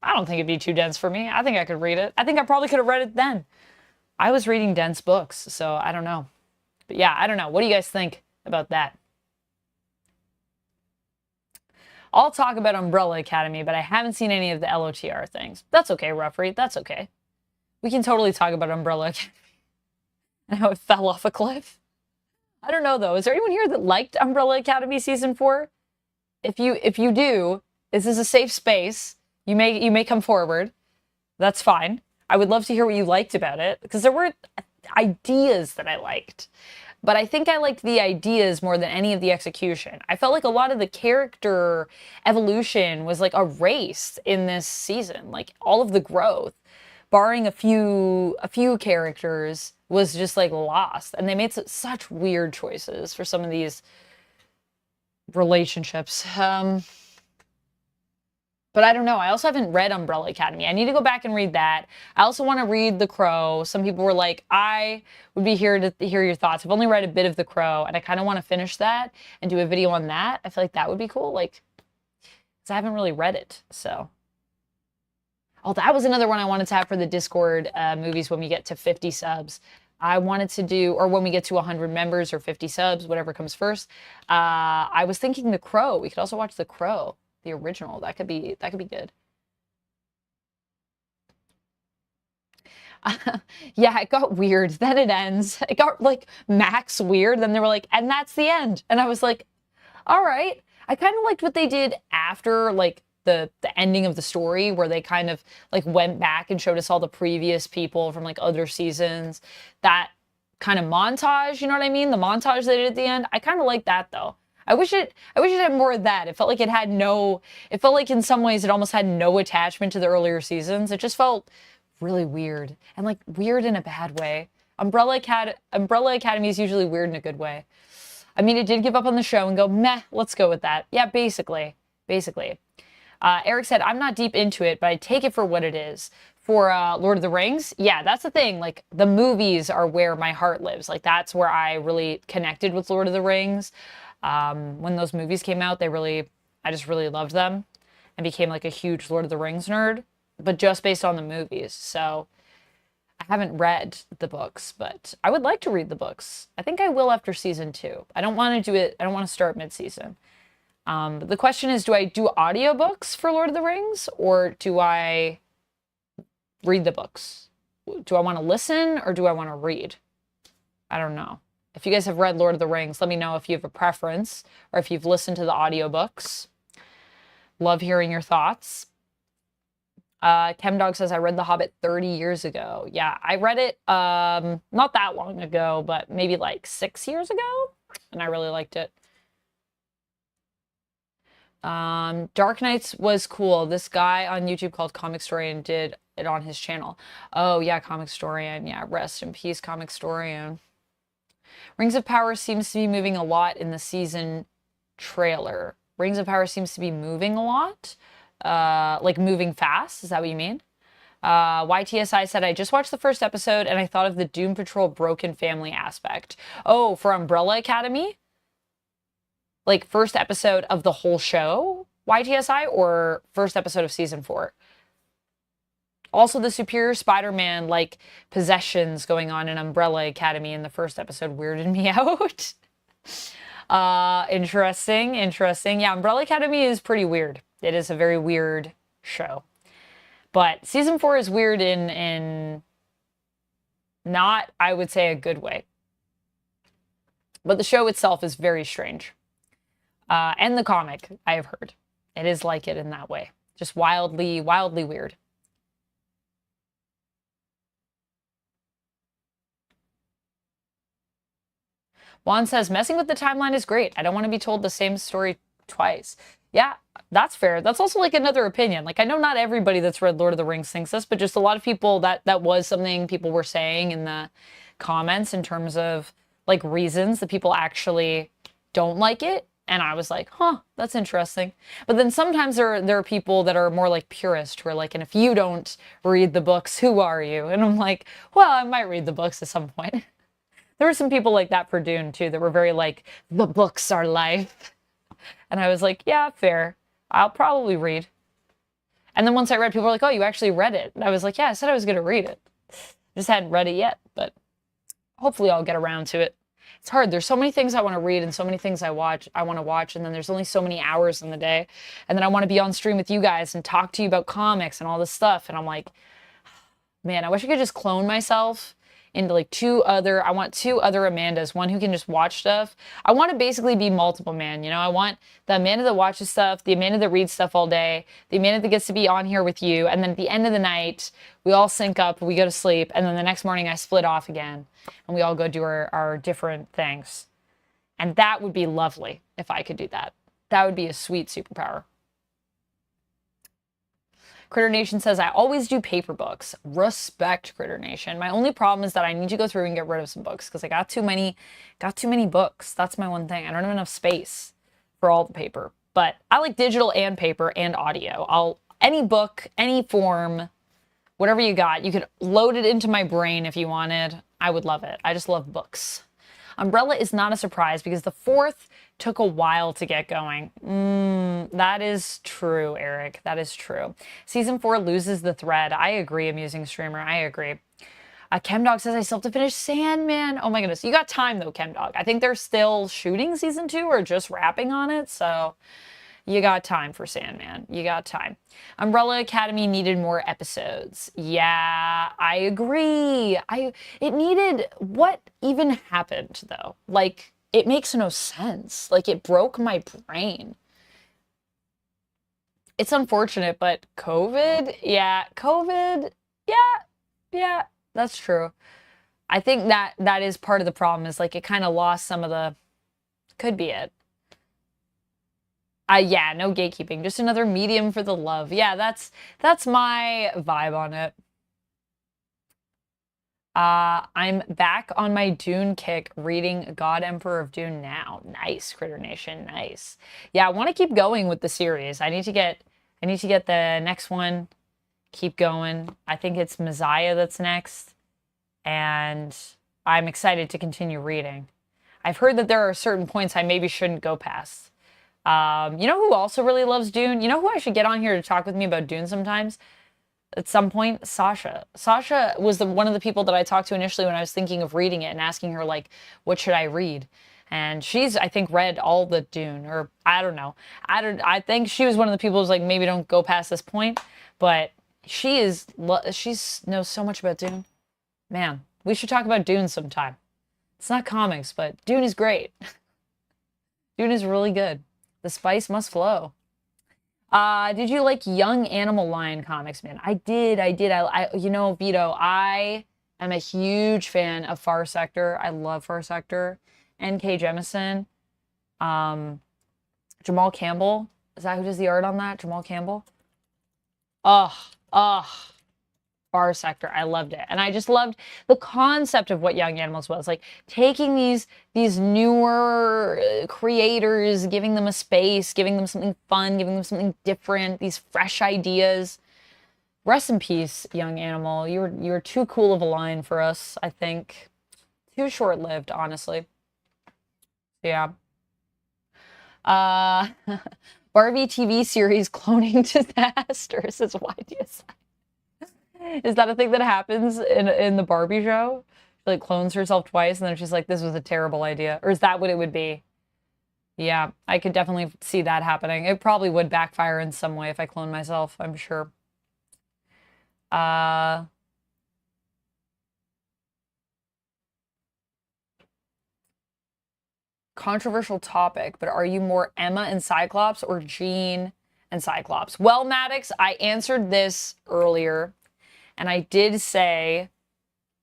I don't think it'd be too dense for me. I think I could read it. I think I probably could have read it then. I was reading dense books, so I don't know. But yeah, I don't know. What do you guys think about that? I'll talk about Umbrella Academy, but I haven't seen any of the LOTR things. That's okay, Ruffrey. That's okay. We can totally talk about Umbrella Academy and how it fell off a cliff. I don't know, though. Is there anyone here that liked Umbrella Academy Season 4? If you do, this is a safe space. You may come forward. That's fine. I would love to hear what you liked about it, because there were ideas that I liked. But I think I liked the ideas more than any of the execution. I felt like a lot of the character evolution was like erased in this season. Like, all of the growth, barring a few characters, was just like lost. And they made such weird choices for some of these relationships. But I don't know. I also haven't read Umbrella Academy. I need to go back and read that. I also want to read The Crow. Some people were like, I would be here to hear your thoughts. I've only read a bit of The Crow, and I kind of want to finish that and do a video on that. I feel like that would be cool. Like, because I haven't really read it, so. Oh, that was another one I wanted to have for the Discord movies when we get to 50 subs. I wanted to do, or when we get to 100 members or 50 subs, whatever comes first. I was thinking The Crow. We could also watch The Crow. The original. That could be good. Yeah, it got weird. Then it ends. It got like max weird. Then they were like, and that's the end. And I was like, all right. I kind of liked what they did after like the ending of the story, where they kind of like went back and showed us all the previous people from like other seasons. That kind of montage, you know what I mean? The montage they did at the end. I kind of like that though. I wish it had more of that. It felt like it felt like in some ways it almost had no attachment to the earlier seasons. It just felt really weird, and like weird in a bad way. Umbrella Academy is usually weird in a good way. I mean, it did give up on the show and go, meh, let's go with that. Yeah, basically. Eric said, I'm not deep into it, but I take it for what it is. For Lord of the Rings, yeah, that's the thing. Like, the movies are where my heart lives. Like, that's where I really connected with Lord of the Rings. When those movies came out, I just really loved them. and became like a huge Lord of the Rings nerd, but just based on the movies. So I haven't read the books, but I would like to read the books. I think I will after season 2. I don't want to do it. I don't want to start mid-season. But the question is, do I do audiobooks for Lord of the Rings, or do I read the books? Do I want to listen, or do I want to read? I don't know. If you guys have read Lord of the Rings, let me know if you have a preference, or if you've listened to the audiobooks. Love hearing your thoughts. ChemDog says, I read The Hobbit 30 years ago. Yeah, I read it not that long ago, but maybe like 6 years ago, and I really liked it. Dark Knights was cool. This guy on YouTube called Comic Storian did it on his channel. Oh yeah, Comic Storian. Yeah, rest in peace, Comic Storian. Rings of Power seems to be moving a lot in the season trailer. Rings of Power seems to be moving a lot. Like moving fast. Is that what you mean? YTSI said, I just watched the first episode and I thought of the Doom Patrol broken family aspect. Oh, for Umbrella Academy? Like first episode of the whole show, YTSI, or first episode of season 4? Also, the Superior Spider-Man, like, possessions going on in Umbrella Academy in the first episode weirded me out. Interesting. Yeah, Umbrella Academy is pretty weird. It is a very weird show. But season 4 is weird in not, I would say, a good way. But the show itself is very strange. And the comic, I have heard. It is like it in that way. Just wildly, wildly weird. Juan says, messing with the timeline is great. I don't want to be told the same story twice. Yeah, that's fair. That's also like another opinion. Like, I know not everybody that's read Lord of the Rings thinks this, but just a lot of people, that was something people were saying in the comments in terms of like reasons that people actually don't like it. And I was like, huh, that's interesting. But then sometimes there are people that are more like purist who are like, and if you don't read the books, who are you? And I'm like, well, I might read the books at some point. There were some people like that for Dune too, that were very like, the books are life. And I was like, yeah, fair. I'll probably read. And then once I read, people were like, oh, you actually read it. And I was like, yeah, I said I was going to read it. Just hadn't read it yet, but hopefully I'll get around to it. It's hard. There's so many things I want to read and so many things I want to watch, and then there's only so many hours in the day. And then I want to be on stream with you guys and talk to you about comics and all this stuff. And I'm like, man, I wish I could just clone myself into like I want 2 other Amandas, one who can just watch stuff. I want to basically be multiple man, you know? I want the Amanda that watches stuff, the Amanda that reads stuff all day, the Amanda that gets to be on here with you, and then at the end of the night, we all sync up, we go to sleep, and then the next morning I split off again, and we all go do our different things. And that would be lovely if I could do that. That would be a sweet superpower. Critter Nation says, I always do paper books. Respect, Critter Nation. My only problem is that I need to go through and get rid of some books because I got too many books. That's my one thing. I don't have enough space for all the paper. But I like digital and paper and audio. Any book, any form, whatever you got, you could load it into my brain if you wanted. I would love it. I just love books. Umbrella is not a surprise because the 4th took a while to get going. That is true, Eric. That is true. Season 4 loses the thread. I agree, amusing streamer. I agree. ChemDog says, I still have to finish Sandman. Oh my goodness. You got time though, ChemDog. I think they're still shooting season 2 or just wrapping on it. So you got time for Sandman. You got time. Umbrella Academy needed more episodes. Yeah, I agree. It needed, what even happened though? Like, it makes no sense. Like, it broke my brain. It's unfortunate, but COVID? Yeah, COVID. Yeah, that's true. I think that is part of the problem, is like it kind of lost some of the, could be it. Yeah, no gatekeeping, just another medium for the love. Yeah, that's my vibe on it. I'm back on my Dune kick, reading God Emperor of Dune now. Nice, Critter Nation, nice. Yeah, I want to keep going with the series. I need to get the next one. Keep going. I think it's Messiah that's next, and I'm excited to continue reading. I've heard that there are certain points I maybe shouldn't go past. You know who also really loves Dune? You know who I should get on here to talk with me about Dune sometimes? At some point, Sasha. Sasha was one of the people that I talked to initially when I was thinking of reading it and asking her, like, what should I read? And she's, I think, read all the Dune, or I don't know. I think she was one of the people who's like, maybe don't go past this point. But she knows so much about Dune. Man, we should talk about Dune sometime. It's not comics, but Dune is great. Dune is really good. The spice must flow. Did you like Young Animal Lion comics, man? I did. You know, Vito, I am a huge fan of Far Sector. I love Far Sector. N.K. Jemisin. Jamal Campbell. Is that who does the art on that? Jamal Campbell? Far Sector. I loved it. And I just loved the concept of what Young Animals was. Like, taking these newer creators, giving them a space, giving them something fun, giving them something different, these fresh ideas. Rest in peace, Young Animal. You were too cool of a line for us, I think. Too short-lived, honestly. Yeah. Barbie TV series cloning disasters is YDSI. Is that a thing that happens in the Barbie show? She like clones herself twice and then she's like, this was a terrible idea. Or is that what it would be? Yeah, I could definitely see that happening. It probably would backfire in some way if I clone myself, I'm sure. Controversial topic, but are you more Emma and Cyclops or Jean and Cyclops? Well, Maddox, I answered this earlier. And I did say,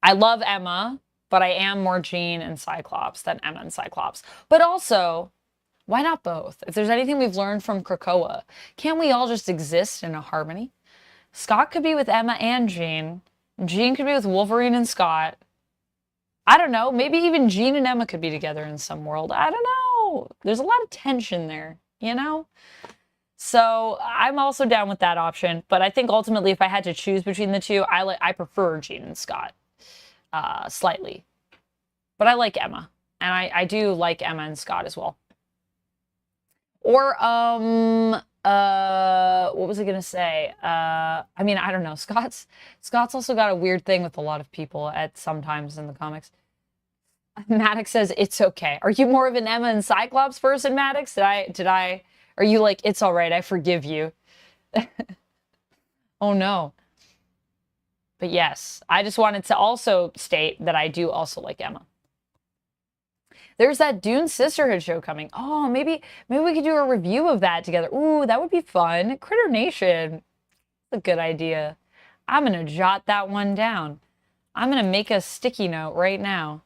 I love Emma, but I am more Jean and Cyclops than Emma and Cyclops. But also, why not both? If there's anything we've learned from Krakoa, can't we all just exist in a harmony? Scott could be with Emma and Jean. Jean could be with Wolverine and Scott. I don't know. Maybe even Jean and Emma could be together in some world. I don't know. There's a lot of tension there, you know? So I'm also down with that option, but I think ultimately if I had to choose between the two, I prefer Jean and Scott slightly. But I like Emma, and I do like Emma and Scott as well. Or what was I gonna say? I mean, I don't know. Scott's also got a weird thing with a lot of people at sometimes in the comics. Maddox says it's okay. Are you more of an Emma and Cyclops person, Maddox? Did I? Are you like, it's all right, I forgive you? Oh, no. But yes, I just wanted to also state that I do also like Emma. There's that Dune Sisterhood show coming. Oh, maybe we could do a review of that together. Ooh, that would be fun. Critter Nation. That's a good idea. I'm going to jot that one down. I'm going to make a sticky note right now.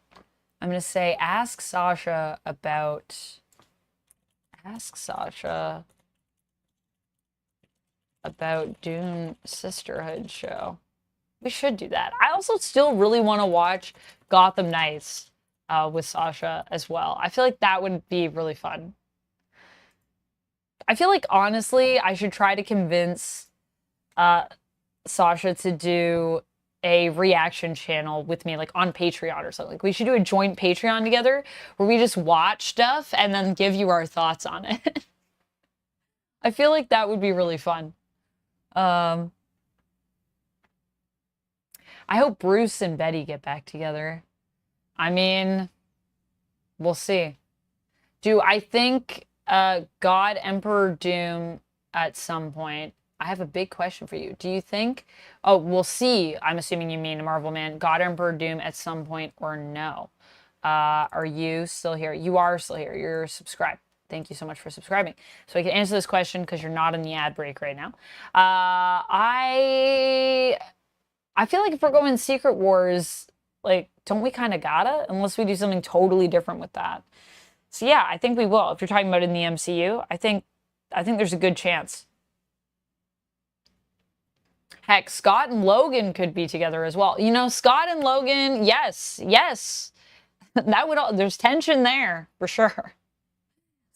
I'm going to say, ask Sasha about Dune Sisterhood show. We should do that. I also still really want to watch Gotham Knights with Sasha as well. I feel like that would be really fun. I feel like, honestly, I should try to convince Sasha to do a reaction channel with me, like on Patreon or something. Like, we should do a joint Patreon together where we just watch stuff and then give you our thoughts on it. I feel like that would be really fun. I hope Bruce and Betty get back together. I mean, we'll see. Do I think God Emperor Doom at some point? I have a big question for you. Do you think, oh, we'll see, I'm assuming you mean Marvel Man, God Emperor Doom at some point or no? Are you still here? You are still here. You're subscribed. Thank you so much for subscribing. So I can answer this question because you're not in the ad break right now. I feel like if we're going Secret Wars, like, don't we kind of gotta? Unless we do something totally different with that. So yeah, I think we will. If you're talking about in the MCU, I think there's a good chance. Heck, Scott and Logan could be together as well. You know, Scott and Logan, yes. That would all, there's tension there, for sure.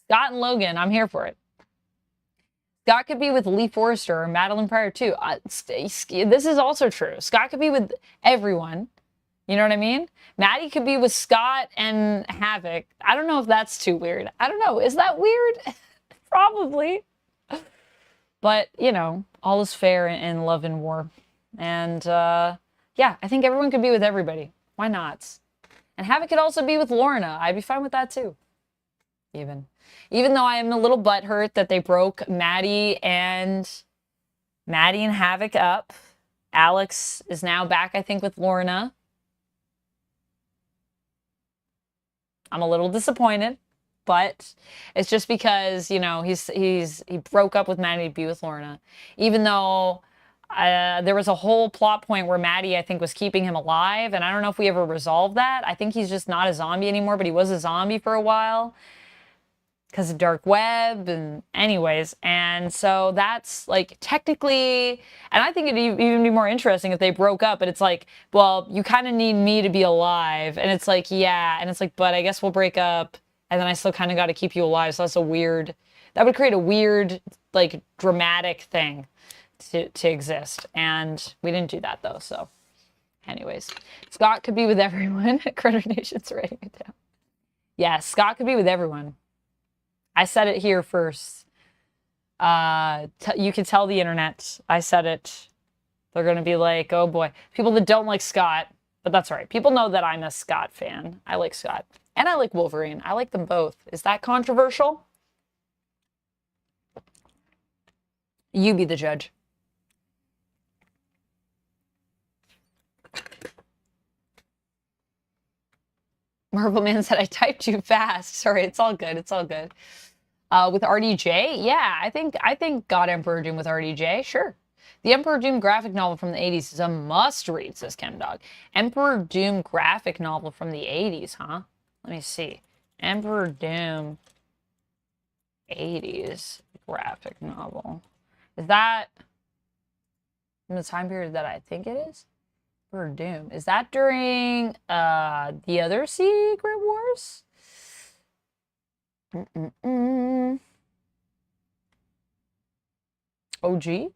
Scott and Logan, I'm here for it. Scott could be with Lee Forrester or Madeline Pryor too. This is also true. Scott could be with everyone. You know what I mean? Maddie could be with Scott and Havoc. I don't know if that's too weird. I don't know. Is that weird? Probably. But, you know, all is fair in love and war. And, yeah, I think everyone could be with everybody. Why not? And Havoc could also be with Lorna. I'd be fine with that, too. Even though I am a little butthurt that they broke Maddie and Havoc up. Alex is now back, I think, with Lorna. I'm a little disappointed, but it's just because, you know, he broke up with Maddie to be with Lorna. Even though there was a whole plot point where Maddie, I think, was keeping him alive, and I don't know if we ever resolved that. I think he's just not a zombie anymore, but he was a zombie for a while because of dark web and anyways. And so that's like technically, and I think it'd even be more interesting if they broke up, but it's like, well, you kind of need me to be alive. And it's like, yeah. And it's like, but I guess we'll break up. And then I still kind of got to keep you alive. So that's that would create a weird, like dramatic thing to exist. And we didn't do that though. So anyways, Scott could be with everyone. Critter Nation's writing it down. Yeah, Scott could be with everyone. I said it here first. You can tell the internet. I said it. They're going to be like, oh boy. People that don't like Scott, but that's all right. People know that I'm a Scott fan. I like Scott. And I like Wolverine. I like them both. Is that controversial? You be the judge. Marvel Man said I typed too fast. Sorry, it's all good. It's all good. With RDJ, yeah, I think God Emperor Doom with RDJ, sure. The Emperor Doom graphic novel from the 80s is a must-read, says ChemDog. Emperor Doom graphic novel from the 80s, huh? Let me see. Emperor Doom 80s graphic novel. Is that in the time period that I think it is? Emperor Doom. Is that during the other Secret Wars? OG?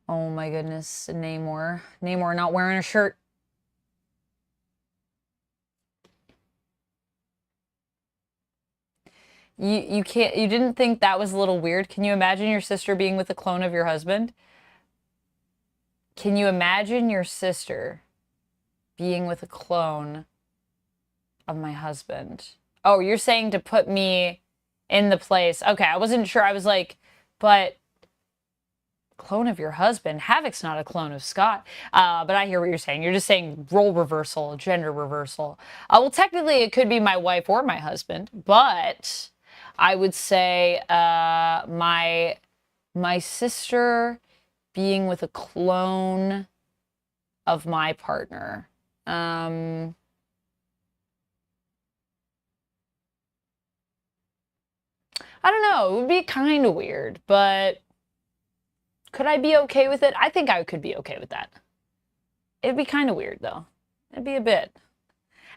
Oh my goodness, Namor. Namor not wearing a shirt. You didn't think that was a little weird? Can you imagine your sister being with a clone of your husband? Can you imagine your sister being with a clone of my husband? Oh, you're saying to put me in the place. Okay, I wasn't sure. I was like, but clone of your husband? Havoc's not a clone of Scott. But I hear what you're saying. You're just saying role reversal, gender reversal. Well, technically it could be my wife or my husband, but I would say my sister being with a clone of my partner. I don't know. It would be kind of weird, but could I be okay with it? I think I could be okay with that. It'd be kind of weird, though. It'd be a bit.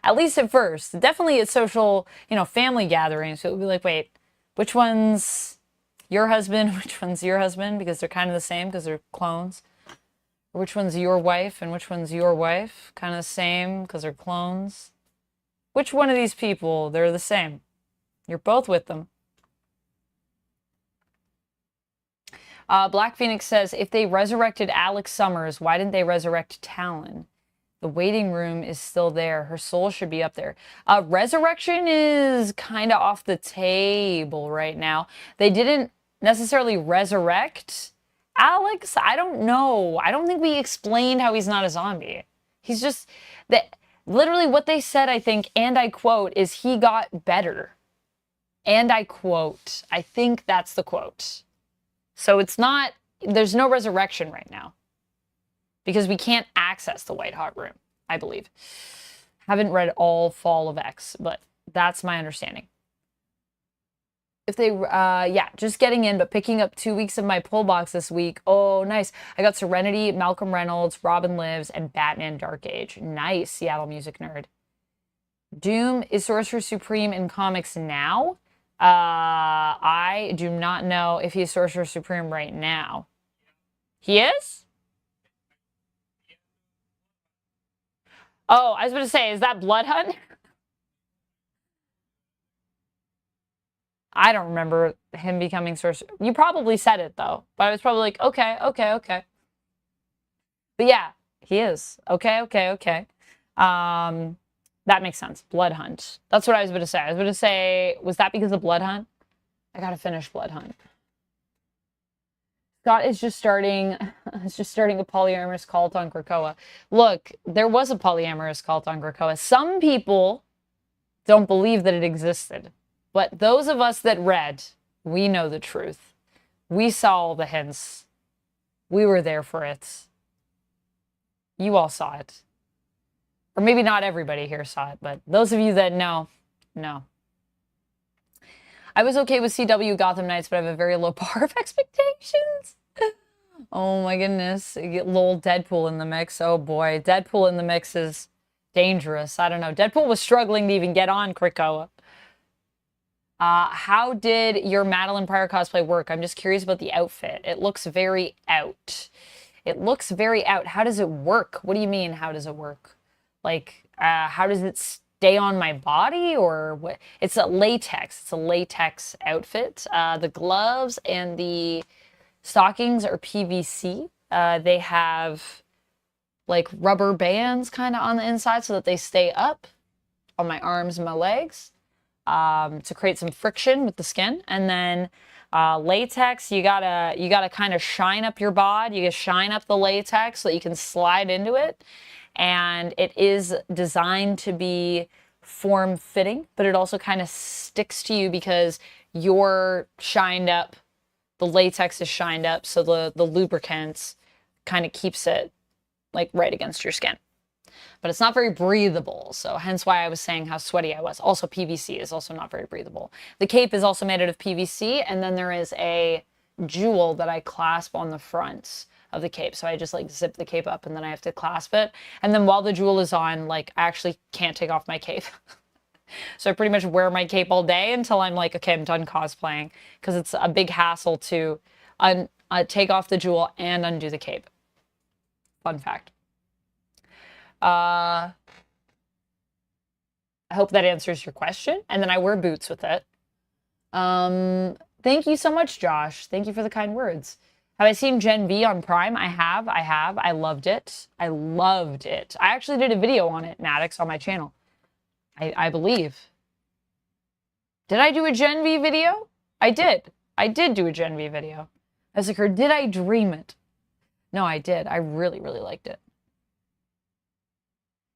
At least at first. Definitely at social, family gatherings. So it would be like, wait, which one's your husband? Which one's your husband? Because they're kind of the same because they're clones. Or which one's your wife and which one's your wife? Kind of the same because they're clones. Which one of these people, they're the same? You're both with them. Black Phoenix says, if they resurrected Alex Summers, why didn't they resurrect Talon? The waiting room is still there. Her soul should be up there. Resurrection is kind of off the table right now. They didn't necessarily resurrect Alex. I don't know. I don't think we explained how he's not a zombie. He's just... literally what they said, I think, and I quote, is he got better. And I quote. I think that's the quote. So it's not, there's no resurrection right now. Because we can't access the White Hot Room, I believe. Haven't read all Fall of X, but that's my understanding. If they, just getting in, but picking up 2 weeks of my pull box this week. Oh, nice. I got Serenity, Malcolm Reynolds, Robin Lives, and Batman Dark Age. Nice, Seattle music nerd. Doom is Sorcerer Supreme in comics now. I do not know if he's Sorcerer Supreme right now. He is? Oh, I was going to say, is that Blood Hunt? I don't remember him becoming sorcerer. You probably said it though, but I was probably like, okay, okay, okay. But yeah, he is. Okay, okay, okay. That makes sense. Blood Hunt. That's what I was going to say. I was going to say, was that because of Blood Hunt? I gotta finish Blood Hunt. Scott is just starting. Is just starting a polyamorous cult on Krakoa. Look, there was a polyamorous cult on Krakoa. Some people don't believe that it existed, but those of us that read, we know the truth. We saw all the hints. We were there for it. You all saw it. Or maybe not everybody here saw it, but those of you that know, know. I was okay with CW Gotham Knights, but I have a very low bar of expectations. Oh my goodness. You get little Deadpool in the mix. Oh boy. Deadpool in the mix is dangerous. I don't know. Deadpool was struggling to even get on Krakoa. How did your Madeline Pryor cosplay work? I'm just curious about the outfit. It looks very out. It looks very out. How does it work? What do you mean, how does it work? Like, how does it stay on my body, or what? It's a latex. It's a latex outfit. The gloves and the stockings are PVC. They have like rubber bands kind of on the inside so that they stay up on my arms and my legs to create some friction with the skin. And then latex, you gotta kind of shine up your bod. You gotta shine up the latex so that you can slide into it. And it is designed to be form-fitting, but it also kind of sticks to you because you're shined up. The latex is shined up, so the lubricants kind of keeps it like right against your skin. But it's not very breathable, so hence why I was saying how sweaty I was. Also, PVC is also not very breathable. The cape is also made out of PVC, and then there is a jewel that I clasp on the front of the cape. So I just like zip the cape up and then I have to clasp it. And then while the jewel is on, like I actually can't take off my cape. So I pretty much wear my cape all day until I'm like, okay, I'm done cosplaying, because it's a big hassle to take off the jewel and undo the cape. Fun fact. I hope that answers your question. And then I wear boots with it. Thank you so much, Josh. Thank you for the kind words. Have I seen Gen V on Prime? I have. I loved it. I loved it. I actually did a video on it, Maddox, on my channel. I believe. Did I do a Gen V video? I did. I did do a Gen V video. I was like, or did I dream it? No, I did. I really, really liked it.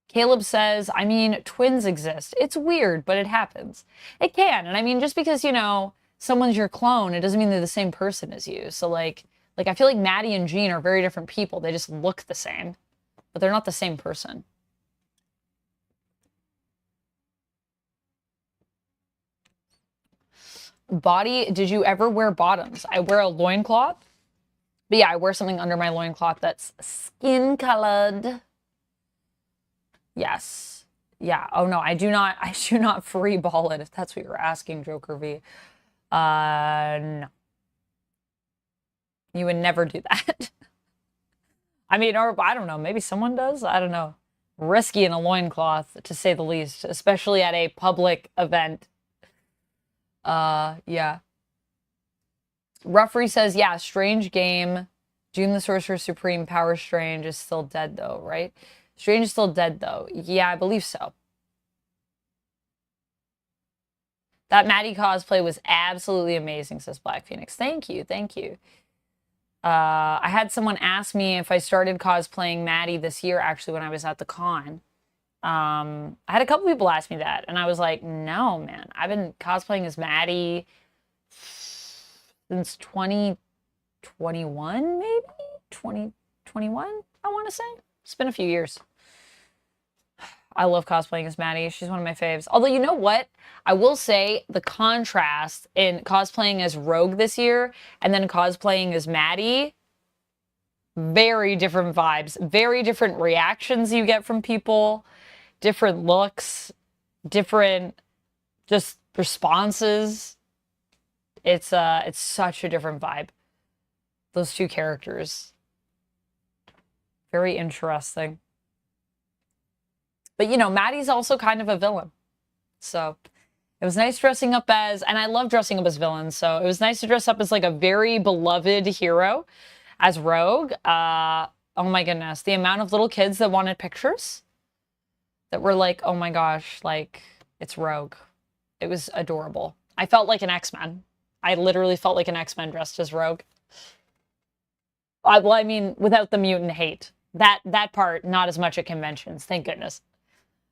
Caleb says, I mean, twins exist. It's weird, but it happens. It can. And I mean, just because, you know, someone's your clone, it doesn't mean they're the same person as you. So like I feel like Maddie and Jean are very different people. They just look the same, but they're not the same person. Body, did you ever wear bottoms? I wear a loincloth. But yeah, I wear something under my loincloth that's skin colored. Yes. Yeah. Oh no, I do not free ball it, if that's what you're asking, Joker V. No. You would never do that. I mean, or I don't know, maybe someone does. I don't know. Risky in a loincloth, to say the least, especially at a public event. Yeah. Ruffrey says, yeah, strange game. Doom the Sorcerer Supreme, Power Strange is still dead though, right? Strange is still dead though. Yeah, I believe so. That Maddie cosplay was absolutely amazing, says Black Phoenix. Thank you, thank you. I had someone ask me if I started cosplaying Maddie this year, actually, when I was at the con. I had a couple people ask me that, and I was like, no, man. I've been cosplaying as Maddie since 2021, maybe? 2021, I want to say. It's been a few years. I love cosplaying as Maddie. She's one of my faves. Although, you know what? I will say the contrast in cosplaying as Rogue this year and then cosplaying as Maddie, very different vibes, very different reactions you get from people, different looks, different just responses. It's such a different vibe. Those two characters. Very interesting. But, you know, Maddie's also kind of a villain. So It was nice dressing up as, and I love dressing up as villains, so it was nice to dress up as like a very beloved hero as Rogue. Oh my goodness, the amount of little kids that wanted pictures that were like, oh my gosh, like, it's Rogue. It was adorable. I felt like an X-Men. I literally felt like an X-Men dressed as Rogue. Well, I mean, without the mutant hate. That part, not as much at conventions, thank goodness.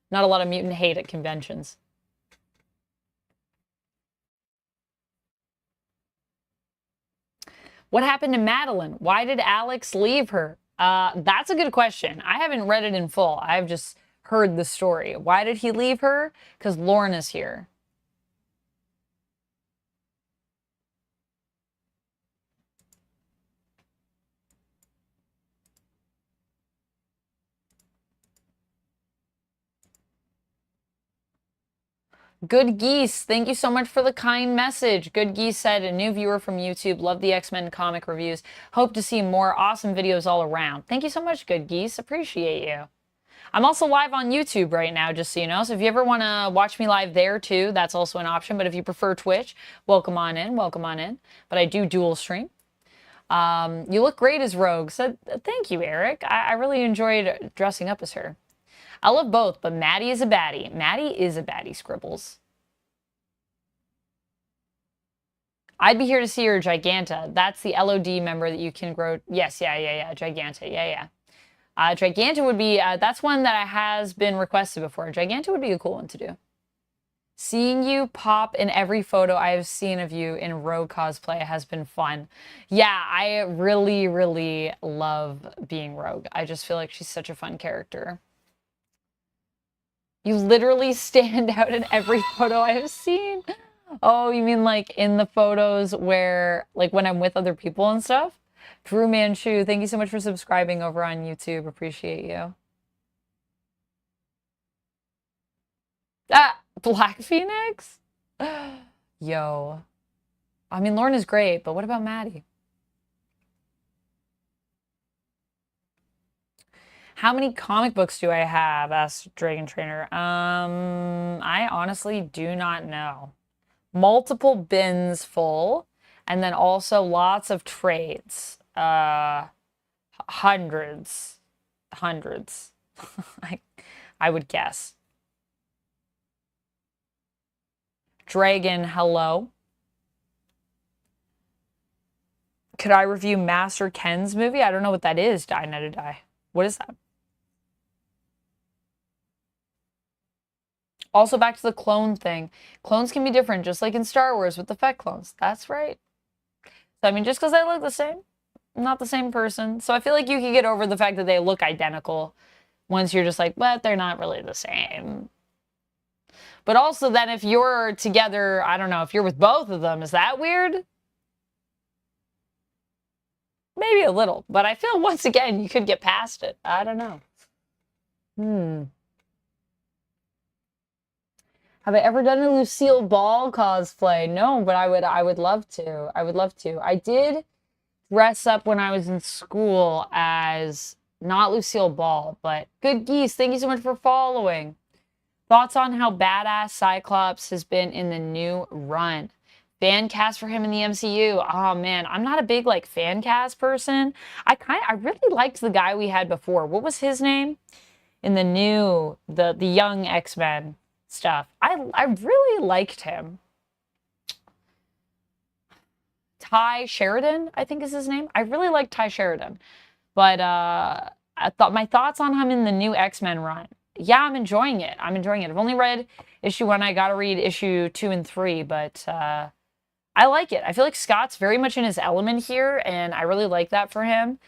Not a lot of mutant hate at conventions. What happened to Madeline? Why did Alex leave her? That's a good question. I haven't read it in full. I've just heard the story. Why did he leave her? Because Lauren is here. Good Geese, thank you so much for the kind message. Good Geese said, a new viewer from YouTube, love the X-Men comic reviews. Hope to see more awesome videos all around. Thank you so much, Good Geese. Appreciate you. I'm also live on YouTube right now, just so you know. So if you ever want to watch me live there too, that's also an option. But if you prefer Twitch, welcome on in, welcome on in. But I do dual stream. You look great as Rogue. So thank you, Eric. I really enjoyed dressing up as her. I love both, but Maddie is a baddie. Maddie is a baddie, Scribbles. I'd be here to see your Giganta. That's the LOD member that you can grow. Yes, yeah. Giganta, yeah. Giganta would be, that's one that has been requested before. Giganta would be a cool one to do. Seeing you pop in every photo I have seen of you in Rogue cosplay has been fun. Yeah, I really, really love being Rogue. I just feel like she's such a fun character. You literally stand out in every photo I have seen. Oh, you mean like in the photos where, like when I'm with other people and stuff? Drew Manchu, thank you so much for subscribing over on YouTube. Appreciate you. Ah, Black Phoenix? Yo. I mean, Lauren is great, but what about Maddie? How many comic books do I have? Asked Dragon Trainer. I honestly do not know. Multiple bins full, and then also lots of trades. Hundreds. I would guess. Dragon, hello. Could I review Master Ken's movie? I don't know what that is, Die Not to Die. What is that? Also, back to the clone thing. Clones can be different, just like in Star Wars with the Fett clones. That's right. So, I mean, just because they look the same, not the same person. So I feel like you can get over the fact that they look identical once you're just like, but they're not really the same. But also then if you're together, I don't know, if you're with both of them, is that weird? Maybe a little, but I feel once again, you could get past it. I don't know. Have I ever done a Lucille Ball cosplay? No, but I would love to. I would love to. I did dress up when I was in school as not Lucille Ball, but Good Geese, thank you so much for following. Thoughts on how badass Cyclops has been in the new run? Fan cast for him in the MCU. Oh man, I'm not a big like fan cast person. I really liked the guy we had before. What was his name? In the new, the young X-Men stuff. I really liked him. Ty Sheridan, I think is his name. I really like Ty Sheridan. But I thought my thoughts on him in the new X-Men run. Yeah, I'm enjoying it. I've only read issue 1. I gotta read issue 2 and 3, but I like it. I feel like Scott's very much in his element here, and I really like that for him.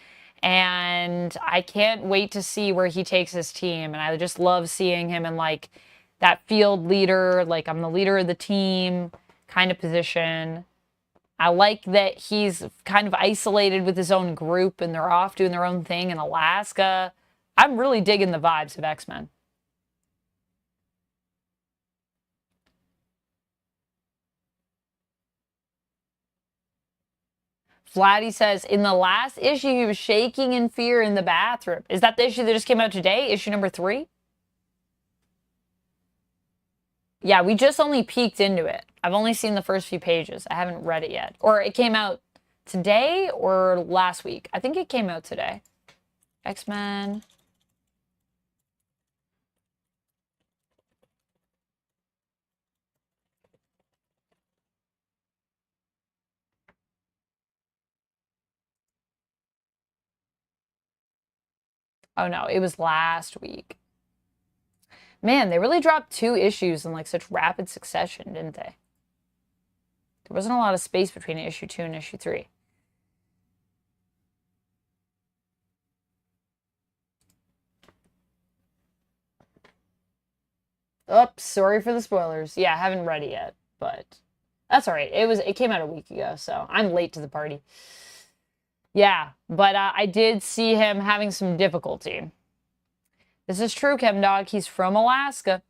And I can't wait to see where he takes his team. And I just love seeing him in like that field leader, like I'm the leader of the team kind of position. I like that he's kind of isolated with his own group and they're off doing their own thing in Alaska. I'm really digging the vibes of X-Men. Vladdy says, in the last issue, he was shaking in fear in the bathroom. Is that the issue that just came out today? Issue number 3? Yeah, we just only peeked into it. I've only seen the first few pages. I haven't read it yet. Or it came out today or last week. I think it came out today. X-Men. Oh no, it was last week. Man, they really dropped 2 issues in like such rapid succession, didn't they? There wasn't a lot of space between issue 2 and issue 3. Oops, sorry for the spoilers. Yeah, I haven't read it yet, but that's all right. It came out a week ago, so I'm late to the party. Yeah, but I did see him having some difficulty. This is true, ChemDog. He's from Alaska.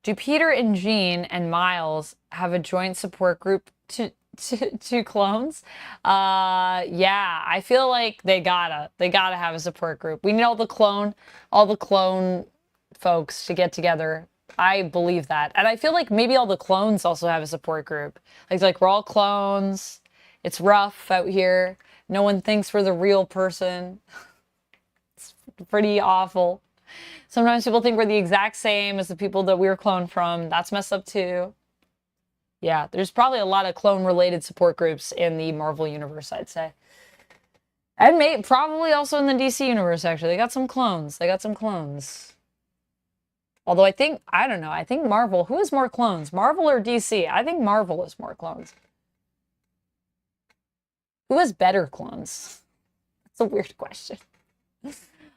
Do Peter and Jean and Miles have a joint support group to clones? Yeah, I feel like they gotta have a support group. We need all the clone folks to get together. I believe that. And I feel like maybe all the clones also have a support group. Like we're all clones. It's rough out here. No one thinks we're the real person. It's pretty awful. Sometimes people think we're the exact same as the people that we were cloned from. That's messed up too. Yeah, there's probably a lot of clone-related support groups in the Marvel Universe, I'd say. And probably also in the DC Universe, actually. They got some clones. Although I don't know, I think Marvel, who has more clones? Marvel or DC? I think Marvel has more clones. Who has better clones? That's a weird question.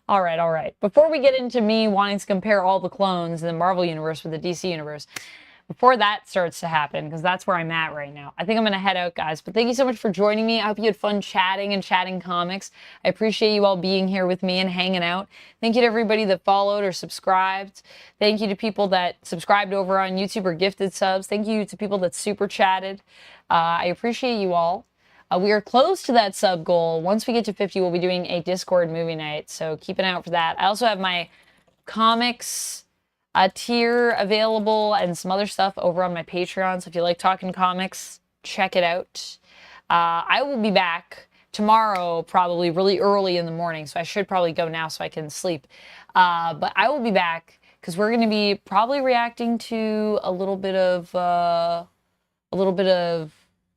All right. Before we get into me wanting to compare all the clones in the Marvel Universe with the DC Universe, before that starts to happen, because that's where I'm at right now, I think I'm going to head out, guys. But thank you so much for joining me. I hope you had fun chatting comics. I appreciate you all being here with me and hanging out. Thank you to everybody that followed or subscribed. Thank you to people that subscribed over on YouTube or gifted subs. Thank you to people that super chatted. I appreciate you all. We are close to that sub goal. Once we get to 50, we'll be doing a Discord movie night, so keep an eye out for that. I also have my comics tier available and some other stuff over on my Patreon, so if you like talking comics, check it out. I will be back tomorrow, probably really early in the morning, so I should probably go now so I can sleep. But I will be back because we're going to be probably reacting to a little bit of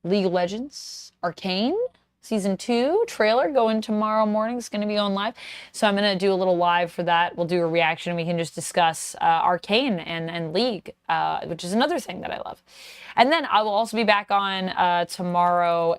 League of Legends Arcane Season 2 trailer going tomorrow morning. It's going to be on live. So I'm going to do a little live for that. We'll do a reaction and we can just discuss Arcane and League, which is another thing that I love. And then I will also be back on tomorrow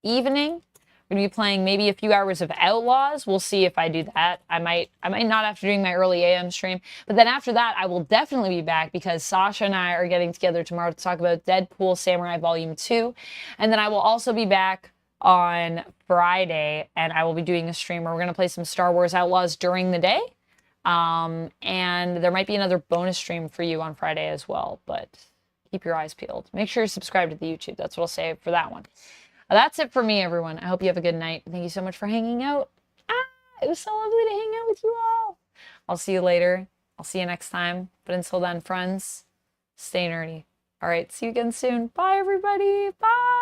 evening. We're going to be playing maybe a few hours of Outlaws. We'll see if I do that. I might not after doing my early AM stream. But then after that, I will definitely be back because Sasha and I are getting together tomorrow to talk about Deadpool Samurai Volume 2. And then I will also be back on Friday, and I will be doing a stream where we're going to play some Star Wars Outlaws during the day. And there might be another bonus stream for you on Friday as well. But keep your eyes peeled. Make sure you're subscribed to the YouTube. That's what I'll say for that one. That's it for me, everyone. I hope you have a good night. Thank you so much for hanging out. It was so lovely to hang out with you all. I'll see you later. I'll see you next time. But until then, friends, stay nerdy. All right, see you again soon. Bye, everybody. Bye.